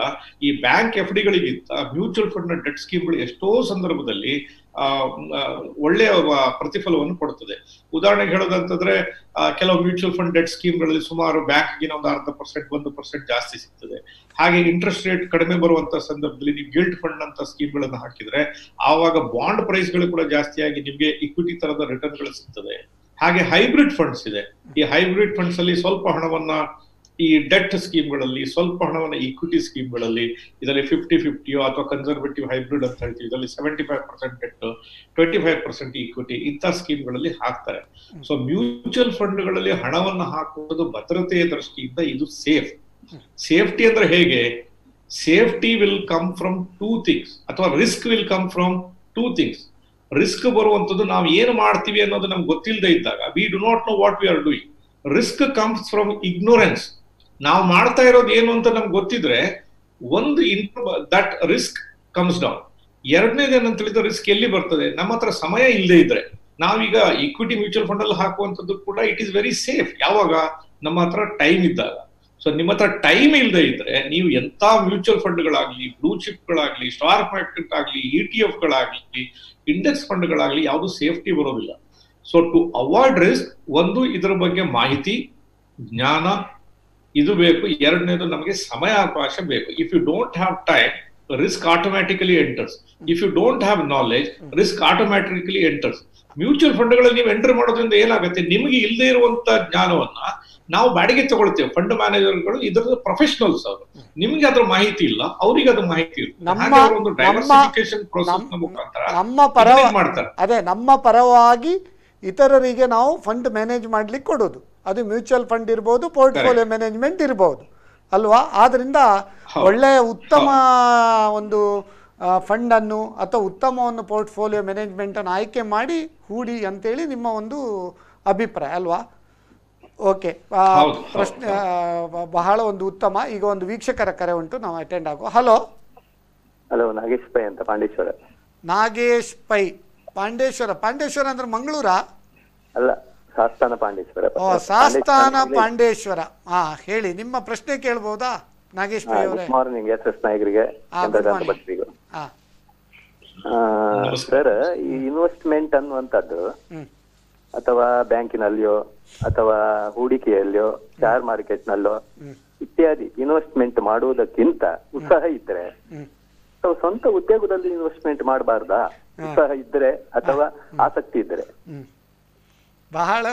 ಈ ಬ್ಯಾಂಕ್ FDಗಳಿಗಿಂತ ಮ್ಯೂಚುವಲ್ ಫಂಡ್ ನ ಡೆಟ್ ಸ್ಕೀಮ್ಗಳು ಎಷ್ಟೋ ಸಂದರ್ಭದಲ್ಲಿ ಒಳ್ಳೆಯ ಪ್ರತಿಫಲವನ್ನು ಕೊಡುತ್ತದೆ. ಉದಾಹರಣೆಗೆ ಹೇಳೋದಂತಂದ್ರೆ, ಕೆಲವು ಮ್ಯೂಚುವಲ್ ಫಂಡ್ ಡೆಟ್ ಸ್ಕೀಮ್ಗಳಲ್ಲಿ ಸುಮಾರು ಬ್ಯಾಂಕ್ಗಿನ ಒಂದು 0.5%, 1% ಜಾಸ್ತಿ ಸಿಗ್ತದೆ. ಹಾಗೆ ಇಂಟ್ರೆಸ್ಟ್ ರೇಟ್ ಕಡಿಮೆ ಬರುವಂತ ಸಂದರ್ಭದಲ್ಲಿ ನೀವು ಗಿಲ್ಟ್ ಫಂಡ್ ಅಂತ ಸ್ಕೀಮ್ಗಳನ್ನು ಹಾಕಿದ್ರೆ ಆವಾಗ ಬಾಂಡ್ ಪ್ರೈಸ್ಗಳು ಕೂಡ ಜಾಸ್ತಿ ಆಗಿ ನಿಮ್ಗೆ ಇಕ್ವಿಟಿ ತರದ ರಿಟರ್ನ್ಗಳು ಸಿಗ್ತದೆ. ಹಾಗೆ ಹೈಬ್ರಿಡ್ ಫಂಡ್ಸ್ ಇದೆ. ಈ ಹೈಬ್ರಿಡ್ ಫಂಡ್ಸ್ ಅಲ್ಲಿ ಸ್ವಲ್ಪ ಹಣವನ್ನ ಈ ಡೆಟ್ ಸ್ಕೀಮ್ಗಳಲ್ಲಿ, ಸ್ವಲ್ಪ ಹಣವನ್ನ ಈಕ್ವಿಟಿ ಸ್ಕೀಮ್ಗಳಲ್ಲಿ, ಇದರಲ್ಲಿ 50-50 ಅಥವಾ ಕನ್ಸರ್ವೇಟಿವ್ ಹೈಬ್ರಿಡ್ ಅಂತ ಹೇಳ್ತೀವಿ, ಇದರಲ್ಲಿ 75% ಡೆಟ್, 25% ಈಕ್ವಿಟಿ, ಇಂಥ ಸ್ಕೀಮ್ಗಳಲ್ಲಿ ಹಾಕ್ತಾರೆ. ಸೊ ಮ್ಯೂಚುವಲ್ ಫಂಡ್ಗಳಲ್ಲಿ ಹಣವನ್ನ ಹಾಕುವುದು ಭದ್ರತೆಯ ದೃಷ್ಟಿಯಿಂದ ಇದು ಸೇಫ್. ಸೇಫ್ಟಿ ಅಂದ್ರೆ ಹೇಗೆ? Safety will come from 2 things, ಅಥವಾ risk will come from 2 things. Risk ಬರುವಂತದ್ದು ನಾವು ಏನು ಮಾಡ್ತೀವಿ ಅನ್ನೋದು ನಮ್ಗೆ ಗೊತ್ತಿಲ್ಲದೆ ಇದ್ದಾಗ, we do not know what we are doing. Risk comes from ignorance. ನಾವು ಮಾಡ್ತಾ ಇರೋದು ಏನು ಅಂತ ನಮ್ಗೆ ಗೊತ್ತಿದ್ರೆ ಒಂದು ದಟ್ ರಿಸ್ಕ್ ಕಮ್ಸ್ ಡೌನ್. ಎರಡನೇದು ಏನಂತ ಹೇಳಿದ್ರೆ, ರಿಸ್ಕ್ ಎಲ್ಲಿ ಬರ್ತದೆ? ನಮ್ಮ ಹತ್ರ ಸಮಯ ಇಲ್ಲದೆ ಇದ್ರೆ. ನಾವೀಗ ಇಕ್ವಿಟಿ ಮ್ಯೂಚುವಲ್ ಫಂಡ್ ಅಲ್ಲಿ ಹಾಕುವಂಥದ್ದು ಕೂಡ ಇಟ್ ಈಸ್ ವೆರಿ ಸೇಫ್. ಯಾವಾಗ? ನಮ್ಮ ಹತ್ರ ಟೈಮ್ ಇದ್ದಾಗ. ಸೊ ನಿಮ್ಮ ಹತ್ರ ಟೈಮ್ ಇಲ್ಲದೆ ಇದ್ರೆ ನೀವು ಎಂತ ಮ್ಯೂಚುವಲ್ ಫಂಡ್ಗಳಾಗ್ಲಿ, ಬ್ಲೂ ಚಿಪ್ಗಳಾಗ್ಲಿ, ಸ್ಟಾಕ್ ಮಾರ್ಕೆಟ್ ಆಗ್ಲಿ, ETF ಇಂಡೆಕ್ಸ್ ಫಂಡ್ಗಳಾಗ್ಲಿ ಯಾವುದು ಸೇಫ್ಟಿ ಬರೋದಿಲ್ಲ. ಸೊ ಟು ಅವಾಯ್ಡ್ ರಿಸ್ಕ್, ಒಂದು ಇದರ ಬಗ್ಗೆ ಮಾಹಿತಿ, ಜ್ಞಾನ ಇದು ಬೇಕು. ಎರಡನೇದು ನಮಗೆ ಸಮಯಾವಕಾಶ ಬೇಕು. If you don't have time, risk automatically enters. If you don't have knowledge, risk automatically enters. Mutual ಫಂಡ್ಗಳಲ್ಲಿ ನೀವು ಎಂಟರ್ ಮಾಡೋದ್ರಿಂದ ಏನಾಗುತ್ತೆ? ನಿಮಗೆ ಇಲ್ಲದೆ ಇರುವಂತ ಜ್ಞಾನವನ್ನ ನಾವು ಬಾಡಿಗೆ ತಗೊಳ್ತೇವೆ. ಫಂಡ್ ಮ್ಯಾನೇಜರ್ಗಳು ಇದರ ಪ್ರೊಫೆಷನಲ್ಸ್ ಅವರು. ನಿಮ್ಗೆ ಅದ್ರ ಮಾಹಿತಿ ಇಲ್ಲ, ಅವ್ರಿಗೆ ಅದ್ರ ಮಾಹಿತಿ ಇರುತ್ತೆ. ಮಾಡ್ತಾರೆ. ಅದೇ ನಮ್ಮ ಪರವಾಗಿ ಇತರರಿಗೆ ನಾವು ಫಂಡ್ ಮ್ಯಾನೇಜ್ ಮಾಡ್ಲಿಕ್ಕೆ ಕೊಡೋದು. ಅದು ಮ್ಯೂಚುವಲ್ ಫಂಡ್ ಇರ್ಬೋದು, ಪೋರ್ಟ್ಫೋಲಿಯೋ ಮ್ಯಾನೇಜ್ಮೆಂಟ್ ಇರ್ಬೋದು ಅಲ್ವಾ? ಆದ್ರಿಂದ ಒಳ್ಳೆಯ ಉತ್ತಮ ಒಂದು ಫಂಡನ್ನು ಅಥವಾ ಉತ್ತಮವನ್ನು ಪೋರ್ಟ್ಫೋಲಿಯೋ ಮ್ಯಾನೇಜ್ಮೆಂಟನ್ನು ಆಯ್ಕೆ ಮಾಡಿ ಹೂಡಿ ಅಂತೇಳಿ ನಿಮ್ಮ ಒಂದು ಅಭಿಪ್ರಾಯ ಅಲ್ವಾ? ಓಕೆ, ಪ್ರಶ್ನೆ ಬಹಳ ಒಂದು ಉತ್ತಮ. ಈಗ ಒಂದು ವೀಕ್ಷಕರ ಕರೆ ಉಂಟು, ನಾವು ಅಟೆಂಡ್ ಆಗುವ. ಹಲೋ. ನಾಗೇಶ್ ಪೈ ಅಂತ, ಪಾಂಡೇಶ್ವರ. ನಾಗೇಶ್ ಪೈ, ಪಾಂಡೇಶ್ವರ ಅಂದ್ರೆ ಮಂಗಳೂರಾ? ಅಲ್ಲ, ಸಾಸ್ತಾನ ಪಾಂಡೇಶ್ವರ. ಸಾಸ್ತಾನ ಪಾಂಡೇಶ್ವರ. ಹೇಳಿ, ನಿಮ್ಮ ಪ್ರಶ್ನೆ ಕೇಳ್ಬೋದಾ? ನಾಗೇಶ್ ಪೈ ಅವರೇ. ಗುಡ್ ಮಾರ್ನಿಂಗ್ SS ನಾಯಕರಿಗೆ, ಚಂದ್ರಕಾಂತ ಭಟ್ರಿಗೂ. ಸರ್, ಈ ಇನ್ವೆಸ್ಟ್ಮೆಂಟ್ ಅನ್ನುವಂಥದ್ದು ಅಥವಾ ಬ್ಯಾಂಕಿನಲ್ಲಿಯೋ ಅಥವಾ ಹೂಡಿಕೆಯಲ್ಲಿಯೋ ಶೇರ್ ಮಾರ್ಕೆಟ್ ನಲ್ಲೋ ಇತ್ಯಾದಿ ಇನ್ವೆಸ್ಟ್ಮೆಂಟ್ ಮಾಡುವುದಕ್ಕಿಂತ ಉತ್ಸಾಹ ಇದ್ರೆ ಅಥವಾ ಸ್ವಂತ ಉದ್ಯೋಗದಲ್ಲಿ ಇನ್ವೆಸ್ಟ್ಮೆಂಟ್ ಮಾಡಬಾರ್ದಾ? ಉತ್ಸಾಹ ಇದ್ರೆ ಅಥವಾ ಆಸಕ್ತಿ ಇದ್ರೆ ಬಹಳ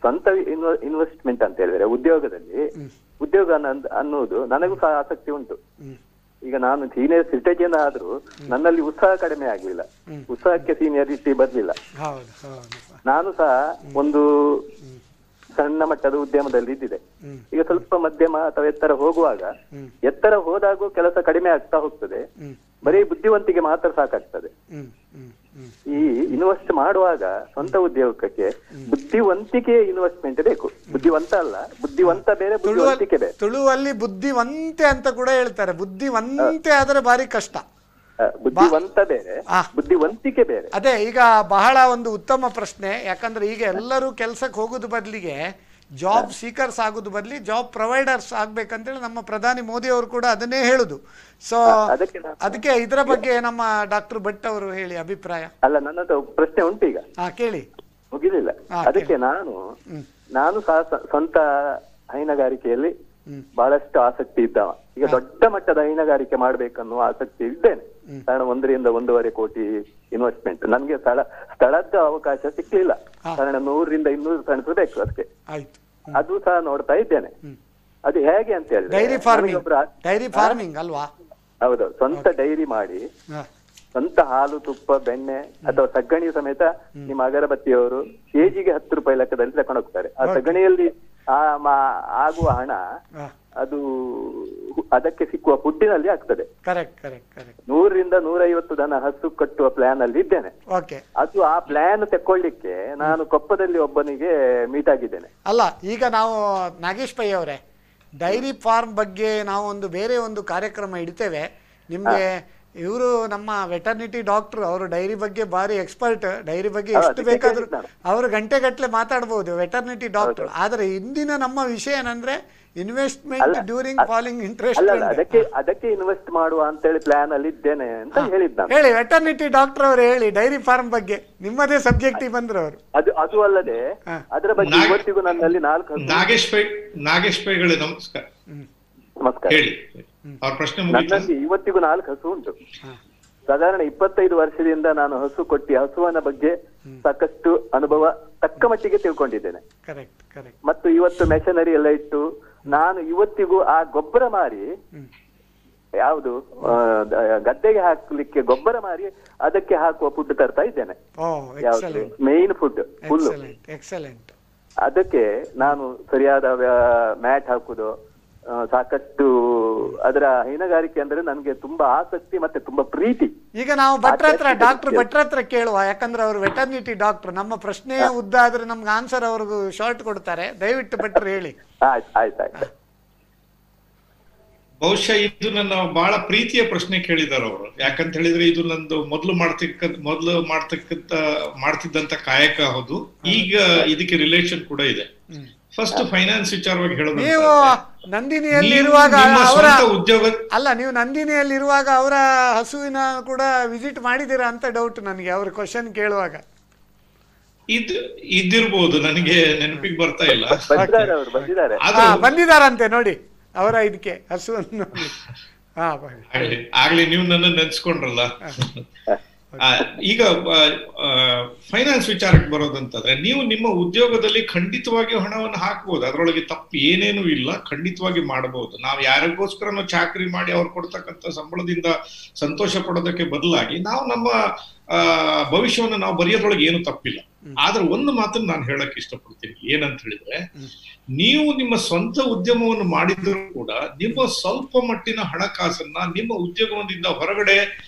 ಸ್ವಂತ ಇನ್ವೆಸ್ಟ್ಮೆಂಟ್ ಅಂತ ಹೇಳಿದ್ರೆ ಉದ್ಯೋಗದಲ್ಲಿ ಉದ್ಯೋಗ ಅನ್ನುವುದು ನನಗೂ ಸಹ ಆಸಕ್ತಿ ಉಂಟು. ಈಗ ನಾನು ಸೀನಿಯರ್ ಸಿಟಿಜನ್ ಆದ್ರೂ ನನ್ನಲ್ಲಿ ಉತ್ಸಾಹ ಕಡಿಮೆ ಆಗ್ಲಿಲ್ಲ, ಉತ್ಸಾಹಕ್ಕೆ ಸೀನಿಯರಿಟಿ ಬರ್ಲಿಲ್ಲ. ನಾನು ಸಹ ಒಂದು ಸಣ್ಣ ಮಟ್ಟದ ಉದ್ಯಮದಲ್ಲಿ ಇದ್ದಿದೆ. ಈಗ ಸ್ವಲ್ಪ ಮಧ್ಯಮ ಅಥವಾ ಎತ್ತರ ಹೋಗುವಾಗ, ಎತ್ತರ ಹೋದಾಗೂ ಕೆಲಸ ಕಡಿಮೆ ಆಗ್ತಾ ಹೋಗ್ತದೆ. ಬರೀ ಬುದ್ಧಿವಂತಿಗೆ ಮಾತ್ರ ಸಾಕಾಗ್ತದೆ. ಈ ಇನ್ವೆಸ್ಟ್ ಮಾಡುವಾಗ ಸ್ವಂತ ಉದ್ಯೋಗಕ್ಕೆ ಬುದ್ಧಿವಂತಿಕೆ ಇನ್ವೆಸ್ಟ್ಮೆಂಟ್ ಬೇಕು. ಬುದ್ಧಿವಂತ ಅಲ್ಲ, ಬುದ್ಧಿವಂತ ಬೇರೆ, ಬುದ್ಧಿವಂತಿಕೆ ಬೇರೆ. ತುಳುವಲ್ಲಿ ಬುದ್ಧಿವಂತೆ ಅಂತ ಕೂಡ ಹೇಳ್ತಾರೆ. ಬುದ್ಧಿವಂತೆ ಆದ್ರೆ ಬಾರಿ ಕಷ್ಟ. ಬುದ್ಧಿವಂತ ಬೇರೆ, ಬುದ್ಧಿವಂತಿಕೆ ಬೇರೆ. ಅದೇ ಈಗ ಬಹಳ ಒಂದು ಉತ್ತಮ ಪ್ರಶ್ನೆ. ಯಾಕಂದ್ರೆ ಈಗ ಎಲ್ಲರೂ ಕೆಲ್ಸಕ್ಕೆ ಹೋಗೋದು ಬದಲಿಗೆ ಜಾಬ್ ಸೀಕರ್ಸ್ ಆಗೋದು ಬದಲಿ ಜಾಬ್ ಪ್ರೊವೈಡರ್ಸ್ ಆಗ್ಬೇಕಂತೇಳಿ ನಮ್ಮ ಪ್ರಧಾನಿ ಮೋದಿ ಅವರು ಕೂಡ ಅದನ್ನೇ ಹೇಳುದು. ಸೊ ಅದಕ್ಕೆ ಇದರ ಬಗ್ಗೆ ನಮ್ಮ ಡಾಕ್ಟರ್ ಭಟ್ ಅವರು ಹೇಳಿ ಅಭಿಪ್ರಾಯ. ಅಲ್ಲ, ನನ್ನ ಪ್ರಶ್ನೆ ಉಂಟು ಈಗ. ಕೇಳಿ. ಮುಗಿಲಿಲ್ಲ. ಅದಕ್ಕೆ ನಾನು ಸಹ ಸ್ವಂತ ಹೈನುಗಾರಿಕೆಯಲ್ಲಿ ಬಹಳಷ್ಟು ಆಸಕ್ತಿ ಇದ್ದವ. ಈಗ ದೊಡ್ಡ ಮಟ್ಟದ ಹೈನುಗಾರಿಕೆ ಮಾಡ್ಬೇಕನ್ನುವ ಆಸಕ್ತಿ ಇದ್ದೇನೆ. ಕಾರಣ 1 ರಿಂದ 1.5 ಕೋಟಿ ಇನ್ವೆಸ್ಟ್ಮೆಂಟ್. ನನ್ಗೆ ಸ್ಥಳದ ಅವಕಾಶ ಸಿಕ್ಲಿಲ್ಲ. ಕಾರಣ 100 ರಿಂದ 200 ಸೆಣಸಬೇಕು ಅದಕ್ಕೆ. ಅದು ಸಹ ನೋಡ್ತಾ ಇದ್ದೇನೆ. ಅದು ಹೇಗೆ ಅಂತ ಹೇಳಿದ್ರೆ ಡೈರಿ ಫಾರ್ಮಿಂಗ್ ಅಲ್ವಾ? ಹೌದು, ಸ್ವಂತ ಡೈರಿ ಮಾಡಿ ಸ್ವಂತ ಹಾಲು, ತುಪ್ಪ, ಬೆಣ್ಣೆ ಅಥವಾ ಸಗಣಿ ಸಮೇತ ನಿಮ್ಮ ಅಗರಬತ್ತಿಯವರು ಕೆಜಿಗೆ 10 ರೂಪಾಯಿ ಲೆಕ್ಕದಲ್ಲಿ ತಕೊಂಡು ಹೋಗ್ತಾರೆ. ಆ ಸಗಣಿಯಲ್ಲಿ ಆಗುವ ಹಣ ಅದು ಅದಕ್ಕೆ ಸಿಕ್ಕುವ ಫುಡ್ಡಿನಲ್ಲಿ ಆಗ್ತದೆ. 100 ರಿಂದ 150 ದನ ಹಸು ಕಟ್ಟುವ ಪ್ಲಾನ್ ಅಲ್ಲಿ ಇದ್ದೇನೆ. ಅದು ಆ ಪ್ಲಾನ್ ತೆಕ್ಕೊಳ್ಳಿಕ್ಕೆ ನಾನು ಕೊಪ್ಪದಲ್ಲಿ ಒಬ್ಬನಿಗೆ ಮೀಟ್ ಆಗಿದ್ದೇನೆ. ಅಲ್ಲ, ಈಗ ನಾವು ನಾಗೇಶ್ ಪೈ ಅವರೇ, ಡೈರಿ ಫಾರ್ಮ್ ಬಗ್ಗೆ ನಾವು ಒಂದು ಬೇರೆ ಒಂದು ಕಾರ್ಯಕ್ರಮ ಇಡ್ತೇವೆ. ನಿಮ್ಗೆ ಇವರು ನಮ್ಮ ವೆಟರ್ನಿಟಿ ಡಾಕ್ಟರ್, ಅವರು ಡೈರಿ ಬಗ್ಗೆ ಬಾರಿ ಎಕ್ಸ್ಪರ್ಟ್. ಡೈರಿ ಬಗ್ಗೆ ಎಷ್ಟು ಬೇಕಾದ್ರೂ ಅವರು ಗಂಟೆಗಟ್ಟಲೆ ಮಾತಾಡಬಹುದು, ವೆಟರ್ನಿಟಿ ಡಾಕ್ಟರ್. ಆದ್ರೆ ಇಂದಿನ ನಮ್ಮ ವಿಷಯ ಏನಂದ್ರೆ ಇನ್ವೆಸ್ಟ್ಮೆಂಟ್ ಡ್ಯೂರಿಂಗ್ ಫಾಲಿಂಗ್ ಇಂಟ್ರೆಸ್ಟ್. ಅದಕ್ಕೆ ಇನ್ವೆಸ್ಟ್ ಮಾಡುವ ಅಂತ ಹೇಳಿ ಪ್ಲಾನ್ ಅಲ್ಲಿ ಇದ್ದೇನೆ ಅಂತ ಹೇಳಿದ್ದ. ಹೇಳಿ, ವೆಟರ್ನಿಟಿ ಡಾಕ್ಟರ್ ಅವರು ಹೇಳಿ ಡೈರಿ ಫಾರ್ಮ್ ಬಗ್ಗೆ. ನಿಮ್ಮದೇ ಸಬ್ಜೆಕ್ಟ್ ಬಂದ್ರು ಅವರು. ಅದು ಅಲ್ಲದೆ ಅದರ ಬಗ್ಗೆ ಇವತ್ತಿಗೂ ನನ್ನಲ್ಲಿ 4 ನಾಗೇಶ್ ಪೈಗಳೇ ನಮಸ್ಕಾರ. ಹೇಳಿ, ಅವ್ರ ಪ್ರಶ್ನೆ. ನನ್ನಲ್ಲಿ ಇವತ್ತಿಗೂ 4 ಹಸು ಉಂಟು. ಸಾಧಾರಣ 25 ವರ್ಷದಿಂದ ನಾನು ಹಸು ಕೊಟ್ಟಿ ಹಸುವನ ಬಗ್ಗೆ ಸಾಕಷ್ಟು ಅನುಭವ ತಕ್ಕ ಮಟ್ಟಿಗೆ ತಿಳ್ಕೊಂಡಿದ್ದೇನೆ. ಮತ್ತು ಇವತ್ತು ಮೆಷನರಿ ಎಲ್ಲ ಇಟ್ಟು ನಾನು ಇವತ್ತಿಗೂ ಆ ಗೊಬ್ಬರ ಮಾರಿ, ಯಾವುದು ಗದ್ದೆಗೆ ಹಾಕ್ಲಿಕ್ಕೆ ಗೊಬ್ಬರ ಮಾರಿ ಅದಕ್ಕೆ ಹಾಕುವ ಫುಡ್ ತರ್ತಾ ಇದ್ದೇನೆ. ಯಾವುದು ಮೇನ್ ಫುಡ್ ಹುಲ್ಲು. ಅದಕ್ಕೆ ನಾನು ಸರಿಯಾದ ಮ್ಯಾಟ್ ಹಾಕುದು, ಸಾಕಷ್ಟು ಅದರ ಹೈನುಗಾರಿಕೆ ಅಂದ್ರೆ ನನಗೆ ತುಂಬಾ ಆಸಕ್ತಿ ಮತ್ತೆ ತುಂಬಾ ಪ್ರೀತಿ. ಈಗ ನಾವು ಡಾಕ್ಟರ್ ಭಟ್ರ ಹತ್ರ ಕೇಳುವ. ಯಾಕಂದ್ರೆ ಅವರು ವೆಟರ್ನಿಟಿ ಡಾಕ್ಟರ್. ನಮ್ಮ ಪ್ರಶ್ನೆ ಉದ್ದ ಆದ್ರೆ ನಮ್ಗೆ ಆನ್ಸರ್ ಅವ್ರಿಗೂ ಶಾರ್ಟ್ ಕೊಡ್ತಾರೆ. ದಯವಿಟ್ಟು ಭಟ್ರು ಹೇಳಿ. ಆಯ್ತಾಯ್ತು. ಬಹುಶಃ ಇದು ನನ್ನ ಬಹಳ ಪ್ರೀತಿಯ ಪ್ರಶ್ನೆ ಕೇಳಿದಾರ ಅವರು. ಯಾಕಂತ ಹೇಳಿದ್ರೆ ಇದು ನಂದು ಮೊದಲು ಮಾಡ್ತಿದ್ದಂತ ಕಾಯಕ. ಹೌದು, ಈಗ ಇದಕ್ಕೆ ರಿಲೇಷನ್ ಕೂಡ ಇದೆ. ಫಸ್ಟ್ ಫೈನಾನ್ಸ್ ವಿಚಾರವಾಗಿ ಹೇಳೋದು, ನೀವು ನಂದಿನಿಯಲ್ಲಿರುವಾಗ ಉದ್ಯೋಗ ಅಲ್ಲ, ನೀವು ನಂದಿನಿಯಲ್ಲಿರುವಾಗ ಅವರ ಹಸುವಿನ ಕೂಡ ವಿಸಿಟ್ ಮಾಡಿದೀರಾ ಅಂತ ಡೌಟ್ ನನಗೆ ಅವ್ರ ಕ್ವಶನ್ ಕೇಳುವಾಗ. ಇದ್ದಿರ್ಬೋದು, ನನಗೆ ನೆನಪಿಗೆ ಬರ್ತಾ ಇಲ್ಲ. ಬಂದಿದಾರಂತೆ ನೋಡಿ ಅವರ ಇದಕ್ಕೆ ಹಸುವನ್ನು. ಆಗ್ಲಿ, ನೀವು ನನ್ನ ನೆನ್ಸ್ಕೊಂಡ್ರಲ್ಲ. ಈಗ ಫೈನಾನ್ಸ್ ವಿಚಾರಕ್ಕೆ ಬರೋದಂತಂದ್ರೆ, ನೀವು ನಿಮ್ಮ ಉದ್ಯೋಗದಲ್ಲಿ ಖಂಡಿತವಾಗಿ ಹಣವನ್ನು ಹಾಕ್ಬೋದು. ಅದರೊಳಗೆ ತಪ್ಪು ಏನೇನು ಇಲ್ಲ, ಖಂಡಿತವಾಗಿ ಮಾಡಬಹುದು. ನಾವು ಯಾರಿಗೋಸ್ಕರ ಚಾಕರಿ ಮಾಡಿ ಅವ್ರು ಕೊಡ್ತಕ್ಕಂಥ ಸಂಬಳದಿಂದ ಸಂತೋಷ ಪಡೋದಕ್ಕೆ ಬದಲಾಗಿ ನಾವು ನಮ್ಮ ಭವಿಷ್ಯವನ್ನು ನಾವು ಬರೆಯೋದ್ರೊಳಗೆ ಏನು ತಪ್ಪಿಲ್ಲ. ಆದ್ರೆ ಒಂದು ಮಾತನ್ನು ನಾನು ಹೇಳಕ್ ಇಷ್ಟಪಡ್ತೀನಿ. ಏನಂತ ಹೇಳಿದ್ರೆ, ನೀವು ನಿಮ್ಮ ಸ್ವಂತ ಉದ್ಯಮವನ್ನು ಮಾಡಿದ್ರು ಕೂಡ ನಿಮ್ಮ ಸ್ವಲ್ಪ ಮಟ್ಟಿನ ಹಣಕಾಸನ್ನ ನಿಮ್ಮ ಉದ್ಯೋಗದಿಂದ ಹೊರಗಡೆ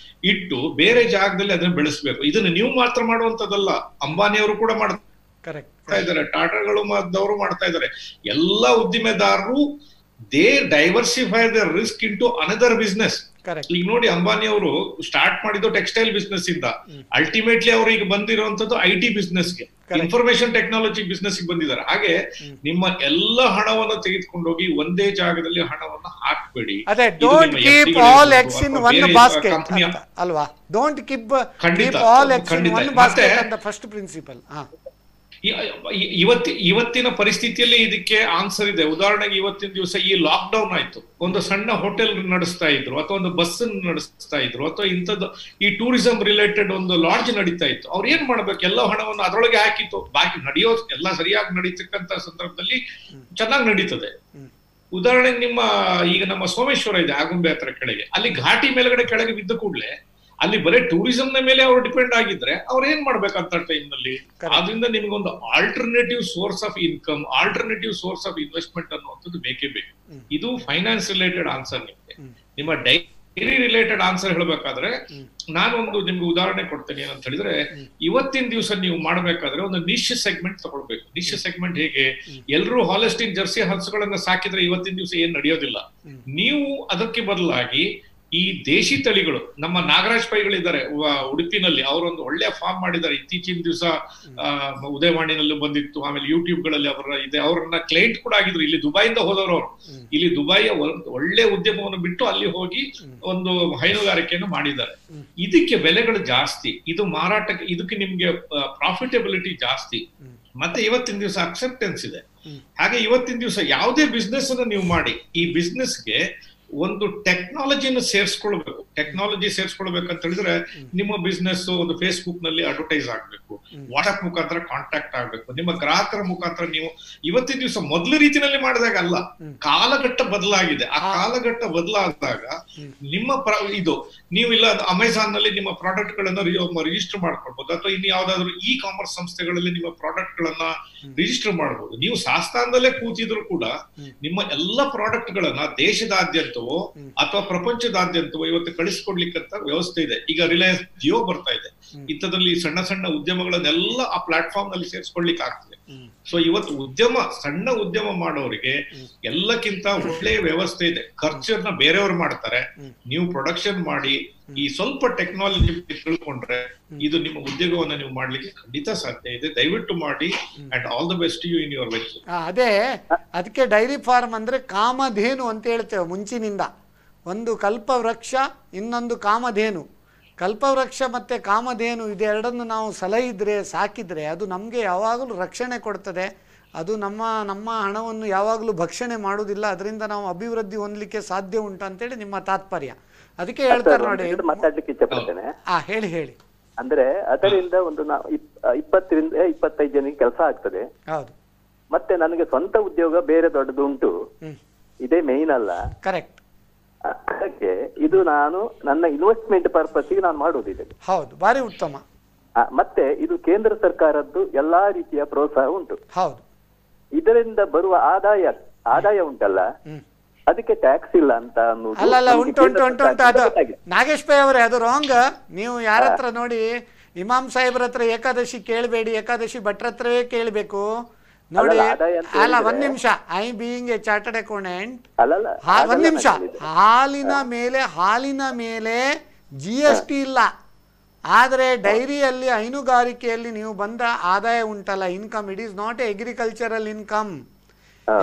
ಇಟ್ಟು ಬೇರೆ ಜಾಗದಲ್ಲಿ ಅದನ್ನ ಬೆಳೆಸ್ಬೇಕು. ಇದನ್ನ ನೀವು ಮಾತ್ರ ಮಾಡುವಂತದ್ದಲ್ಲ, ಅಂಬಾನಿಯವರು ಕೂಡ ಮಾಡ್ತಾ ಇದ್ದಾರೆ, ಟಾಟಾಗಳು ಮಾಡ್ತಾ ಇದ್ದಾರೆ. ಎಲ್ಲಾ ಉದ್ದಿಮೆದಾರರು they diversify the risk into another business. ಈಗ ನೋಡಿ, ಅಂಬಾನಿ ಅವರು ಸ್ಟಾರ್ಟ್ ಮಾಡಿದ್ದು ಟೆಕ್ಸ್ಟೈಲ್ ಬಿಸ್ನೆಸ್ ಇಂದ, ಅಲ್ಟಿಮೇಟ್ಲಿ ಅವರು ಈಗ ಬಂದಿರುವಂತದ್ದು IT ಬಿಸ್ನೆಸ್ಗೆ, ಇನ್ಫಾರ್ಮೇಶನ್ ಟೆಕ್ನಾಲಜಿ ಬಿಸ್ನೆಸ್ ಬಂದಿದ್ದಾರೆ. ಹಾಗೆ ನಿಮ್ಮ ಎಲ್ಲ ಹಣವನ್ನು ತೆಗೆದುಕೊಂಡೋಗಿ ಒಂದೇ ಜಾಗದಲ್ಲಿ ಹಣವನ್ನು ಹಾಕಬೇಡಿ. Don't keep all eggs in one basket ಅಲ್ವಾ? Don't keep all eggs in one basket ಅಂತ ಫಸ್ಟ್ ಪ್ರಿನ್ಸಿಪಲ್. ಇವತ್ತಿನ ಪರಿಸ್ಥಿತಿಯಲ್ಲಿ ಇದಕ್ಕೆ ಆನ್ಸರ್ ಇದೆ. ಉದಾಹರಣೆಗೆ ಇವತ್ತಿನ ದಿವಸ ಈ ಲಾಕ್ ಡೌನ್ ಆಯ್ತು, ಒಂದು ಸಣ್ಣ ಹೋಟೆಲ್ ನಡೆಸ್ತಾ ಇದ್ರು, ಅಥವಾ ಒಂದು ಬಸ್ ನಡೆಸ್ತಾ ಇದ್ರು, ಅಥವಾ ಇಂಥದ್ದು ಈ ಟೂರಿಸಂ ರಿಲೇಟೆಡ್ ಒಂದು ಲಾಡ್ಜ್ ನಡೀತಾ ಇತ್ತು. ಅವ್ರು ಏನ್ ಮಾಡ್ಬೇಕು? ಎಲ್ಲ ಹಣವನ್ನು ಅದರೊಳಗೆ ಹಾಕಿತ್ತು. ಬಾಕಿ ನಡೆಯೋ ಎಲ್ಲ ಸರಿಯಾಗಿ ನಡೀತಕ್ಕಂತ ಸಂದರ್ಭದಲ್ಲಿ ಚೆನ್ನಾಗಿ ನಡೀತದೆ. ಉದಾಹರಣೆಗೆ ಈಗ ನಮ್ಮ ಸೋಮೇಶ್ವರ ಇದೆ ಆಗುಂಬೆ ಹತ್ರ ಕೆಳಗೆ, ಅಲ್ಲಿ ಘಾಟಿ ಮೇಲ್ಗಡೆ ಕೆಳಗೆ ಬಿದ್ದ ಕೂಡಲೇ ಅಲ್ಲಿ ಬರೀ ಟೂರಿಸಂ ನ ಮೇಲೆ ಅವರು ಡಿಪೆಂಡ್ ಆಗಿದ್ರೆ ಅವ್ರು ಏನ್ ಮಾಡ್ಬೇಕಂತ ಟೈಮ್ ನಲ್ಲಿ? ಆದ್ರಿಂದ ನಿಮ್ಗೊಂದು alternative source of income, alternative source of investment ಅನ್ನುವಂಥದ್ದು ಬೇಕೇ ಬೇಕು. ಇದು ಫೈನಾನ್ಸ್ ರಿಲೇಟೆಡ್ ಆನ್ಸರ್. ನಿಮ್ಮ ಡೈರಿ ರಿಲೇಟೆಡ್ ಆನ್ಸರ್ ಹೇಳ್ಬೇಕಾದ್ರೆ ನಾನೊಂದು ನಿಮ್ಗೆ ಉದಾಹರಣೆ ಕೊಡ್ತೇನೆ. ಏನಂತ ಹೇಳಿದ್ರೆ, ಇವತ್ತಿನ ದಿವಸ ನೀವು ಮಾಡ್ಬೇಕಾದ್ರೆ ಒಂದು ನಿಶ್ ಸೆಗ್ಮೆಂಟ್ ತಗೊಳ್ಬೇಕು. ನಿಶ್ ಸೆಗ್ಮೆಂಟ್ ಹೇಗೆ? ಎಲ್ಲರೂ ಹಾಲೆಸ್ಟಿನ್ ಜರ್ಸಿ ಹಸುಗಳನ್ನ ಸಾಕಿದ್ರೆ ಇವತ್ತಿನ ದಿವಸ ಏನ್ ನಡೆಯೋದಿಲ್ಲ. ನೀವು ಅದಕ್ಕೆ ಬದಲಾಗಿ ಈ ದೇಶಿ ತಳಿಗಳು, ನಮ್ಮ ನಾಗರಾಜ್ ಪೈಗಳಿದ್ದಾರೆ ಉಡುಪಿನಲ್ಲಿ, ಅವರೊಂದು ಒಳ್ಳೆ ಫಾರ್ಮ್ ಮಾಡಿದ್ದಾರೆ. ಇತ್ತೀಚಿನ ದಿವಸ ಉದಯವಾಣಿನಲ್ಲೂ ಬಂದಿತ್ತು, ಆಮೇಲೆ ಯೂಟ್ಯೂಬ್ ಗಳಲ್ಲಿ ಅವರ ಇದೆ. ಅವ್ರನ್ನ ಕ್ಲೈಂಟ್ ಕೂಡ ಆಗಿದ್ರು. ಇಲ್ಲಿ ದುಬೈಯಿಂದ ಹೋದವರು ಅವರು. ಇಲ್ಲಿ ದುಬೈಯ ಒಳ್ಳೆ ಉದ್ಯಮವನ್ನು ಬಿಟ್ಟು ಅಲ್ಲಿ ಹೋಗಿ ಒಂದು ಹೈನುಗಾರಿಕೆಯನ್ನು ಮಾಡಿದ್ದಾರೆ. ಇದಕ್ಕೆ ಬೆಲೆಗಳು ಜಾಸ್ತಿ, ಇದು ಮಾರಾಟಕ್ಕೆ, ಇದಕ್ಕೆ ನಿಮ್ಗೆ ಪ್ರಾಫಿಟಬಿಲಿಟಿ ಜಾಸ್ತಿ, ಮತ್ತೆ ಇವತ್ತಿನ ದಿವಸ ಅಕ್ಸೆಪ್ಟೆನ್ಸ್ ಇದೆ. ಹಾಗೆ ಇವತ್ತಿನ ದಿವಸ ಯಾವುದೇ ಬಿಸ್ನೆಸ್ ಅನ್ನು ನೀವು ಮಾಡಿ, ಈ ಬಿಸ್ನೆಸ್ಗೆ ಒಂದು ಟೆಕ್ನಾಲಜಿಯನ್ನು ಸೇರಿಸ್ಕೊಳ್ಬೇಕು. ಟೆಕ್ನಾಲಜಿ ಸೇರಿಸ್ಕೊಳ್ಬೇಕಂತ ಹೇಳಿದ್ರೆ ನಿಮ್ಮ ಬಿಸ್ನೆಸ್ ಒಂದು ಫೇಸ್ಬುಕ್ ನಲ್ಲಿ ಅಡ್ವರ್ಟೈಸ್ ಆಗ್ಬೇಕು, ವಾಟ್ಸ್ಆಪ್ ಮುಖಾಂತರ ಕಾಂಟ್ಯಾಕ್ಟ್ ಆಗ್ಬೇಕು, ನಿಮ್ಮ ಗ್ರಾಹಕರ ಮುಖಾಂತರ. ನೀವು ಇವತ್ತಿನ ದಿವಸ ಮೊದಲ ರೀತಿಯಲ್ಲಿ ಮಾಡಿದಾಗ ಅಲ್ಲ, ಕಾಲಘಟ್ಟ ಬದಲಾಗಿದೆ. ಆ ಕಾಲಘಟ್ಟ ಬದಲಾದಾಗ ನಿಮ್ಮ ನೀವು ಇಲ್ಲ ಅಮೆಜಾನ್ ನಲ್ಲಿ ನಿಮ್ಮ ಪ್ರಾಡಕ್ಟ್ ಗಳನ್ನ ರಿಜಿಸ್ಟರ್ ಮಾಡ್ಕೊಳ್ಬಹುದು, ಅಥವಾ ಇನ್ನು ಯಾವ್ದಾದ್ರು ಇ ಕಾಮರ್ಸ್ ಸಂಸ್ಥೆಗಳಲ್ಲಿ ನಿಮ್ಮ ಪ್ರಾಡಕ್ಟ್ ಗಳನ್ನ ರಿಜಿಸ್ಟರ್ ಮಾಡಬಹುದು. ನೀವು ಸಾಸ್ತಾನದಲ್ಲೇ ಕೂತಿದ್ರು ಕೂಡ ನಿಮ್ಮ ಎಲ್ಲ ಪ್ರಾಡಕ್ಟ್ ಗಳನ್ನ ದೇಶದಾದ್ಯಂತವೋ ಅಥವಾ ಪ್ರಪಂಚದಾದ್ಯಂತವೋ ಇವತ್ತು ಕಳಿಸ್ಕೊಡ್ಲಿಕ್ಕಂತ ವ್ಯವಸ್ಥೆ ಇದೆ. ಈಗ ರಿಲಯನ್ಸ್ ಜಿಯೋ ಬರ್ತಾ ಇದೆ. ಇಂಥದ್ರಲ್ಲಿ ಸಣ್ಣ ಸಣ್ಣ ಉದ್ಯಮಗಳನ್ನೆಲ್ಲ ಆ ಪ್ಲಾಟ್ಫಾರ್ಮ್ ನಲ್ಲಿ ಸೇರಿಸ್ಕೊಳ್ಲಿಕ್ಕೆ ಆಗ್ತದೆ. ಸೊ ಇವತ್ತು ಸಣ್ಣ ಉದ್ಯಮ ಮಾಡೋರಿಗೆ ಎಲ್ಲಕ್ಕಿಂತ ಒಳ್ಳೆಯ ವ್ಯವಸ್ಥೆ ಇದೆ. ಖರ್ಚನ್ನ ಬೇರೆಯವರು ಮಾಡ್ತಾರೆ, ನೀವು ಪ್ರೊಡಕ್ಷನ್ ಮಾಡಿ ಈ ಸ್ವಲ್ಪ ಟೆಕ್ನಾಲಜಿ ತಿಳ್ಕೊಂಡ್ರೆ ಇದು ನಿಮ್ಮ ಉದ್ಯೋಗವನ್ನ ನೀವು ಮಾಡ್ಲಿಕ್ಕೆ ಖಂಡಿತ ಸಾಧ್ಯ ಇದೆ. ದಯವಿಟ್ಟು ಮಾಡಿ. And all the best you in your venture. ಅದಕ್ಕೆ ಡೈರಿ ಫಾರ್ಮ್ ಅಂದ್ರೆ ಕಾಮಧೇನು ಅಂತ ಹೇಳ್ತೇವೆ ಮುಂಚಿನಿಂದ. ಒಂದು ಕಲ್ಪವೃಕ್ಷ, ಇನ್ನೊಂದು ಕಾಮಧೇನು. ಕಲ್ಪವೃಕ್ಷ ಮತ್ತು ಕಾಮಧೇನು ಇದೆರಡನ್ನು ನಾವು ಸಲಹಿದ್ರೆ, ಸಾಕಿದರೆ ಅದು ನಮಗೆ ಯಾವಾಗಲೂ ರಕ್ಷಣೆ ಕೊಡ್ತದೆ. ಅದು ನಮ್ಮ ಹಣವನ್ನು ಯಾವಾಗಲೂ ಭಕ್ಷಣೆ ಮಾಡುವುದಿಲ್ಲ. ಅದರಿಂದ ನಾವು ಅಭಿವೃದ್ಧಿ ಹೊಂದಲಿಕ್ಕೆ ಸಾಧ್ಯ ಉಂಟು ಅಂತೇಳಿ ನಿಮ್ಮ ತಾತ್ಪರ್ಯ. ಅದಕ್ಕೆ ಹೇಳ್ತಾರೆ ನೋಡಿ. ಮಾತಾಡ್ಲಿಕ್ಕೆ ಇಷ್ಟಪಡ್ತೇನೆ. ಹೇಳಿ. ಅಂದ್ರೆ ಅದರಿಂದ ಒಂದು 20ರಿಂದ 25 ಜನಕ್ಕೆ ಕೆಲಸ ಆಗ್ತದೆ. ಹೌದು. ಮತ್ತೆ ನನಗೆ ಸ್ವಂತ ಉದ್ಯೋಗ ಬೇರೆ ದೊಡ್ಡದು ಉಂಟು. ಇದೇ ಮೇನ್ ಅಲ್ಲ. ಕರೆಕ್ಟ್. ಅದಕ್ಕೆ ಇದು ನಾನು ನನ್ನ ಇನ್ವೆಸ್ಟ್ಮೆಂಟ್ ಪರ್ಪಸ್ಗೆ ನಾನು ಮಾಡುವುದಿದೆ. ಹೌದು, ಬಾರಿ ಉತ್ತಮ. ಮತ್ತೆ ಇದು ಕೇಂದ್ರ ಸರ್ಕಾರದ್ದು ಎಲ್ಲಾ ರೀತಿಯ ಪ್ರೋತ್ಸಾಹ ಉಂಟು. ಹೌದು. ಇದರಿಂದ ಬರುವ ಆದಾಯ ಉಂಟಲ್ಲ, ಅದಕ್ಕೆ ಟ್ಯಾಕ್ಸ್ ಇಲ್ಲ ಅಂತ ಅನ್ನೋದು. ಅಲ್ಲ, ಉಂಟು. ಅದು ನಾಗೇಶ್ ಪೈ ಅವರೇ, ಅದು ರಾಂಗ್. ನೀವು ಯಾರ ಹತ್ರ ನೋಡಿ, ಇಮಾಮ್ ಸಾಹೇಬ್ರ ಹತ್ರ ಏಕಾದಶಿ ಕೇಳಬೇಡಿ, ಏಕಾದಶಿ ಭಟ್ರ ಹತ್ರವೇ ಕೇಳಬೇಕು ನೋಡಿ. ಅಲ್ಲ, ಒಂದ್ ನಿಮಿಷ. I being A chartered accountant, ಒಂದ್ ನಿಮಿಷ. ಹಾಲಿನ ಮೇಲೆ GST ಇಲ್ಲ. ಆದರೆ ಡೈರಿಯಲ್ಲಿ, ಹೈನುಗಾರಿಕೆಯಲ್ಲಿ ನೀವು ಬಂದ ಆದಾಯ ಉಂಟಲ್ಲ, income, it is not agricultural income.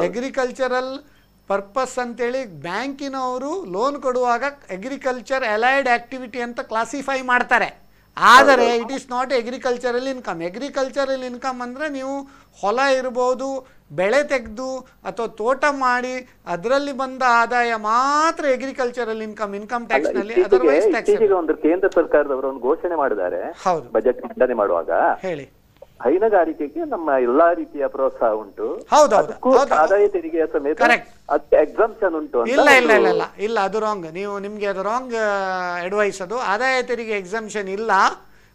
Agricultural purpose ಅಂತೇಳಿ ಬ್ಯಾಂಕಿನವರು ಲೋನ್ ಕೊಡುವಾಗ ಅಗ್ರಿಕಲ್ಚರ್ ಅಲೈಡ್ ಆಕ್ಟಿವಿಟಿ ಅಂತ ಕ್ಲಾಸಿಫೈ ಮಾಡ್ತಾರೆ. ಆದರೆ it is not agricultural income. Agricultural income ಅಂದರೆ ನೀವು ಹೊಲ ಇರ್ಬೋದು, ಬೆಳೆ ತೆಗೆದು ಅಥವಾ ತೋಟ ಮಾಡಿ ಅದರಲ್ಲಿ ಬಂದ ಆದಾಯ ಮಾತ್ರ ಎಗ್ರಿಕಲ್ಚರಲ್ ಇನ್ಕಮ್ ಟ್ಯಾಕ್ಸ್ ನಲ್ಲಿ. Otherwise tax. ಒಂದು ಕೇಂದ್ರ ಸರ್ಕಾರದವರು ಒಂದು ಘೋಷಣೆ ಮಾಡಿದ್ದಾರೆ ಬಜೆಟ್ ಮಂಡನೆ ಮಾಡುವಾಗ. ಹೇಳಿ. ಹೈನುಗಾರಿಕೆಗೆ ನಮ್ಮ ಎಲ್ಲಾ ರೀತಿಯ ಪ್ರೋತ್ಸಾಹ ಉಂಟು. ಆದಾಯ ತೆರಿಗೆಯ ಸಮೇತ ಎಕ್ಸಂಪ್ಷನ್ ಉಂಟು. ಇಲ್ಲ, ಅದು ರಾಂಗ್. ನಿಮ್ಗೆ ಅದು ರಾಂಗ್ ಅಡ್ವೈಸ್. ಅದು ಆದಾಯ ತೆರಿಗೆ ಎಕ್ಸಂಪ್ಷನ್ ಇಲ್ಲ,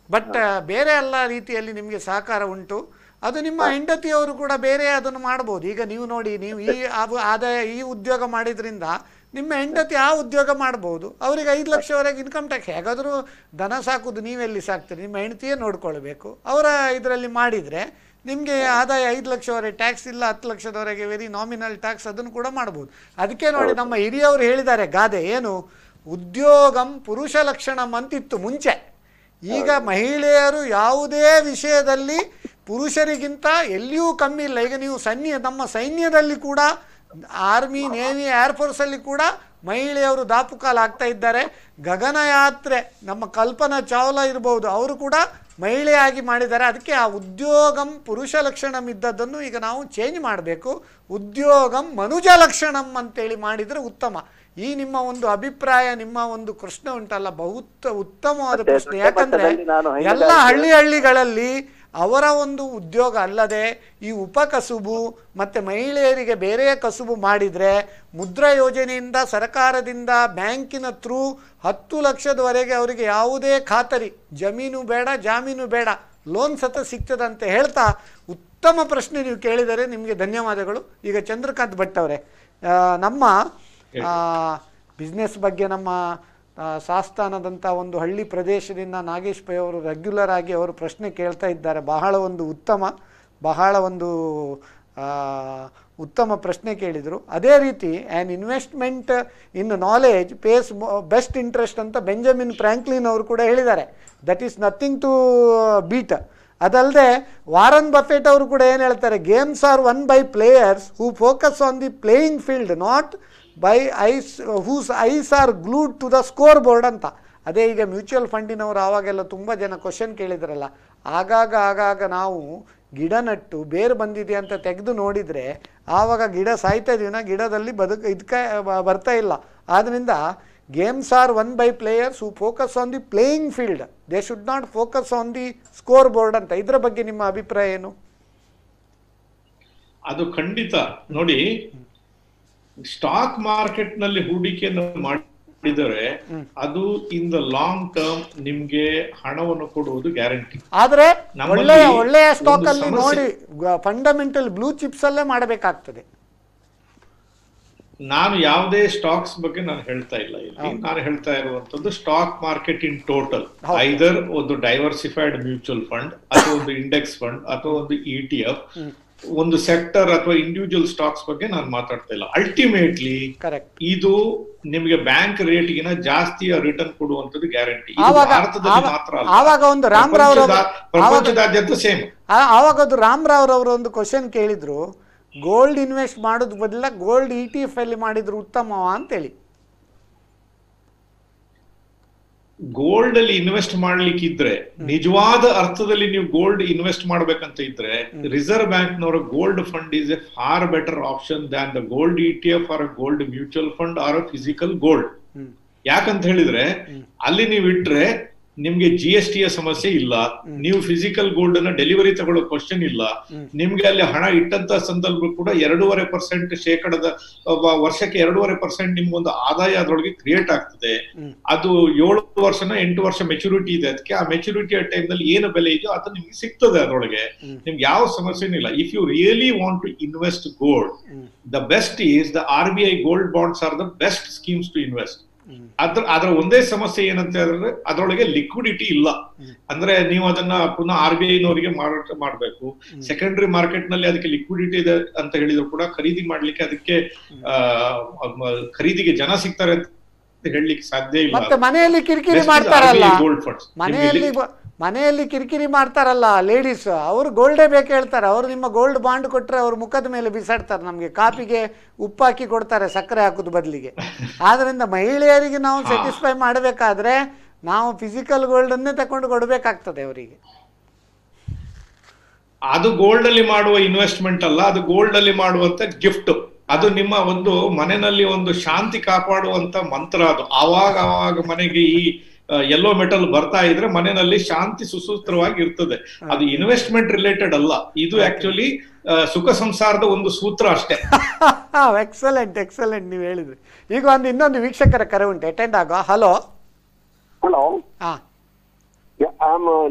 ಬಟ್ ಬೇರೆ ಎಲ್ಲ ರೀತಿಯಲ್ಲಿ ನಿಮ್ಗೆ ಸಹಕಾರ ಉಂಟು. ಅದು ನಿಮ್ಮ ಹೆಂಡತಿಯವರು ಕೂಡ ಬೇರೆ ಅದನ್ನು ಮಾಡ್ಬೋದು. ಈಗ ನೀವು ನೋಡಿ, ನೀವು ಈ ಉದ್ಯೋಗ ಮಾಡಿದ್ರಿಂದ ನಿಮ್ಮ ಹೆಂಡತಿ ಆ ಉದ್ಯೋಗ ಮಾಡ್ಬೋದು. ಅವರಿಗೆ 5 ಲಕ್ಷವರೆಗೆ ಇನ್ಕಮ್ ಟ್ಯಾಕ್ಸ್. ಹೇಗಾದರೂ ದನ ಸಾಕುದು ನೀವೆಲ್ಲಿ ಸಾಕ್ತೀರಿ, ನಿಮ್ಮ ಹೆಂಡತಿಯೇ ನೋಡ್ಕೊಳ್ಬೇಕು. ಅವರ ಇದರಲ್ಲಿ ಮಾಡಿದರೆ ನಿಮಗೆ ಆದಾಯ 5 ಲಕ್ಷವರೆಗೆ ಟ್ಯಾಕ್ಸ್ ಇಲ್ಲ, 10 ಲಕ್ಷದವರೆಗೆ ವೆರಿ ನಾಮಿನಲ್ ಟ್ಯಾಕ್ಸ್, ಅದನ್ನು ಕೂಡ ಮಾಡ್ಬೋದು. ಅದಕ್ಕೆ ನೋಡಿ ನಮ್ಮ ಹಿರಿಯವರು ಹೇಳಿದ್ದಾರೆ ಗಾದೆ ಏನು, ಉದ್ಯೋಗಂ ಪುರುಷ ಲಕ್ಷಣಂ ಅಂತಿತ್ತು ಮುಂಚೆ. ಈಗ ಮಹಿಳೆಯರು ಯಾವುದೇ ವಿಷಯದಲ್ಲಿ ಪುರುಷರಿಗಿಂತ ಎಲ್ಲಿಯೂ ಕಮ್ಮಿ ಇಲ್ಲ. ಈಗ ನೀವು ನಮ್ಮ ಸೈನ್ಯದಲ್ಲಿ ಕೂಡ, ಆರ್ಮಿ, ನೇವಿ, ಏರ್ಫೋರ್ಸಲ್ಲಿ ಕೂಡ ಮಹಿಳೆಯರು ದಾಪುಕಾಲಾಗ್ತಾ ಇದ್ದಾರೆ. ಗಗನಯಾತ್ರೆ ನಮ್ಮ ಕಲ್ಪನಾ ಚಾವ್ಲಾ ಇರ್ಬೋದು, ಅವರು ಕೂಡ ಮಹಿಳೆಯಾಗಿ ಮಾಡಿದ್ದಾರೆ. ಅದಕ್ಕೆ ಆ ಉದ್ಯೋಗಂ ಪುರುಷ ಲಕ್ಷಣಂ ಇದ್ದದ್ದನ್ನು ಈಗ ನಾವು ಚೇಂಜ್ ಮಾಡಬೇಕು, ಉದ್ಯೋಗಂ ಮನುಜ ಲಕ್ಷಣಂ ಅಂತೇಳಿ ಮಾಡಿದರೆ ಉತ್ತಮ. ಈ ನಿಮ್ಮ ಒಂದು ಅಭಿಪ್ರಾಯ, ನಿಮ್ಮ ಒಂದು ಪ್ರಶ್ನೆ ಉಂಟಲ್ಲ, ಉತ್ತಮವಾದ ಪ್ರಶ್ನೆ. ಯಾಕಂದರೆ ಎಲ್ಲ ಹಳ್ಳಿಗಳಲ್ಲಿ ಅವರ ಒಂದು ಉದ್ಯೋಗ ಅಲ್ಲದೆ ಈ ಉಪಕಸುಬು ಮತ್ತು ಮಹಿಳೆಯರಿಗೆ ಬೇರೆ ಕಸುಬು ಮಾಡಿದರೆ, ಮುದ್ರಾ ಯೋಜನೆಯಿಂದ, ಸರ್ಕಾರದಿಂದ, ಬ್ಯಾಂಕಿನ ಥ್ರೂ 10 ಲಕ್ಷದವರೆಗೆ ಅವರಿಗೆ ಯಾವುದೇ ಖಾತರಿ, ಜಮೀನು ಬೇಡ, ಜಾಮೀನು ಬೇಡ, ಲೋನ್ ಸತ ಸಿಗ್ತದಂತೆ ಹೇಳ್ತಾ ಉತ್ತಮ ಪ್ರಶ್ನೆ ನೀವು ಕೇಳಿದರೆ ನಿಮಗೆ ಧನ್ಯವಾದಗಳು. ಈಗ ಚಂದ್ರಕಾಂತ್ ಭಟ್ ಅವರೇ, ನಮ್ಮ ಬಿಸ್ನೆಸ್ ಬಗ್ಗೆ ನಮ್ಮ ಸಾಸ್ತಾನದಂಥ ಒಂದು ಹಳ್ಳಿ ಪ್ರದೇಶದಿಂದ ನಾಗೇಶ್ ಪೈ ಅವರು ರೆಗ್ಯುಲರ್ ಆಗಿ ಅವರು ಪ್ರಶ್ನೆ ಕೇಳ್ತಾ ಇದ್ದಾರೆ. ಬಹಳ ಒಂದು ಉತ್ತಮ ಪ್ರಶ್ನೆ ಕೇಳಿದರು. ಅದೇ ರೀತಿ an investment in knowledge pays best interest ಅಂತ ಬೆಂಜಮಿನ್ ಫ್ರಾಂಕ್ಲಿನ್ ಅವರು ಕೂಡ ಹೇಳಿದ್ದಾರೆ. That is nothing to beat. ಅದಲ್ಲದೆ ವಾರನ್ ಬಫೆಟ್ ಅವರು ಕೂಡ ಏನು ಹೇಳ್ತಾರೆ, games are won by players who focus on the playing field, not by eyes whose eyes are glued to the score board ಅಂತ. ಅದೇ ಈಗ ಮ್ಯೂಚುವಲ್ ಫಂಡಿನವರು ಆವಾಗೆಲ್ಲ ತುಂಬ ಜನ ಕ್ವಶನ್ ಕೇಳಿದ್ರಲ್ಲ, ಆಗಾಗ ನಾವು ಗಿಡ ನಟ್ಟು ಬೇರು ಬಂದಿದೆ ಅಂತ ತೆಗೆದು ನೋಡಿದರೆ ಆವಾಗ ಗಿಡ ಸಾಯ್ತಾ ಇದೀವಿನ, ಗಿಡದಲ್ಲಿ ಇದಕ್ಕೆ ಬರ್ತಾ ಇಲ್ಲ. ಆದ್ದರಿಂದ games are won by players who focus on the playing field, they should not focus on the score board ಅಂತ. ಇದರ ಬಗ್ಗೆ ನಿಮ್ಮ ಅಭಿಪ್ರಾಯ ಏನು? ಅದು ಖಂಡಿತ ನೋಡಿ, ಸ್ಟಾಕ್ ಮಾರ್ಕೆಟ್ ನಲ್ಲಿ ಹೂಡಿಕೆಯನ್ನು ಮಾಡಿದರೆ ಅದು ಇನ್ ದ ಲಾಂಗ್ ಟರ್ಮ್ ನಿಮ್ಗೆ ಹಣವನ್ನು ಕೊಡುವುದು ಗ್ಯಾರಂಟಿ. ಆದ್ರೆ ಒಳ್ಳೆಯ ಸ್ಟಾಕ್ ಅಲ್ಲಿ ನೋಡಿ ಫಂಡಮೆಂಟಲ್ ಬ್ಲೂ ಚಿಪ್ಸ್ ಅಲ್ಲೇ ಮಾಡಬೇಕಾಗ್ತದೆ. ನಾನು ಯಾವುದೇ ಸ್ಟಾಕ್ಸ್ ಬಗ್ಗೆ ನಾನು ಹೇಳ್ತಾ ಇಲ್ಲ ಇಲ್ಲಿ. ನಾನು ಹೇಳ್ತಾ ಇರುವಂತದ್ದು ಸ್ಟಾಕ್ ಮಾರ್ಕೆಟ್ ಇನ್ ಟೋಟಲ್, ಐದರ್ ಒಂದು ಡೈವರ್ಸಿಫೈಡ್ ಮ್ಯೂಚುವಲ್ ಫಂಡ್ ಅಥವಾ ಒಂದು ಇಂಡೆಕ್ಸ್ ಫಂಡ್ ಅಥವಾ ಒಂದು ETF, ಒಂದು ಸೆಕ್ಟರ್ ಅಥವಾ ಇಂಡಿವಿಜುವಲ್ ಸ್ಟಾಕ್ಸ್ ಬಗ್ಗೆ ನಾನು ಮಾತಾಡ್ತಾ ಇಲ್ಲ. ಅಲ್ಟಿಮೇಟ್ಲಿ ಇದು ನಿಮಗೆ ಬ್ಯಾಂಕ್ ರೇಟ್ ಗಿನ ಜಾಸ್ತಿ ರಿಟರ್ನ್ ಕೊಡುವಂತದ್ದು ಗ್ಯಾರಂಟಿ. ಭಾರತದಲ್ಲಿ ಮಾತ್ರ ಅಲ್ಲ, ಪ್ರಪಂಚದಾದ್ಯಂತ ಸೇಮ್. ಆವಾಗ ಅದು ರಾಮರಾವ್ ಅವರು ಒಂದು ಕ್ವಶನ್ ಕೇಳಿದ್ರು, ಗೋಲ್ಡ್ ಇನ್ವೆಸ್ಟ್ ಮಾಡೋದು ಬದಲ ಗೋಲ್ಡ್ ETF ಅಲ್ಲಿ ಮಾಡಿದ್ರು ಉತ್ತಮವ ಅಂತೇಳಿ. ಗೋಲ್ಡ್ ಅಲ್ಲಿ ಇನ್ವೆಸ್ಟ್ ಮಾಡ್ಲಿಕ್ಕಿದ್ರೆ, ನಿಜವಾದ ಅರ್ಥದಲ್ಲಿ ನೀವು ಗೋಲ್ಡ್ ಇನ್ವೆಸ್ಟ್ ಮಾಡ್ಬೇಕಂತ ಇದ್ರೆ, ರಿಸರ್ವ್ ಬ್ಯಾಂಕ್ ನವರ gold fund is a far better option than the gold ETF or a gold mutual fund or a physical gold. ಯಾಕಂತ ಹೇಳಿದ್ರೆ ಅಲ್ಲಿ ನೀವು ಇಟ್ರೆ ನಿಮ್ಗೆ GST ಸಮಸ್ಯೆ ಇಲ್ಲ, ನೀವು ಫಿಸಿಕಲ್ ಗೋಲ್ಡ್ ಅನ್ನ ಡೆಲಿವರಿ ತಗೊಳ್ಳೋ ಕ್ವಶನ್ ಇಲ್ಲ, ನಿಮ್ಗೆ ಅಲ್ಲಿ ಹಣ ಇಟ್ಟಂತ ಸಂದರ್ಭ ಕೂಡ 2.5% ಶೇಕಡದ ವರ್ಷಕ್ಕೆ 2.5% ನಿಮ್ಗೊಂದು ಆದಾಯ ಅದರೊಳಗೆ ಕ್ರಿಯೇಟ್ ಆಗ್ತದೆ. ಅದು 7 ವರ್ಷನ 8 ವರ್ಷ ಮೆಚುರಿಟಿ ಇದೆ. ಅದಕ್ಕೆ ಆ ಮೆಚುರಿಟಿ ಟೈಮ್ ನಲ್ಲಿ ಏನು ಬೆಲೆ ಇದೆಯೋ ಅದು ನಿಮ್ಗೆ ಸಿಗ್ತದೆ. ಅದರೊಳಗೆ ನಿಮ್ಗೆ ಯಾವ ಸಮಸ್ಯೆನೂ ಇಲ್ಲ. If you really want to invest gold, the best is the RBI gold bonds are the best schemes to invest. ಅದರ ಒಂದೇ ಸಮಸ್ಯೆ ಏನಂತ ಹೇಳಿದ್ರೆ ಅದರೊಳಗೆ ಲಿಕ್ವಿಡಿಟಿ ಇಲ್ಲ. ಅಂದ್ರೆ ನೀವು ಅದನ್ನ ಪುನಃ RBI ನವರಿಗೆ ಮಾರಾಟ ಮಾಡ್ಬೇಕು. ಸೆಕೆಂಡರಿ ಮಾರ್ಕೆಟ್ ನಲ್ಲಿ ಅದಕ್ಕೆ ಲಿಕ್ವಿಡಿಟಿ ಇದೆ ಅಂತ ಹೇಳಿದ್ರು ಕೂಡ ಖರೀದಿ ಮಾಡ್ಲಿಕ್ಕೆ ಅದಕ್ಕೆ ಖರೀದಿಗೆ ಜನ ಸಿಗ್ತಾರೆ ಅಂತ ಹೇಳಲಿಕ್ಕೆ ಸಾಧ್ಯ ಇಲ್ಲ. ಮತ್ತೆ ಮನೆಯಲ್ಲಿ ಕಿರಿಕಿರಿ ಮಾಡ್ತಾರಲ್ಲ, ಮನೆಯಲ್ಲಿ ಕಿರಿಕಿರಿ ಮಾಡ್ತಾರಲ್ಲ ಲೇಡೀಸ್, ಅವರು ಗೋಲ್ಡೇ ಬೇಕು ಹೇಳ್ತಾರೆ. ಅವರು ನಿಮ್ಮ ಗೋಲ್ಡ್ ಬಾಂಡ್ ಕೊಟ್ಟರೆ ಅವ್ರ ಮುಖದ ಮೇಲೆ ಬಿಸಾಡ್ತಾರೆ, ನಮಗೆ ಕಾಪಿಗೆ ಉಪ್ಪು ಹಾಕಿ ಕೊಡ್ತಾರೆ ಸಕ್ಕರೆ ಹಾಕೋದು ಬದಲಿಗೆ. ಆದ್ದರಿಂದ ಮಹಿಳೆಯರಿಗೆ ನಾವು ಸ್ಯಾಟಿಸ್ಫೈ ಮಾಡಬೇಕಾದ್ರೆ ನಾವು ಫಿಸಿಕಲ್ ಗೋಲ್ಡನ್ನೇ ತಗೊಂಡು ಕೊಡಬೇಕಾಗ್ತದೆ ಅವರಿಗೆ. ಅದು ಗೋಲ್ಡ್ ಅಲ್ಲಿ ಮಾಡುವ ಇನ್ವೆಸ್ಟ್ಮೆಂಟ್ ಅಲ್ಲ, ಅದು ಗೋಲ್ಡ್ ಅಲ್ಲಿ ಮಾಡುವಂತ ಗಿಫ್ಟ್. ಅದು ನಿಮ್ಮ ಒಂದು ಮನೆಯಲ್ಲಿ ಒಂದು ಶಾಂತಿ ಕಾಪಾಡುವಂತ ಮಂತ್ರ. ಅದು ಆವಾಗ ಮನೆಗೆ ಈ ಯೆಲ್ಲೋ ಮೆಟಲ್ ಬರ್ತಾ ಇದ್ರೆ ಮನೆಯಲ್ಲಿ ಶಾಂತಿ ಸುಸೂತ್ರವಾಗಿ ಇರ್ತದೆ. ಅದು ಇನ್ವೆಸ್ಟ್ಮೆಂಟ್ ರಿಲೇಟೆಡ್ ಅಲ್ಲ, ಇದು ಆಕ್ಚುಲಿ ಸುಖ ಸಂಸಾರದ ಒಂದು ಸೂತ್ರ ಅಷ್ಟೇ. ಎಕ್ಸಲೆಂಟ್ ನೀವು ಹೇಳಿದ್ರಿ. ಈಗ ಇನ್ನೊಂದು ವೀಕ್ಷಕರ ಕರೆ ಉಂಟು, ಅಟೆಂಡ್ ಆಗೋ. Hello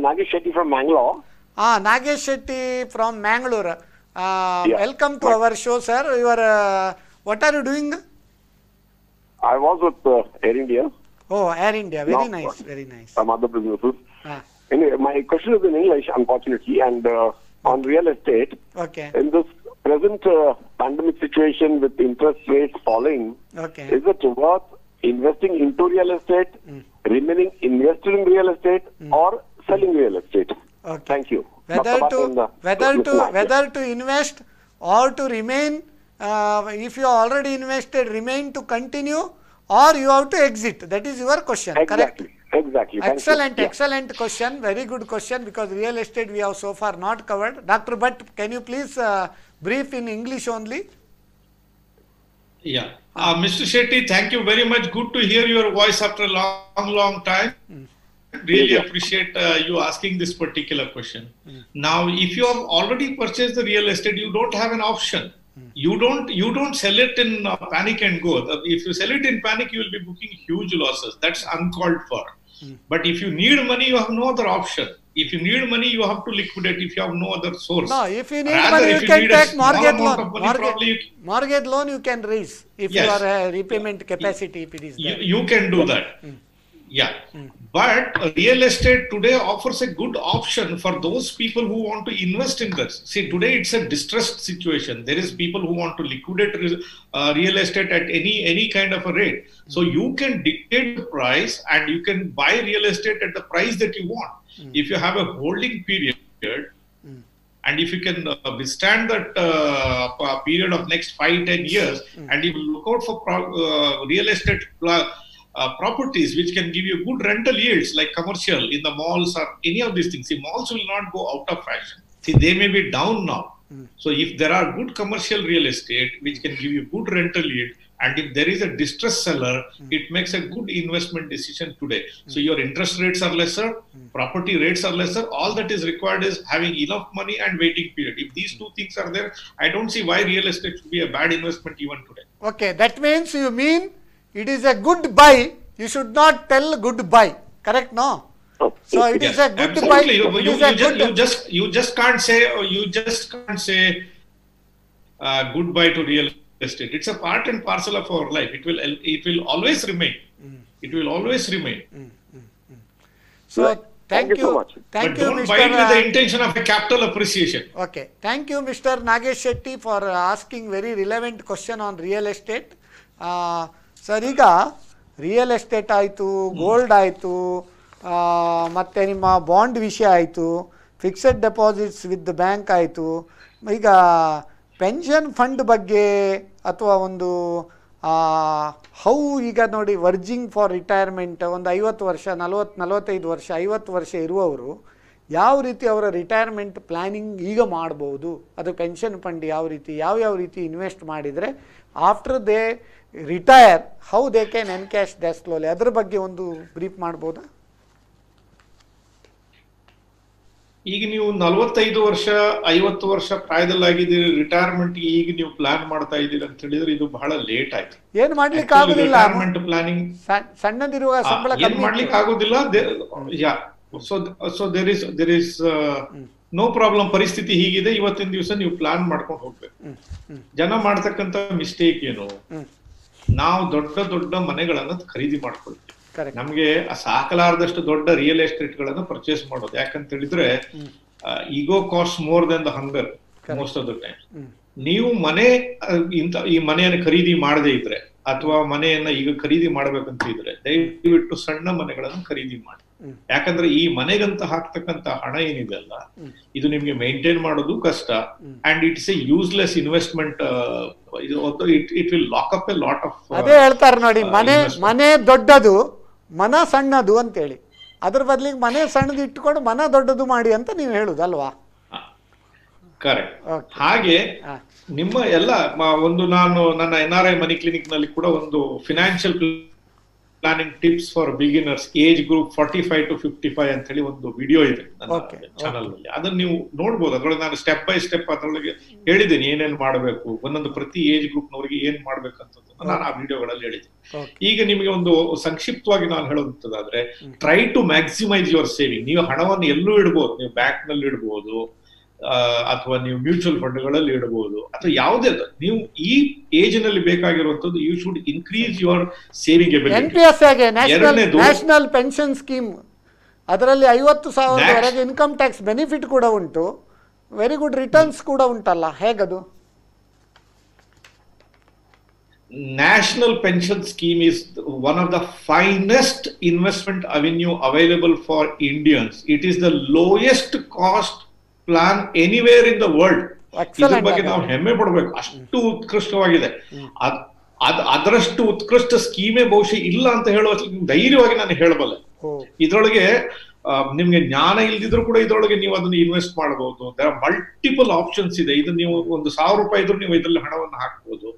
Nagesh Shetty from Mangalore. Nagesh Shetty from Mangalore. Welcome to our show sir. What are you doing? I was with Air India. Oh, Air India. Very nice, very nice. Some other businesses. Anyway, my question is in English, unfortunately, and on real estate. Okay. In this present pandemic situation with interest rates falling, Okay. is it worth investing into real estate, remaining invested in real estate, or selling real estate? Okay. Thank you. Whether to invest or to remain, if you already invested, remain to continue, or you have to exit. That is your question. Exactly. Correct? Exactly. Thank Excellent, you. Yeah. excellent question. Very good question, because real estate we have so far not covered. Dr. Bhatt, can you please brief in English only? Yeah. Mr. Shetty, thank you very much. Good to hear your voice after a long time. Really appreciate you asking this particular question. Now, if you have already purchased the real estate, you don't have an option. You don't sell it in panic and go. If you sell it in panic, you will be booking huge losses. That's uncalled for. But if you need money, you have no other option. If you need money, you have to liquidate if you have no other source. No, if you need Rather, money, if you can need a take small mortgage amount loan. of money, probably Mortgage loan you can raise if Yes. you are repayment capacity, if it is there. you can do that. Yeah. But real estate today offers a good option for those people who want to invest in this. See, today it's a distressed situation. There is people who want to liquidate real estate at any kind of a rate. So you can dictate the price and you can buy real estate at the price that you want. If you have a holding period, and if you can withstand that period of next 5-10 years, and you look out for real estate properties which can give you good rental yields, like commercial in the malls or any of these things. See, malls will not go out of fashion. See, they may be down now. So if there are good commercial real estate which can give you good rental yield, and if there is a distressed seller, it makes a good investment decision today. So your interest rates are lesser, property rates are lesser. All that is required is having enough money and waiting period. If these two things are there, I don't see why real estate should be a bad investment even today. Okay, that means you mean it is a good buy. You should not tell goodbye. Correct, no? So it is a good buy. Absolutely. You just can't say goodbye to real estate. It's a part and parcel of our life. It will always remain. It will always remain. So thank you so much. Thank you, don't Mr. buy it with the intention of a capital appreciation. Okay, thank you, Mr. Nagesh Shetty, for asking very relevant question on real estate. Sir, ಈಗ real estate ಆಯಿತು, gold ಆಯಿತು, ಮತ್ತು ನಿಮ್ಮ bond ವಿಷಯ ಆಯಿತು, fixed deposits with bank ಆಯಿತು. ಈಗ pension fund ಬಗ್ಗೆ ಅಥವಾ ಒಂದು ಹೌ ಈಗ ನೋಡಿ ವರ್ಜಿಂಗ್ ಫಾರ್ ರಿಟೈರ್ಮೆಂಟ್ ಒಂದು 50 ವರ್ಷ 45 ವರ್ಷ 50 ವರ್ಷ ಇರುವವರು ಯಾವ ರೀತಿ ಅವರ ರಿಟೈರ್ಮೆಂಟ್ ಪ್ಲ್ಯಾನಿಂಗ್ ಈಗ ಮಾಡ್ಬೋದು, ಅದು ಪೆನ್ಷನ್ ಫಂಡ್ ಯಾವ ರೀತಿ ಇನ್ವೆಸ್ಟ್ ಮಾಡಿದರೆ after they retire how they can encash that slowly, ಅದ್ರ ಬಗ್ಗೆ ಒಂದು ಬ್ರೀಫ್ ಮಾಡ್ಬೋದಾ? ಈಗ ನೀವು 45 ವರ್ಷ 50 ವರ್ಷ ಪ್ರಾಯದಲ್ಲಾಗಿದ್ದೀರಿ, ರಿಟೈರ್ಮೆಂಟ್ ಈಗ ನೀವು ಪ್ಲಾನ್ ಮಾಡ್ತಾ ಇದ್ದೀರಿ ಅಂತ ಹೇಳಿದ್ರೆ ಇದು ಬಹಳ ಲೇಟ್ ಆಯ್ತು. ಏನ್ ಮಾಡ್ಲಿಕ್ಕೆ ಆಗುದಿಲ್ಲ, ರಿಟೈರ್ಮೆಂಟ್ ಪ್ಲಾನಿಂಗ್ ಸಣ್ಣದಿರುವ ಸಂಬಳ ಏನ್ ಮಾಡ್ಲಿಕ್ಕೆ ಆಗುದಿಲ್ಲ. So there is no problem. ಪರಿಸ್ಥಿತಿ ಹೀಗಿದೆ, ಇವತ್ತಿನ ದಿವಸ ನೀವು ಪ್ಲಾನ್ ಮಾಡ್ಕೊಂಡು ಹೋಗ್ಬೇಕು. ಜನ ಮಾಡ್ತಕ್ಕಂತ ಮಿಸ್ಟೇಕ್ ಏನು, ನಾವು ದೊಡ್ಡ ಮನೆಗಳನ್ನ ಖರೀದಿ ಮಾಡ್ಕೊಳ್ತೀವಿ. ನಮ್ಗೆ ಸಾಕಲಾರದಷ್ಟು ದೊಡ್ಡ ರಿಯಲ್ ಎಸ್ಟೇಟ್ ಗಳನ್ನ ಪರ್ಚೇಸ್ ಮಾಡೋದು. ಯಾಕಂತ ಹೇಳಿದ್ರೆ ego cost more than the hunger most of the time. ನೀವು ಈ ಮನೆಯನ್ನು ಖರೀದಿ ಮಾಡದೇ ಇದ್ರೆ ಅಥವಾ ಮನೆಯನ್ನ ಈಗ ಖರೀದಿ ಮಾಡ್ಬೇಕಂತ ಇದ್ರೆ ದಯವಿಟ್ಟು ಸಣ್ಣ ಮನೆಗಳನ್ನು ಖರೀದಿ ಮಾಡಿ. ಯಾಕಂದ್ರೆ ಈ ಮನೆಗಂತ ಹಾಕ್ತಕ್ಕಂತ ಹಣ ಏನಿದೆ ಅಲ್ಲ, ಇದು ನಿಮ್ಗೆ ಮೇಂಟೈನ್ ಮಾಡೋದು ಕಷ್ಟ. And it's A useless investment. It will lock up A lot of. ಅದೇ ಹೇಳ್ತಾರೆ ನೋಡಿ, ಮನೆ ದೊಡ್ಡದು ಮನ ಸಣ್ಣದು ಅಂತೇಳಿ. ಅದ್ರ ಬದಲಿಗೆ ಮನೆ ಸಣ್ಣದು ಇಟ್ಕೊಂಡು ಮನ ದೊಡ್ಡದು ಮಾಡಿ ಅಂತ ನೀವು ಹೇಳುದಲ್ವಾ? ಕರೆಕ್ಟ್. ಹಾಗೆ ನಿಮ್ಮ ಎಲ್ಲ ನಾನು ನನ್ನ NRI ಮನಿ ಕ್ಲಿನಿಕ್ ನಲ್ಲಿ ಕೂಡ ಒಂದು financial planning tips for beginners age group 45 to 55 ಅಂತ ಹೇಳಿ ಒಂದು ವಿಡಿಯೋ ಇದೆ ನನ್ನ ಚಾನಲ್ ನಲ್ಲಿ. ಅದನ್ನ ನೀವು ನೋಡ್ಬೋದು. ಅದ್ರೊಳಗೆ ನಾನು ಸ್ಟೆಪ್ ಬೈ ಸ್ಟೆಪ್ ಅದ್ರೊಳಗೆ ಹೇಳಿದ್ದೀನಿ ಏನೇನ್ ಮಾಡ್ಬೇಕು, ಒಂದೊಂದು ಪ್ರತಿ ಏಜ್ ಗ್ರೂಪ್ ನವರಿಗೆ ಏನ್ ಮಾಡ್ಬೇಕಂತ ನಾನು ಆ ವಿಡಿಯೋಗಳಲ್ಲಿ ಹೇಳಿದ್ದೀನಿ. ಈಗ ನಿಮಗೆ ಒಂದು ಸಂಕ್ಷಿಪ್ತವಾಗಿ ನಾನು ಹೇಳೋದಾದ್ರೆ, try to maximise your saving. ನೀವು ಹಣವನ್ನು ಎಲ್ಲೂ ಇಡ್ಬೋದು, ನೀವು ಬ್ಯಾಂಕ್ ನಲ್ಲಿ ಇಡ್ಬೋದು ಅಥವಾ ನೀವು ಮ್ಯೂಚುವಲ್ ಫಂಡ್ಗಳಲ್ಲಿ ಇಡಬಹುದು ಅಥವಾ ಯಾವುದೇ. ನೀವು ಈ ಏಜ್ ನಲ್ಲಿ ಬೇಕಾಗಿರುವಂತದ್ದು you should increase your saving ability. National pension scheme, ಅದರಲ್ಲಿ 50,000ವರೆಗೆ ಇನ್ಕಮ್ ಟ್ಯಾಕ್ಸ್ ಬೆನಿಫಿಟ್ ಕೂಡ ಉಂಟು. ವೆರಿ ಗುಡ್ ರಿಟರ್ನ್ಸ್ ಕೂಡ ಉಂಟಲ್ಲ, ಹೇಗದು? National pension scheme is one of the finest investment avenue available for Indians. It is the lowest cost plan anywhere in the world. ಇದ್ರ ಬಗ್ಗೆ ನಾವು ಹೆಮ್ಮೆ ಪಡಬೇಕು, ಅಷ್ಟು ಉತ್ಕೃಷ್ಟವಾಗಿದೆ. ಅದರಷ್ಟು ಉತ್ಕೃಷ್ಟ ಸ್ಕೀಮೇ ಬಹುಶಃ ಇಲ್ಲ ಅಂತ ಹೇಳುವ ಧೈರ್ಯವಾಗಿ ನಾನು ಹೇಳಬಲ್ಲೆ. ಇದ್ರೊಳಗೆ ನಿಮ್ಗೆ ಜ್ಞಾನ ಇಲ್ದಿದ್ರು ಕೂಡ ಇದ್ರೊಳಗೆ ನೀವು ಅದನ್ನ ಇನ್ವೆಸ್ಟ್ ಮಾಡಬಹುದು. ದೇರ್ ಆರ್ ಮಲ್ಟಿಪಲ್ ಆಪ್ಷನ್ಸ್ ಇದೆ. ಇದು ನೀವು ಒಂದು 1000 ರೂಪಾಯಿ ಇದ್ರು ನೀವು ಇದರಲ್ಲಿ ಹಣವನ್ನು ಹಾಕಬಹುದು.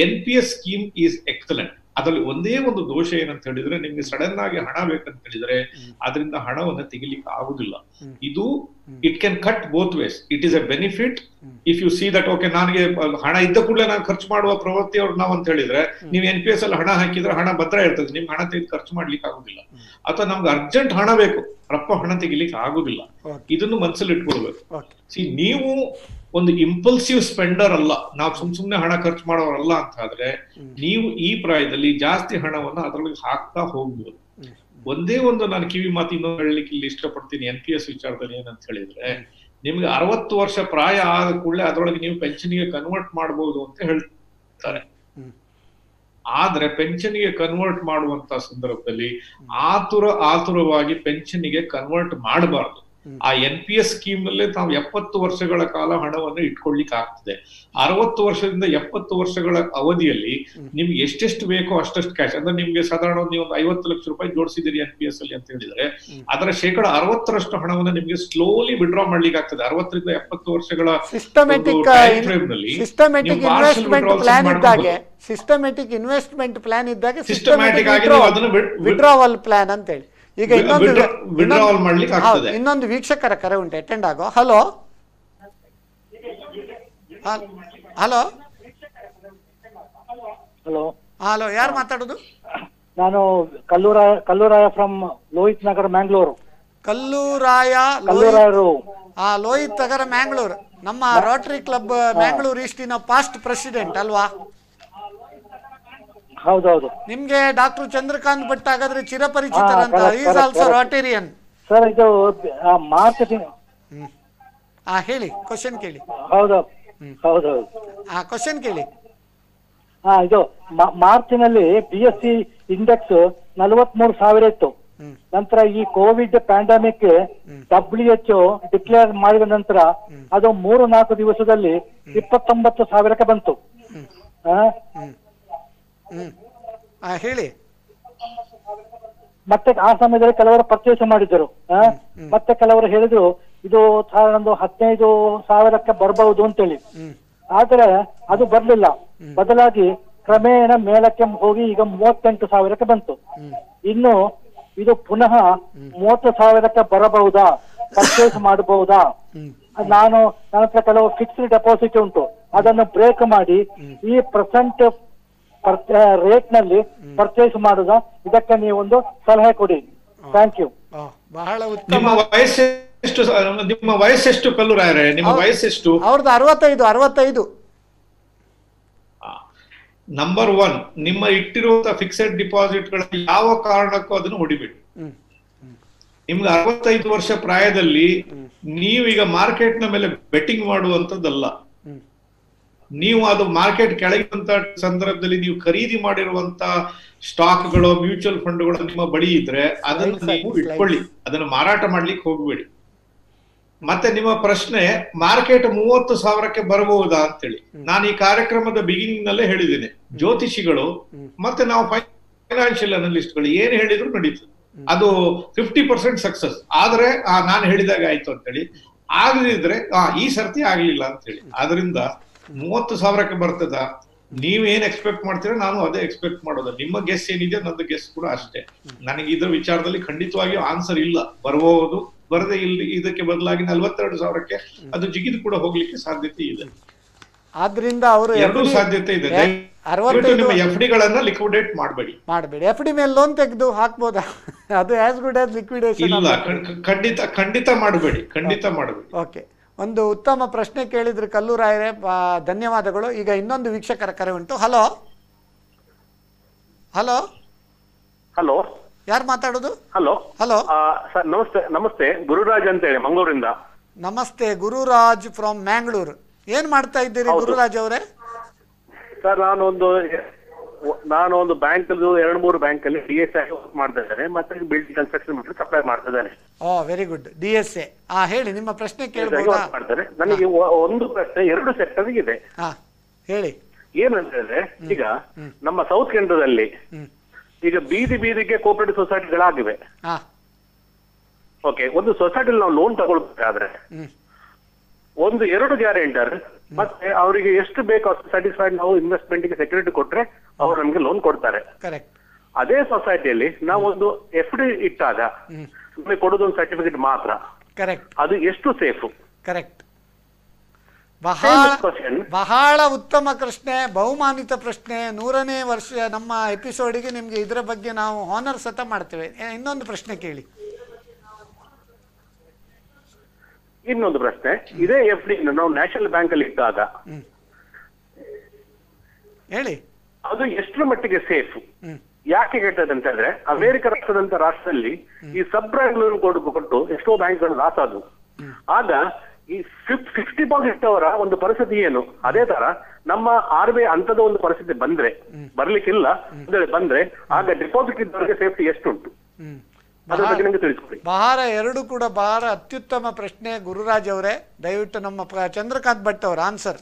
NPS scheme is excellent. ಅದರಲ್ಲಿ ಒಂದೇ ಒಂದು ದೋಷ ಏನಂತ ಹೇಳಿದ್ರೆ, ನಿಮ್ಗೆ ಸಡನ್ ಆಗಿ ಹಣ ಬೇಕಂತ ಹೇಳಿದ್ರೆ ಅದರಿಂದ ಹಣವನ್ನು ತೆಗಿಲಿಕ್ಕೆ ಆಗುದಿಲ್ಲ. ಇದು it can cut both ways. It is a benefit if you see that okay ನನಗೆ ಹಣ ಇದ್ದ ಕೂಡಲೇ ನಾನು ಖರ್ಚು ಮಾಡುವ ಪ್ರವೃತ್ತಿಯವ್ರು ನಾವು ಅಂತ ಹೇಳಿದ್ರೆ, ನೀವು NPS ಅಲ್ಲಿ ಹಣ ಹಾಕಿದ್ರೆ ಹಣ ಭದ್ರ ಇರ್ತದೆ, ನಿಮ್ಗೆ ಹಣ ತೆಗೆದು ಖರ್ಚು ಮಾಡ್ಲಿಕ್ಕೆ ಆಗುದಿಲ್ಲ. ಅಥವಾ ನಮ್ಗೆ ಅರ್ಜೆಂಟ್ ಹಣ ಬೇಕು, ರಪ್ಪ ಹಣ ತೆಗಿಲಿಕ್ಕೆ ಆಗುದಿಲ್ಲ. ಇದನ್ನು ಮನಸ್ಸಲ್ಲಿ ಇಟ್ಕೊಳ್ಬೇಕು. ಸಿ, ನೀವು ಒಂದು ಇಂಪಲ್ಸಿವ್ ಸ್ಪೆಂಡರ್ ಅಲ್ಲ, ನಾವು ಸುಮ್ನೆ ಹಣ ಖರ್ಚು ಮಾಡೋರಲ್ಲ ಅಂತ ಆದ್ರೆ ನೀವು ಈ ಪ್ರಾಯದಲ್ಲಿ ಜಾಸ್ತಿ ಹಣವನ್ನ ಅದರೊಳಗೆ ಹಾಕ್ತಾ ಹೋಗ್ಬೋದು. ಒಂದೇ ಒಂದು ನಾನು ಕಿವಿ ಮಾತು ಇನ್ನೊಂದು ಹೇಳಲಿಕ್ಕೆ ಇಲ್ಲಿ ಇಷ್ಟಪಡ್ತೀನಿ NPS ವಿಚಾರದಲ್ಲಿ. ಏನಂತ ಹೇಳಿದ್ರೆ, ನಿಮ್ಗೆ 60 ವರ್ಷ ಪ್ರಾಯ ಆದ ಕೂಡಲೇ ಅದರೊಳಗೆ ನೀವು ಪೆನ್ಷನ್ಗೆ ಕನ್ವರ್ಟ್ ಮಾಡಬಹುದು ಅಂತ ಹೇಳ್ತಾರೆ. ಆದ್ರೆ ಪೆನ್ಷನ್ಗೆ ಕನ್ವರ್ಟ್ ಮಾಡುವಂತ ಸಂದರ್ಭದಲ್ಲಿ ಆತುರವಾಗಿ ಪೆನ್ಷನ್ಗೆ ಕನ್ವರ್ಟ್ ಮಾಡಬಾರ್ದು. ಆ NPS ಸ್ಕೀಮ್ ನಲ್ಲಿ ನಾವು 70 ವರ್ಷಗಳ ಕಾಲ ಹಣವನ್ನು ಇಟ್ಕೊಳ್ಲಿಕ್ಕೆ ಆಗ್ತದೆ. 60 ವರ್ಷದಿಂದ 70 ವರ್ಷಗಳ ಅವಧಿಯಲ್ಲಿ ನಿಮ್ಗೆ ಎಷ್ಟೆಷ್ಟು ಬೇಕೋ ಅಷ್ಟಷ್ಟು ಕ್ಯಾಶ್, ಅಂದ್ರೆ ನಿಮ್ಗೆ ಸಾಧಾರಣ ನೀವು ಒಂದು 50 ಲಕ್ಷ ರೂಪಾಯಿ ಜೋಡಿಸಿದಿರಿ NPS ಅಲ್ಲಿ ಅಂತ ಹೇಳಿದ್ರೆ, ಅದರ 60% ಹಣವನ್ನು ನಿಮ್ಗೆ ಸ್ಲೋಲಿ ವಿಡ್ರಾ ಮಾಡ್ಲಿಕ್ಕೆ ಆಗ್ತದೆ. 60 ರಿಂದ 70 ವರ್ಷಗಳ ಸಿಸ್ಟಮ್ಯಾಟಿಕ್ ಇನ್ವೆಸ್ಟ್ಮೆಂಟ್ ಪ್ಲಾನ್ ಇದ್ದಾಗ ಸಿಸ್ಟಮ್ಯಾಟಿಕ್ ಆಗಿ ವಿಡ್ರಾವಲ್ ಪ್ಲಾನ್ ಅಂತ ಹೇಳಿ. ಈಗ ಇನ್ನೊಂದು ವೀಕ್ಷಕರ ಕರೆ ಉಂಟು, ಅಟೆಂಡ್ ಆಗೋ. ಹಲೋ ಹಲೋ ಹಲೋ ಹಲೋ, ಯಾರು ಮಾತಾಡೋದು? ನಾನು ಕಲ್ಲೂರಾಯ ಫ್ರಮ್ ಲೋಹಿತ್ ನಗರ್, ಮ್ಯಾಂಗ್ಳೂರು. ಲೋಹಿತ್ ನಗರ, ಮ್ಯಾಂಗ್ಳೂರು. ನಮ್ಮ ರೋಟರಿ ಕ್ಲಬ್ ಮ್ಯಾಂಗ್ಳೂರ್ ಈಸ್ಟಿನ ಪಾಸ್ಟ್ ಪ್ರೆಸಿಡೆಂಟ್ ಅಲ್ವಾ? ಹೌದೌದು. ನಿಮ್ಗೆ ಡಾಕ್ಟರ್ ಚಂದ್ರಕಾಂತ್ ಭಟ್ ಹಾಗಾದ್ರೆ ಚಿರಪರಿಚಿತರಂತ. Is also Rotarian. ಸರ್, ಇದು ಮಾರ್ಕೆಟಿಂಗ್. ಹೇಳಿ, ಕ್ವಶನ್ ಕೇಳಿ. ಹೌದೌದು. ಕ್ವಶನ್ ಕೇಳಿ. ಇದು ಮಾರ್ಚಿನಲ್ಲಿ BSE ಇಂಡೆಕ್ಸ್ 43,000 ಇತ್ತು. ನಂತರ ಈ ಕೋವಿಡ್ ಪ್ಯಾಂಡಮಿಕ್ WHO ಡಿಕ್ಲೇರ್ ಮಾಡಿದ ನಂತರ ಅದು 3-4 ದಿವಸದಲ್ಲಿ 29,000ಕ್ಕೆ ಬಂತು. ಹೇಳಿ. ಮತ್ತೆ ಆ ಸಮಯದಲ್ಲಿ ಕೆಲವರು ಪರ್ಚೇಸ್ ಮಾಡಿದ್ರು. ಮತ್ತೆ ಕೆಲವರು ಹೇಳಿದ್ರು ಇದು ಒಂದು 15,000ಕ್ಕೆ ಬರಬಹುದು ಅಂತೇಳಿ. ಆದ್ರೆ ಅದು ಬರ್ಲಿಲ್ಲ. ಬದಲಾಗಿ ಕ್ರಮೇಣ ಮೇಲಕ್ಕೆ ಹೋಗಿ ಈಗ 38,000ಕ್ಕೆ ಬಂತು. ಇನ್ನು ಇದು ಪುನಃ 30,000ಕ್ಕೆ ಬರಬಹುದಾ, ಪರ್ಚೇಸ್ ಮಾಡಬಹುದಾ? ನನ್ನ ಹತ್ರ ಕೆಲವು ಫಿಕ್ಸ್ಡ್ ಡೆಪಾಸಿಟ್ ಉಂಟು, ಅದನ್ನು ಬ್ರೇಕ್ ಮಾಡಿ ಈ ಪ್ರೆಸೆಂಟ್ ರೇಟ್ ನಲ್ಲಿ ಪರ್ಚೇಸ್ ಮಾಡುದ, ಇದಕ್ಕೆ ನೀವೊಂದು ಸಲಹೆ ಕೊಡಿ. Thank you. ಬಹಳ ಉತ್ತಮ. ನಿಮ್ಮ ವಯಸ್ಸೆಷ್ಟು ಕಲ್ಲೂರಾಯರೇ? ನಿಮ್ಮ ವಯಸ್ಸೆಷ್ಟು? ಅವ್ರದ್ದು 65. ನಂಬರ್ 1, ನಿಮ್ಮ ಇಟ್ಟಿರುವಂತಹ ಫಿಕ್ಸೆಡ್ ಡಿಪಾಸಿಟ್ ಗಳ ಯಾವ ಕಾರಣಕ್ಕೂ ಅದನ್ನು ಹೊಡಿಬೇಡಿ. ನಿಮ್ಗೆ 65 ವರ್ಷ ಪ್ರಾಯದಲ್ಲಿ ನೀವೀಗ ಮಾರ್ಕೆಟ್ ನ ಮೇಲೆ ಬೆಟ್ಟಿಂಗ್ ಮಾಡುವಂತದ್ದಲ್ಲ. ನೀವು ಅದು ಮಾರ್ಕೆಟ್ ಕೆಳಗಿರುವಂತ ಸಂದರ್ಭದಲ್ಲಿ ನೀವು ಖರೀದಿ ಮಾಡಿರುವಂತ ಸ್ಟಾಕ್ಗಳು, ಮ್ಯೂಚುವಲ್ ಫಂಡ್ಗಳು ನಿಮ್ಮ ಬಳಿ ಇದ್ರೆ ಅದನ್ನು ನೀವು ಇಟ್ಕೊಳ್ಳಿ, ಅದನ್ನು ಮಾರಾಟ ಮಾಡ್ಲಿಕ್ಕೆ ಹೋಗಬೇಡಿ. ಮತ್ತೆ ನಿಮ್ಮ ಪ್ರಶ್ನೆ, ಮಾರ್ಕೆಟ್ 30,000ಕ್ಕೆ ಬರಬಹುದಾ ಅಂತೇಳಿ. ನಾನು ಈ ಕಾರ್ಯಕ್ರಮದ ಬಿಗಿನಿಂಗ್ ನಲ್ಲೇ ಹೇಳಿದ್ದೇನೆ, ಜ್ಯೋತಿಷಿಗಳು ಮತ್ತೆ ನಾವು ಫೈನಾನ್ಷಿಯಲ್ ಅನಲಿಸ್ಟ್ಗಳು ಏನ್ ಹೇಳಿದ್ರು ನಡೀತದೆ. ಅದು 50% ಸಕ್ಸಸ್ ಆದ್ರೆ ನಾನು ಹೇಳಿದಾಗ ಆಯ್ತು ಅಂತೇಳಿ, ಆಗದಿದ್ರೆ ಈ ಸರ್ತಿ ಆಗ್ಲಿಲ್ಲ ಅಂತೇಳಿ. ಆದ್ರಿಂದ 30,000ಕ್ಕೆ ಬರ್ತದ, ನೀವೇನ್ ಎಕ್ಸ್ಪೆಕ್ಟ್ ಮಾಡ್ತೀರಾ ನಾನು ಅದೇ ಎಕ್ಸ್ಪೆಕ್ಟ್ ಮಾಡೋದು. ನಿಮ್ಮ ಗೆಸ್ ಏನಿದೆ ನಂದು ಗೆಸ್ ಕೂಡ ಅಷ್ಟೇ. ನನಗೆ ಇದ್ರ ವಿಚಾರದಲ್ಲಿ ಖಂಡಿತವಾಗಿಯೂ ಆನ್ಸರ್ ಇಲ್ಲ. ಬರಬಹುದು, ಬರದೇ ಇಲ್ಲಿ ಇದಕ್ಕೆ ಬದಲಾಗಿ 42,000ಕ್ಕೆ ಅದು ಜಿಗಿದು ಕೂಡ ಹೋಗ್ಲಿಕ್ಕೆ ಸಾಧ್ಯತೆ ಇದೆ. ಆದ್ರಿಂದ ಅವರು ಎರಡೂ ಸಾಧ್ಯತೆ ಇದೆ. ನಿಮ್ಮ FD ಗಳನ್ನ ಲಿಕ್ವಿಡೇಟ್ ಮಾಡಬೇಡಿ. FD ಮೇಲೆ ಲೋನ್ ತೆಗೆದು ಹಾಕ್ಬೋದಾ? ಅದು ಆಸ್ ಗುಡ್ ಆಸ್ ಲಿಕ್ವಿಡೇಷನ್ ಇಲ್ಲ, ಖಂಡಿತ ಮಾಡಬೇಡಿ, ಖಂಡಿತ ಮಾಡಬೇಡಿ. ಓಕೆ, ಒಂದು ಉತ್ತಮ ಪ್ರಶ್ನೆ ಕೇಳಿದ್ರಿ ಕಲ್ಲೂರಾಯರೇ, ಧನ್ಯವಾದಗಳು. ಈಗ ಇನ್ನೊಂದು ವೀಕ್ಷಕರ ಕರೆ ಉಂಟು. ಹಲೋ ಹಲೋ ಹಲೋ, ಯಾರು ಮಾತಾಡೋದು? ಹಲೋ ಹಲೋ ಸರ್, ನಮಸ್ತೆ. ಗುರುರಾಜ್ ಅಂತ ಹೇಳಿ ಮಂಗಳೂರಿಂದ. ನಮಸ್ತೆ, ಗುರುರಾಜ್ ಫ್ರಮ್ ಮ್ಯಾಂಗ್ಳೂರ್. ಏನ್ ಮಾಡ್ತಾ ಇದ್ದೀರಿ ಗುರುರಾಜ್ ಅವರೇ? ಸರ್ ನಾನು ಒಂದು ಬ್ಯಾಂಕ್ 2-3 ಬ್ಯಾಂಕ್ ಅಲ್ಲಿ DSA ವರ್ಕ್ ಮಾಡ್ತಾ ಇದ್ದೇನೆ, ಮತ್ತೆ ಬಿಲ್ಡಿಂಗ್ ಕನ್ಸ್ಟ್ರಕ್ಷನ್ ಮಾಡಿ ಸಪ್ಲೈ ಮಾಡ್ತಾ ಇದ್ದೇನೆ. Very good. DSA ಹೇಳಿ, ನಿಮ್ಮ ಪ್ರಶ್ನೆ ಕೇಳಬಹುದಾ? ನನಗೆ ಒಂದು ಪ್ರಶ್ನೆ 2 ಸೆಕ್ಟರ್ ಇದೆ. ಹೇಳಿ. ಏನಂತ ಹೇಳಿದ್ರೆ, ಈಗ ನಮ್ಮ ಸೌತ್ ಕೇಂದ್ರದಲ್ಲಿ ಈಗ ಬೀದಿಗೆ ಕೋಪರೇಟಿವ್ ಸೊಸೈಟಿಗಳಾಗಿವೆ. ಓಕೆ, ಒಂದು ಸೊಸೈಟಿಲಿ ನಾವು ಲೋನ್ ತಗೊಳ್ಬೇಕಾದ್ರೆ 1-2 ಗ್ಯಾರಂಟರ್ ಮತ್ತೆ ಅವರಿಗೆ ಎಷ್ಟು ಬೇಕು ಅಷ್ಟು ಸ್ಯಾಟಿಸ್ಫೈಡ್ ನಾವು ಇನ್ವೆಸ್ಟ್ಮೆಂಟ್ ಗೆ ಸೆಕ್ಯೂರಿಟಿ ಕೊಟ್ರೆ ಅವ್ರು ನಮ್ಗೆ ಲೋನ್ ಕೊಡ್ತಾರೆ. ಅದೇ ಸೊಸೈಟಿಯಲ್ಲಿ ನಾವು ಒಂದು FD ಇಟ್ಟಾಗ ನಮಗೆ ಕೊಡೋದು ಒಂದು ಸರ್ಟಿಫಿಕೇಟ್ ಮಾತ್ರ. ಅದು ಎಷ್ಟು ಸೇಫ್? ಕರೆಕ್ಟ್. ಬಹಳ ಉತ್ತಮ ಪ್ರಶ್ನೆ, ಬಹುಮಾನಿತ ಪ್ರಶ್ನೆ. 100ನೇ ವರ್ಷ ನಮ್ಮ ಎಪಿಸೋಡಿಗೆ ನಿಮ್ಗೆ ಇದರ ಬಗ್ಗೆ ನಾವು ಹಾನರ್ ಸತ ಮಾಡ್ತೇವೆ. ಇನ್ನೊಂದು ಪ್ರಶ್ನೆ ಕೇಳಿ. ಇನ್ನೊಂದು ಪ್ರಶ್ನೆ, ಇದೇ FD ನಾವು ನ್ಯಾಷನಲ್ ಬ್ಯಾಂಕ್ ಅಲ್ಲಿ ಇಟ್ಟಾಗ ಹೇಳಿ, ಅದು ಎಷ್ಟರ ಮಟ್ಟಿಗೆ ಸೇಫ್? ಯಾಕೆ ಹೇಳ್ತದೆ ಅಂತ ಹೇಳಿದ್ರೆ, ಅಮೆರಿಕ ರಾಷ್ಟ್ರದಲ್ಲಿ ಈ ಸಬ್ ಬ್ರಾಂಡ್ ಲೋನ್ ಕೊಟ್ಟು ಎಷ್ಟೋ ಬ್ಯಾಂಕ್ಗಳು ಲಾಸ್ ಆದವು. ಆಗ ಈ ಫಿಕ್ಸ್ ಡಿಪಾಸಿಟ್ ಅವರ ಒಂದು ಪರಿಸ್ಥಿತಿ ಏನು? ಅದೇ ತರ ನಮ್ಮ RBI ಅಂತದ ಒಂದು ಪರಿಸ್ಥಿತಿ ಬರ್ಲಿಕ್ಕಿಲ್ಲ ಬಂದ್ರೆ ಆಗ ಡಿಪಾಸಿಟ್ ಇದ್ದವರಿಗೆ ಸೇಫ್ಟಿ ಎಷ್ಟುಂಟು? ಅದ್ರ ಬಗ್ಗೆ ನಿಮಗೆ ತಿಳಿಸ್ಕೊಡಿ. ಎರಡು ಕೂಡ ಬಹಳ ಅತ್ಯುತ್ತಮ ಪ್ರಶ್ನೆ ಗುರುರಾಜ್ ಅವರೇ. ದಯವಿಟ್ಟು ನಮ್ಮ ಚಂದ್ರಕಾಂತ್ ಭಟ್ ಅವರ ಆನ್ಸರ್.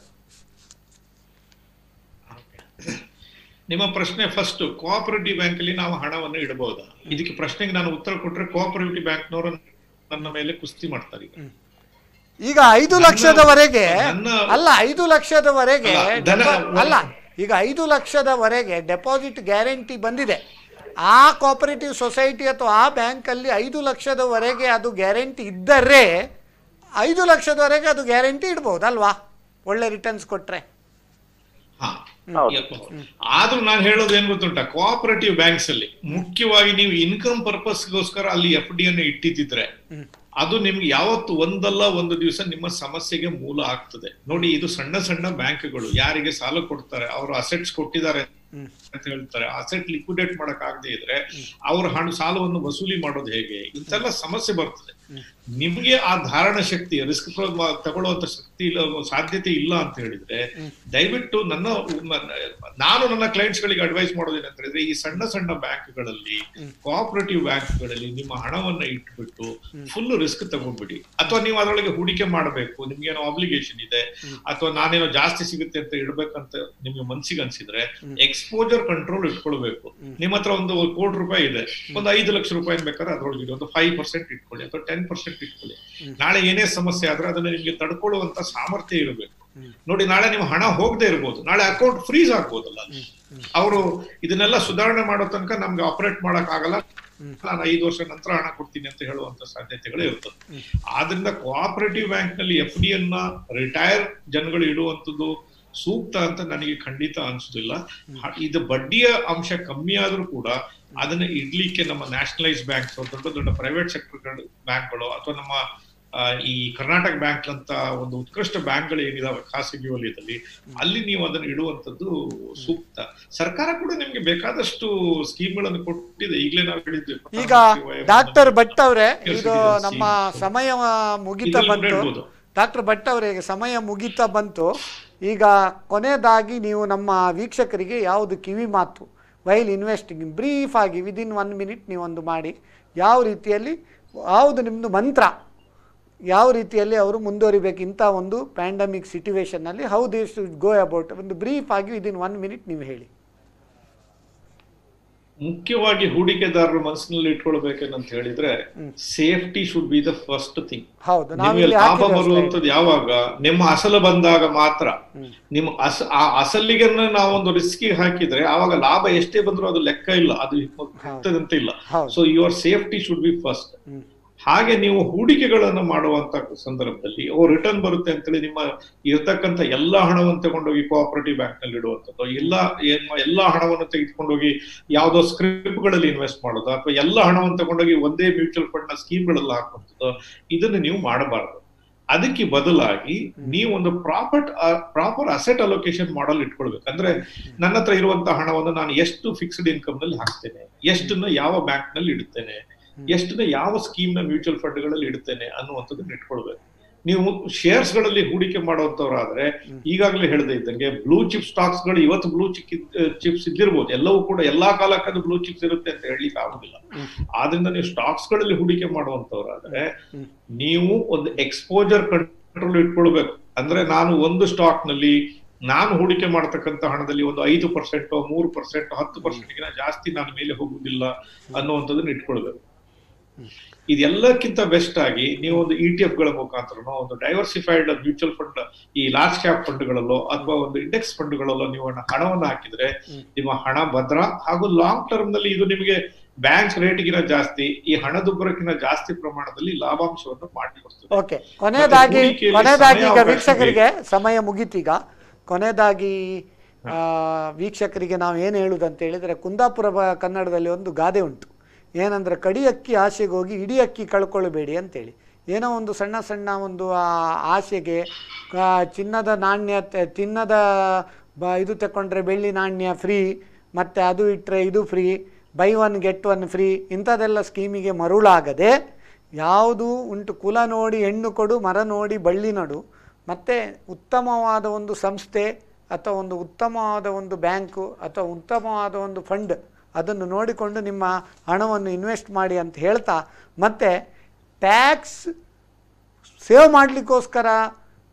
ನಿಮ್ಮ ಪ್ರಶ್ನೆ ಫಸ್ಟ್, ಕೋಆಪರೇಟಿವ್ ಬ್ಯಾಂಕ್ ಅಲ್ಲಿ ನಾವು ಹಣವನ್ನು ಇಡಬಹುದಾ? ಇದಕ್ಕೆ ಪ್ರಶ್ನೆಗೆ ನಾನು ಉತ್ತರ ಕೊಟ್ರೆ ಕೋಆಪರೇಟಿವ್ ಬ್ಯಾಂಕ್ನವರು ನನ್ನ ಮೇಲೆ ಕುಸ್ತಿ ಮಾಡ್ತಾರೆ. ಈಗ 5 ಲಕ್ಷದವರೆಗೆ ಅಲ್ಲ, 5 ಲಕ್ಷದವರೆಗೆ ಅಲ್ಲ, ಈಗ 5 ಲಕ್ಷದವರೆಗೆ ಡೆಪಾಸಿಟ್ ಗ್ಯಾರಂಟಿ ಬಂದಿದೆ. ಆ ಕೋಆಪರೇಟಿವ್ ಸೊಸೈಟಿ ಅಥವಾ ಆ ಬ್ಯಾಂಕಲ್ಲಿ 5 ಲಕ್ಷದವರೆಗೆ ಅದು ಗ್ಯಾರಂಟಿ ಇದ್ದರೆ 5 ಲಕ್ಷದವರೆಗೆ ಅದು ಗ್ಯಾರಂಟಿ ಇಡ್ಬಹುದಲ್ವಾ, ಒಳ್ಳೆ ರಿಟರ್ನ್ಸ್ ಕೊಟ್ರೆ? ಆದ್ರೂ ನಾನು ಹೇಳೋದು ಏನ್ ಗೊತ್ತುಂಟಾ, ಕೋಆಪರೇಟಿವ್ ಬ್ಯಾಂಕ್ಸ್ ಅಲ್ಲಿ ಮುಖ್ಯವಾಗಿ ನೀವು ಇನ್ಕಮ್ ಪರ್ಪಸ್ಗೋಸ್ಕರ ಅಲ್ಲಿ FD ಅನ್ನು ಇಟ್ಟಿದ್ರೆ ಅದು ನಿಮ್ಗೆ ಯಾವತ್ತು ಒಂದಲ್ಲ ಒಂದು ದಿವಸ ನಿಮ್ಮ ಸಮಸ್ಯೆಗೆ ಮೂಲ ಆಗ್ತದೆ. ನೋಡಿ, ಇದು ಸಣ್ಣ ಸಣ್ಣ ಬ್ಯಾಂಕ್ಗಳು ಯಾರಿಗೆ ಸಾಲ ಕೊಡ್ತಾರೆ, ಅವರು ಅಸೆಟ್ಸ್ ಕೊಟ್ಟಿದ್ದಾರೆ ಅಂತ ಹೇಳ್ತಾರೆ, ಅಸೆಟ್ ಲಿಕ್ವಿಡೇಟ್ ಮಾಡಕ್ ಆಗದೆ ಇದ್ರೆ ಅವ್ರ ಸಾಲವನ್ನು ವಸೂಲಿ ಮಾಡೋದು ಹೇಗೆ? ಇಂತೆಲ್ಲ ಸಮಸ್ಯೆ ಬರ್ತದೆ. ನಿಮ್ಗೆ ಆ ಧಾರಣ ಶಕ್ತಿ, ರಿಸ್ಕ್ ತಗೊಳ್ಳುವಂತ ಶಕ್ತಿ ಇಲ್ಲ, ಸಾಧ್ಯತೆ ಇಲ್ಲ ಅಂತ ಹೇಳಿದ್ರೆ ದಯವಿಟ್ಟು ನಾನು ನನ್ನ ಕ್ಲೈಂಟ್ಸ್ ಗಳಿಗೆ ಅಡ್ವೈಸ್ ಮಾಡೋದೇನಂತ ಹೇಳಿದ್ರೆ, ಈ ಸಣ್ಣ ಸಣ್ಣ ಬ್ಯಾಂಕ್ಗಳಲ್ಲಿ, ಕೋಆಪರೇಟಿವ್ ಬ್ಯಾಂಕ್ಗಳಲ್ಲಿ ನಿಮ್ಮ ಹಣವನ್ನ ಇಟ್ಬಿಟ್ಟು ಫುಲ್ ರಿಸ್ಕ್ ತಗೊಂಡ್ಬಿಡಿ. ಅಥವಾ ನೀವು ಅದರೊಳಗೆ ಹೂಡಿಕೆ ಮಾಡಬೇಕು, ನಿಮ್ಗೇನೋ ಆಬ್ಲಿಗೇಷನ್ ಇದೆ, ಅಥವಾ ನಾನೇನೋ ಜಾಸ್ತಿ ಸಿಗುತ್ತೆ ಅಂತ ಇಡ್ಬೇಕಂತ ನಿಮ್ಗೆ ಮನ್ಸಿಗೆ ಅನ್ಸಿದ್ರೆ ಎಕ್ಸ್ಪೋಜರ್ ಕಂಟ್ರೋಲ್ ಇಟ್ಕೊಳ್ಬೇಕು. ನಿಮ್ಮ ಹತ್ರ ಒಂದು ₹1 ಕೋಟಿ ಇದೆ, ಒಂದು 5 ಲಕ್ಷ ರೂಪಾಯಿ ಬೇಕಾದ್ರೆ ಅದ್ರೊಳಗೆ ಒಂದು 5% ಇಟ್ಕೊಳ್ಳಿ ಅಥವಾ 10% ಇಟ್ಕೊಳ್ಳಿ. ನಾಳೆ ಏನೇ ಸಮಸ್ಯೆ ಆದ್ರೆ ಅದನ್ನ ನಿಮ್ಗೆ ತಡ್ಕೊಳ್ಳುವಂತ ಸಾಮರ್ಥ್ಯ ಇರಬೇಕು. ನೋಡಿ, ನಾಳೆ ನೀವು ಹಣ ಹೋಗದೆ ಇರ್ಬೋದು, ನಾಳೆ ಅಕೌಂಟ್ ಫ್ರೀಸ್ ಆಗ್ಬೋದಲ್ಲ. ಅವರು ಇದನ್ನೆಲ್ಲ ಸುಧಾರಣೆ ಮಾಡೋ ತನಕ ನಮ್ಗೆ ಆಪರೇಟ್ ಮಾಡಕ್ ಆಗಲ್ಲ, ನಾನು 5 ವರ್ಷ ನಂತರ ಹಣ ಕೊಡ್ತೀನಿ ಅಂತ ಹೇಳುವಂತ ಸಾಧ್ಯತೆಗಳೇ ಇರ್ತದೆ. ಆದ್ರಿಂದ ಕೋಆಪರೇಟಿವ್ ಬ್ಯಾಂಕ್ ನಲ್ಲಿ FD ಅನ್ನ ರಿಟೈರ್ ಜನಗಳು ಇಡುವಂತದ್ದು ಸೂಕ್ತ ಅಂತ ನನಗೆ ಖಂಡಿತ ಅನ್ಸುದಿಲ್ಲ. ಇದು ಬಡ್ಡಿಯ ಅಂಶ ಕಮ್ಮಿ ಆದ್ರೂ ಕೂಡ ಅದನ್ನ ಇಡ್ಲಿಕ್ಕೆ ನಮ್ಮ ನ್ಯಾಷನಲೈಸ್ ಬ್ಯಾಂಕ್ಸ್, ದೊಡ್ಡ ದೊಡ್ಡ ಪ್ರೈವೇಟ್ ಸೆಕ್ಟರ್ ಬ್ಯಾಂಕ್ಗಳು ಅಥವಾ ನಮ್ಮ ಈ ಕರ್ನಾಟಕ ಬ್ಯಾಂಕ್ ಅಂತ ಒಂದು ಉತ್ಕೃಷ್ಟ ಬ್ಯಾಂಕ್ಗಳು ಏನಿದಾವೆ ಖಾಸಗಿ ವಲಯದಲ್ಲಿ, ಅಲ್ಲಿ ನೀವು ಅದನ್ನು ಇಡುವಂತದ್ದು ಸೂಕ್ತ. ಸರ್ಕಾರ ಕೂಡ ನಿಮ್ಗೆ ಬೇಕಾದಷ್ಟು ಸ್ಕೀಮ್ಗಳನ್ನು ಕೊಟ್ಟಿದೆ. ಈಗಲೇ ನಾವು ಹೇಳಿದ್ವಿ. ಈಗ ಡಾಕ್ಟರ್ ಭಟ್ ಅವರೇ, ಇದು ನಮ್ಮ ಸಮಯ ಮುಗಿತಾ ಬಂತು. ಡಾಕ್ಟರ್ ಭಟ್ ಅವರಿಗೆ ಸಮಯ ಮುಗಿತಾ ಬಂತು. ಈಗ ಕೊನೆಯದಾಗಿ ನೀವು ನಮ್ಮ ವೀಕ್ಷಕರಿಗೆ ಯಾವುದು ಕಿವಿ ಮಾತು, ವೈಲ್ ಇನ್ವೆಸ್ಟಿಂಗ್ ಬ್ರೀಫ್ ಆಗಿ ವಿದಿನ್ 1 ಮಿನಿಟ್ ನೀವೊಂದು ಮಾಡಿ, ಯಾವ ರೀತಿಯಲ್ಲಿ, ಯಾವುದು ನಿಮ್ಮದು ಮಂತ್ರ, ಯಾವ ರೀತಿಯಲ್ಲಿ ಅವರು ಮುಂದುವರಿಬೇಕು ಇಂಥ ಒಂದು ಪ್ಯಾಂಡಮಿಕ್ ಸಿಚುವೇಶನ್ನಲ್ಲಿ, how they should go about, ಒಂದು ಬ್ರೀಫ್ ಆಗಿ ವಿದಿನ್ 1 ಮಿನಿಟ್ ನೀವು ಹೇಳಿ. ಮುಖ್ಯವಾಗಿ ಹೂಡಿಕೆದಾರರು ಮನಸ್ಸಿನಲ್ಲಿ ಇಟ್ಕೊಳ್ಬೇಕೇನಂತ ಹೇಳಿದ್ರೆ, safety should be the first thing. ನಿಮಗೆ ಲಾಭ ಬರುವಂತದ್ದು ಯಾವಾಗ, ನಿಮ್ಮ ಅಸಲು ಬಂದಾಗ ಮಾತ್ರ. ನಿಮ್ಮ ಅಸಲಿಗೆ ನಾವೊಂದು ರಿಸ್ಕ್ ಹಾಕಿದ್ರೆ ಆವಾಗ ಲಾಭ ಎಷ್ಟೇ ಬಂದ್ರು ಅದು ಲೆಕ್ಕ ಇಲ್ಲ, ಅದು ಇರ್ತದಂತೆ ಇಲ್ಲ. So your safety should B first. ಹಾಗೆ ನೀವು ಹೂಡಿಕೆಗಳನ್ನು ಮಾಡುವಂತ ಸಂದರ್ಭದಲ್ಲಿ ರಿಟರ್ನ್ ಬರುತ್ತೆ ಅಂತೇಳಿ ನಿಮ್ಮ ಇರ್ತಕ್ಕಂಥ ಎಲ್ಲಾ ಹಣವನ್ನು ತಗೊಂಡೋಗಿ ಕೋಆಪರೇಟಿವ್ ಬ್ಯಾಂಕ್ ನಲ್ಲಿ ಇಡುವಂಥದ್ದು, ಎಲ್ಲಾ ಹಣವನ್ನು ತೆಗೆದುಕೊಂಡೋಗಿ ಯಾವುದೋ ಸ್ಕ್ರಿಪ್ಗಳಲ್ಲಿ ಇನ್ವೆಸ್ಟ್ ಮಾಡೋದು, ಅಥವಾ ಎಲ್ಲಾ ಹಣವನ್ನು ತಗೊಂಡೋಗಿ ಒಂದೇ ಮ್ಯೂಚುವಲ್ ಫಂಡ್ ನ ಸ್ಕೀಮ್ಗಳಲ್ಲಿ ಹಾಕುವಂಥದ್ದು, ಇದನ್ನು ನೀವು ಮಾಡಬಾರದು. ಅದಕ್ಕೆ ಬದಲಾಗಿ ನೀವು ಒಂದು ಪ್ರಾಪರ್ ಅಸೆಟ್ ಅಲೋಕೇಶನ್ ಮಾಡಲ್ ಇಟ್ಕೊಳ್ಬೇಕು. ಅಂದ್ರೆ ನನ್ನ ಹತ್ರ ಇರುವಂತಹ ಹಣವನ್ನು ನಾನು ಎಷ್ಟು ಫಿಕ್ಸ್ಡ್ ಇನ್ಕಮ್ ನಲ್ಲಿ ಹಾಕ್ತೇನೆ, ಎಷ್ಟನ್ನ ಯಾವ ಬ್ಯಾಂಕ್ ನಲ್ಲಿ ಇಡುತ್ತೇನೆ, ಎಷ್ಟನ್ನ ಯಾವ ಸ್ಕೀಮ್ ನ ಮ್ಯೂಚುವಲ್ ಫಂಡ್ ಗಳಲ್ಲಿ ಇಡುತ್ತೇನೆ ಅನ್ನುವಂಥದ್ದನ್ನ ಇಟ್ಕೊಳ್ಬೇಕು. ನೀವು ಶೇರ್ಸ್ ಗಳಲ್ಲಿ ಹೂಡಿಕೆ ಮಾಡುವಂತವ್ರಾದ್ರೆ ಈಗಾಗಲೇ ಹೇಳದೇ ಇದ್ದಂಗೆ ಬ್ಲೂ ಚಿಪ್ ಸ್ಟಾಕ್ಸ್ ಗಳು ಇವತ್ತು ಬ್ಲೂ ಚಿಪ್ಸ್ ಇದ್ದಿರ್ಬೋದು, ಎಲ್ಲವೂ ಕೂಡ ಎಲ್ಲಾ ಕಾಲಕ್ಕೆ ಅದು ಬ್ಲೂ ಚಿಪ್ಸ್ ಇರುತ್ತೆ ಅಂತ ಹೇಳಲಿಕ್ಕೆ ಆಗುದಿಲ್ಲ. ಆದ್ರಿಂದ ನೀವು ಸ್ಟಾಕ್ಸ್ ಗಳಲ್ಲಿ ಹೂಡಿಕೆ ಮಾಡುವಂತವ್ರಾದ್ರೆ ನೀವು ಒಂದು ಎಕ್ಸ್ಪೋಜರ್ ಕಂಟ್ರೋಲ್ ಇಟ್ಕೊಳ್ಬೇಕು. ಅಂದ್ರೆ ನಾನು ಒಂದು ಸ್ಟಾಕ್ ನಲ್ಲಿ ನಾನು ಹೂಡಿಕೆ ಮಾಡತಕ್ಕಂತ ಹಣದಲ್ಲಿ ಒಂದು 5%, 3%, 10% ಜಾಸ್ತಿ ನಾನು ಮೇಲೆ ಹೋಗುದಿಲ್ಲ ಅನ್ನುವಂಥದ್ದನ್ನ ಇಟ್ಕೊಳ್ಬೇಕು. ಇದೆಲ್ಲಕ್ಕಿಂತ ಬೆಸ್ಟ್ ಆಗಿ ನೀವು ಒಂದು ETF ಗಳ ಮುಖಾಂತರನೋ ಒಂದು ಡೈವರ್ಸಿಫೈಡ್ ಮ್ಯೂಚುವಲ್ ಫಂಡ್, ಈ ಲಾರ್ಜ್ ಕ್ಯಾಪ್ ಫಂಡ್ಗಳಲ್ಲೋ ಅಥವಾ ಒಂದು ಇಂಡೆಕ್ಸ್ ಫಂಡ್ಗಳಲ್ಲೋ ನೀವು ಹಣವನ್ನು ಹಾಕಿದ್ರೆ ನಿಮ್ಮ ಹಣ ಭದ್ರ ಹಾಗೂ ಲಾಂಗ್ ಟರ್ಮ್ ನಲ್ಲಿ ಇದು ನಿಮಗೆ ಬ್ಯಾಂಕ್ ರೇಟ್ಗಿನ ಜಾಸ್ತಿ, ಈ ಹಣದುಬ್ಬರಕ್ಕಿಂತ ಜಾಸ್ತಿ ಪ್ರಮಾಣದಲ್ಲಿ ಲಾಭಾಂಶವನ್ನು ಮಾಡಿಕೊಡ್ತದೆ. ಓಕೆ, ಕೊನೆಯದಾಗಿ ಈಗ ವೀಕ್ಷಕರಿಗೆ ಸಮಯ ಮುಗಿತೀಗ. ಕೊನೆಯದಾಗಿ ವೀಕ್ಷಕರಿಗೆ ನಾವು ಏನು ಹೇಳುದಂತ ಹೇಳಿದ್ರೆ, ಕುಂದಾಪುರ ಕನ್ನಡದಲ್ಲಿ ಒಂದು ಗಾದೆ ಉಂಟು, ಏನಂದ್ರೆ ಕಡಿ ಅಕ್ಕಿ ಆಸೆಗೆ ಹೋಗಿ ಇಡೀ ಅಕ್ಕಿ ಕಳ್ಕೊಳ್ಬೇಡಿ ಅಂತೇಳಿ. ಏನೋ ಒಂದು ಸಣ್ಣ ಸಣ್ಣ ಒಂದು ಆಸೆಗೆ ಚಿನ್ನದ ನಾಣ್ಯ, ಚಿನ್ನದ ಇದು ತಗೊಂಡ್ರೆ ಬೆಳ್ಳಿ ನಾಣ್ಯ ಫ್ರೀ, ಮತ್ತು ಅದು ಇಟ್ಟರೆ ಇದು ಫ್ರೀ, ಬೈ 1 get 1 ಫ್ರೀ, ಇಂಥದ್ದೆಲ್ಲ ಸ್ಕೀಮಿಗೆ ಮರುಳಾಗದೆ ಯಾವುದು ಉಂಟು, ಕುಲ ನೋಡಿ ಹೆಣ್ಣು ಕೊಡು, ಮರ ನೋಡಿ ಬಳ್ಳಿ ನಡು, ಮತ್ತು ಉತ್ತಮವಾದ ಒಂದು ಸಂಸ್ಥೆ ಅಥವಾ ಒಂದು ಉತ್ತಮವಾದ ಒಂದು ಬ್ಯಾಂಕು ಅಥವಾ ಉತ್ತಮವಾದ ಒಂದು ಫಂಡ್ ಅದನ್ನು ನೋಡಿಕೊಂಡು ನಿಮ್ಮ ಹಣವನ್ನು ಇನ್ವೆಸ್ಟ್ ಮಾಡಿ ಅಂತ ಹೇಳ್ತಾ, ಮತ್ತು ಟ್ಯಾಕ್ಸ್ ಸೇವ್ ಮಾಡಲಿಕ್ಕೋಸ್ಕರ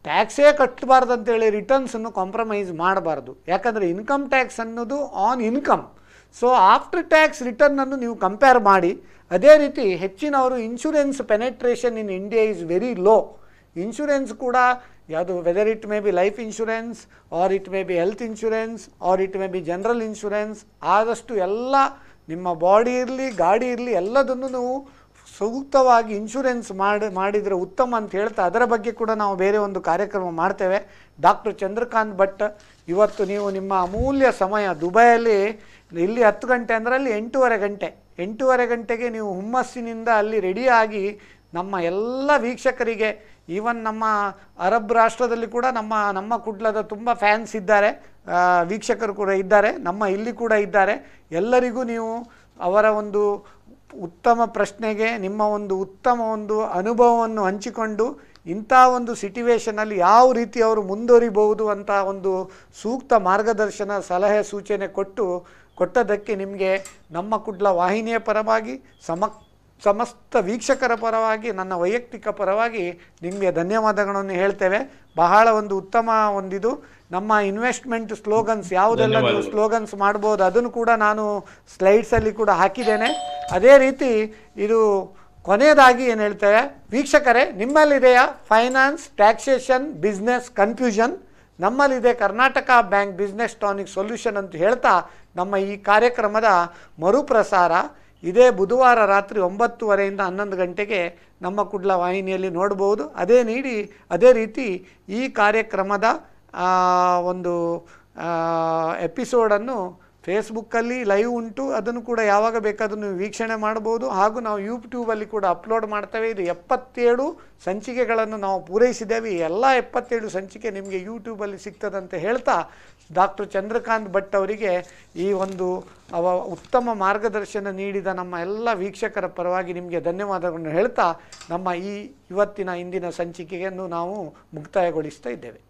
ಟ್ಯಾಕ್ಸೇ ಕಟ್ಟಬಾರ್ದು ಅಂತೇಳಿ ರಿಟರ್ನ್ಸನ್ನು ಕಾಂಪ್ರಮೈಸ್ ಮಾಡಬಾರ್ದು. ಯಾಕಂದರೆ ಇನ್ಕಮ್ ಟ್ಯಾಕ್ಸ್ ಅನ್ನೋದು on income. So after tax ರಿಟರ್ನನ್ನು ನೀವು ಕಂಪೇರ್ ಮಾಡಿ. ಅದೇ ರೀತಿ ಹೆಚ್ಚಿನವರು insurance penetration in India is very low. Insurance ಕೂಡ ಯಾವುದು, whether it may be life insurance or it may be health insurance or it may be general insurance, ಆದಷ್ಟು ಎಲ್ಲ ನಿಮ್ಮ ಬಾಡಿ ಇರಲಿ ಗಾಡಿ ಇರಲಿ ಎಲ್ಲದನ್ನು ನೀವು ಸೂಕ್ತವಾಗಿ ಇನ್ಶೂರೆನ್ಸ್ ಮಾಡಿದರೆ ಉತ್ತಮ ಅಂತ ಹೇಳ್ತಾ, ಅದರ ಬಗ್ಗೆ ಕೂಡ ನಾವು ಬೇರೆ ಒಂದು ಕಾರ್ಯಕ್ರಮ ಮಾಡ್ತೇವೆ. ಡಾಕ್ಟರ್ ಚಂದ್ರಕಾಂತ್ ಭಟ್, ಇವತ್ತು ನೀವು ನಿಮ್ಮ ಅಮೂಲ್ಯ ಸಮಯ, ದುಬೈಯಲ್ಲಿ ಇಲ್ಲಿ 10 ಗಂಟೆ ಅಂದರೆ ಅಲ್ಲಿ 8:15 ಗಂಟೆಗೆ ನೀವು ಹುಮ್ಮಸ್ಸಿನಿಂದ ಅಲ್ಲಿ ರೆಡಿಯಾಗಿ ನಮ್ಮ ಎಲ್ಲ ವೀಕ್ಷಕರಿಗೆ, ಈವನ್ ನಮ್ಮ ಅರಬ್ ರಾಷ್ಟ್ರದಲ್ಲಿ ಕೂಡ ನಮ್ಮ ಕುಡ್ಲದ ತುಂಬ ಫ್ಯಾನ್ಸ್ ಇದ್ದಾರೆ, ವೀಕ್ಷಕರು ಕೂಡ ಇದ್ದಾರೆ, ನಮ್ಮ ಇಲ್ಲಿ ಕೂಡ ಇದ್ದಾರೆ. ಎಲ್ಲರಿಗೂ ನೀವು ಅವರ ಒಂದು ಉತ್ತಮ ಪ್ರಶ್ನೆಗೆ ನಿಮ್ಮ ಒಂದು ಉತ್ತಮ ಒಂದು ಅನುಭವವನ್ನು ಹಂಚಿಕೊಂಡು ಇಂಥ ಒಂದು ಸಿಚುವೇಷನಲ್ಲಿ ಯಾವ ರೀತಿ ಅವರು ಮುಂದುವರಿಬಹುದು ಅಂತ ಒಂದು ಸೂಕ್ತ ಮಾರ್ಗದರ್ಶನ, ಸಲಹೆ, ಸೂಚನೆ ಕೊಟ್ಟದಕ್ಕೆ ನಿಮಗೆ ನಮ್ಮ ಕುಡ್ಲ ವಾಹಿನಿಯ ಪರವಾಗಿ ಸಮಸ್ತ ವೀಕ್ಷಕರ ಪರವಾಗಿ ನನ್ನ ವೈಯಕ್ತಿಕ ಪರವಾಗಿ ನಿಮಗೆ ಧನ್ಯವಾದಗಳನ್ನು ಹೇಳ್ತೇವೆ. ಬಹಳ ಒಂದು ಉತ್ತಮ ಒಂದಿದು ನಮ್ಮ ಇನ್ವೆಸ್ಟ್ಮೆಂಟ್ ಸ್ಲೋಗನ್ಸ್ ಯಾವುದೆಲ್ಲ ನೀವು ಸ್ಲೋಗನ್ಸ್ ಮಾಡ್ಬೋದು ಅದನ್ನು ಕೂಡ ನಾನು ಸ್ಲೈಡ್ಸಲ್ಲಿ ಕೂಡ ಹಾಕಿದ್ದೇನೆ. ಅದೇ ರೀತಿ ಇದು ಕೊನೆಯದಾಗಿ ಏನು ಹೇಳ್ತೇವೆ ವೀಕ್ಷಕರೇ, ನಿಮ್ಮಲ್ಲಿದೆಯಾ ಫೈನಾನ್ಸ್, ಟ್ಯಾಕ್ಸೇಷನ್, ಬಿಸ್ನೆಸ್ ಕನ್ಫ್ಯೂಷನ್? ನಮ್ಮಲ್ಲಿದೆ Karnataka bank business tonic solution ಅಂತ ಹೇಳ್ತಾ ನಮ್ಮ ಈ ಕಾರ್ಯಕ್ರಮದ ಮರುಪ್ರಸಾರ ಇದೇ ಬುಧವಾರ ರಾತ್ರಿ 9:30 11 ಗಂಟೆಗೆ ನಮ್ಮ ಕುಡ್ಲ ವಾಹಿನಿಯಲ್ಲಿ ನೋಡ್ಬೋದು. ಅದೇ ರೀತಿ ಈ ಕಾರ್ಯಕ್ರಮದ ಒಂದು ಎಪಿಸೋಡನ್ನು ಫೇಸ್ಬುಕ್ಕಲ್ಲಿ ಲೈವ್ ಉಂಟು, ಅದನ್ನು ಕೂಡ ಯಾವಾಗ ಬೇಕಾದರೂ ನೀವು ವೀಕ್ಷಣೆ ಮಾಡ್ಬೋದು. ಹಾಗೂ ನಾವು ಯೂಟ್ಯೂಬಲ್ಲಿ ಕೂಡ ಅಪ್ಲೋಡ್ ಮಾಡ್ತೇವೆ. ಇದು 77 ಸಂಚಿಕೆಗಳನ್ನು ನಾವು ಪೂರೈಸಿದ್ದೇವೆ. ಎಲ್ಲ 77 ಸಂಚಿಕೆ ನಿಮಗೆ ಯೂಟ್ಯೂಬಲ್ಲಿ ಸಿಗ್ತದಂತ ಹೇಳ್ತಾ ಡಾಕ್ಟರ್ ಚಂದ್ರಕಾಂತ್ ಭಟ್ ಅವರಿಗೆ ಈ ಒಂದು ಉತ್ತಮ ಮಾರ್ಗದರ್ಶನ ನೀಡಿದ ನಮ್ಮ ಎಲ್ಲ ವೀಕ್ಷಕರ ಪರವಾಗಿ ನಿಮಗೆ ಧನ್ಯವಾದಗಳನ್ನು ಹೇಳ್ತಾ ನಮ್ಮ ಈ ಇಂದಿನ ಸಂಚಿಕೆಯನ್ನು ನಾವು ಮುಕ್ತಾಯಗೊಳಿಸ್ತಾ ಇದ್ದೇವೆ.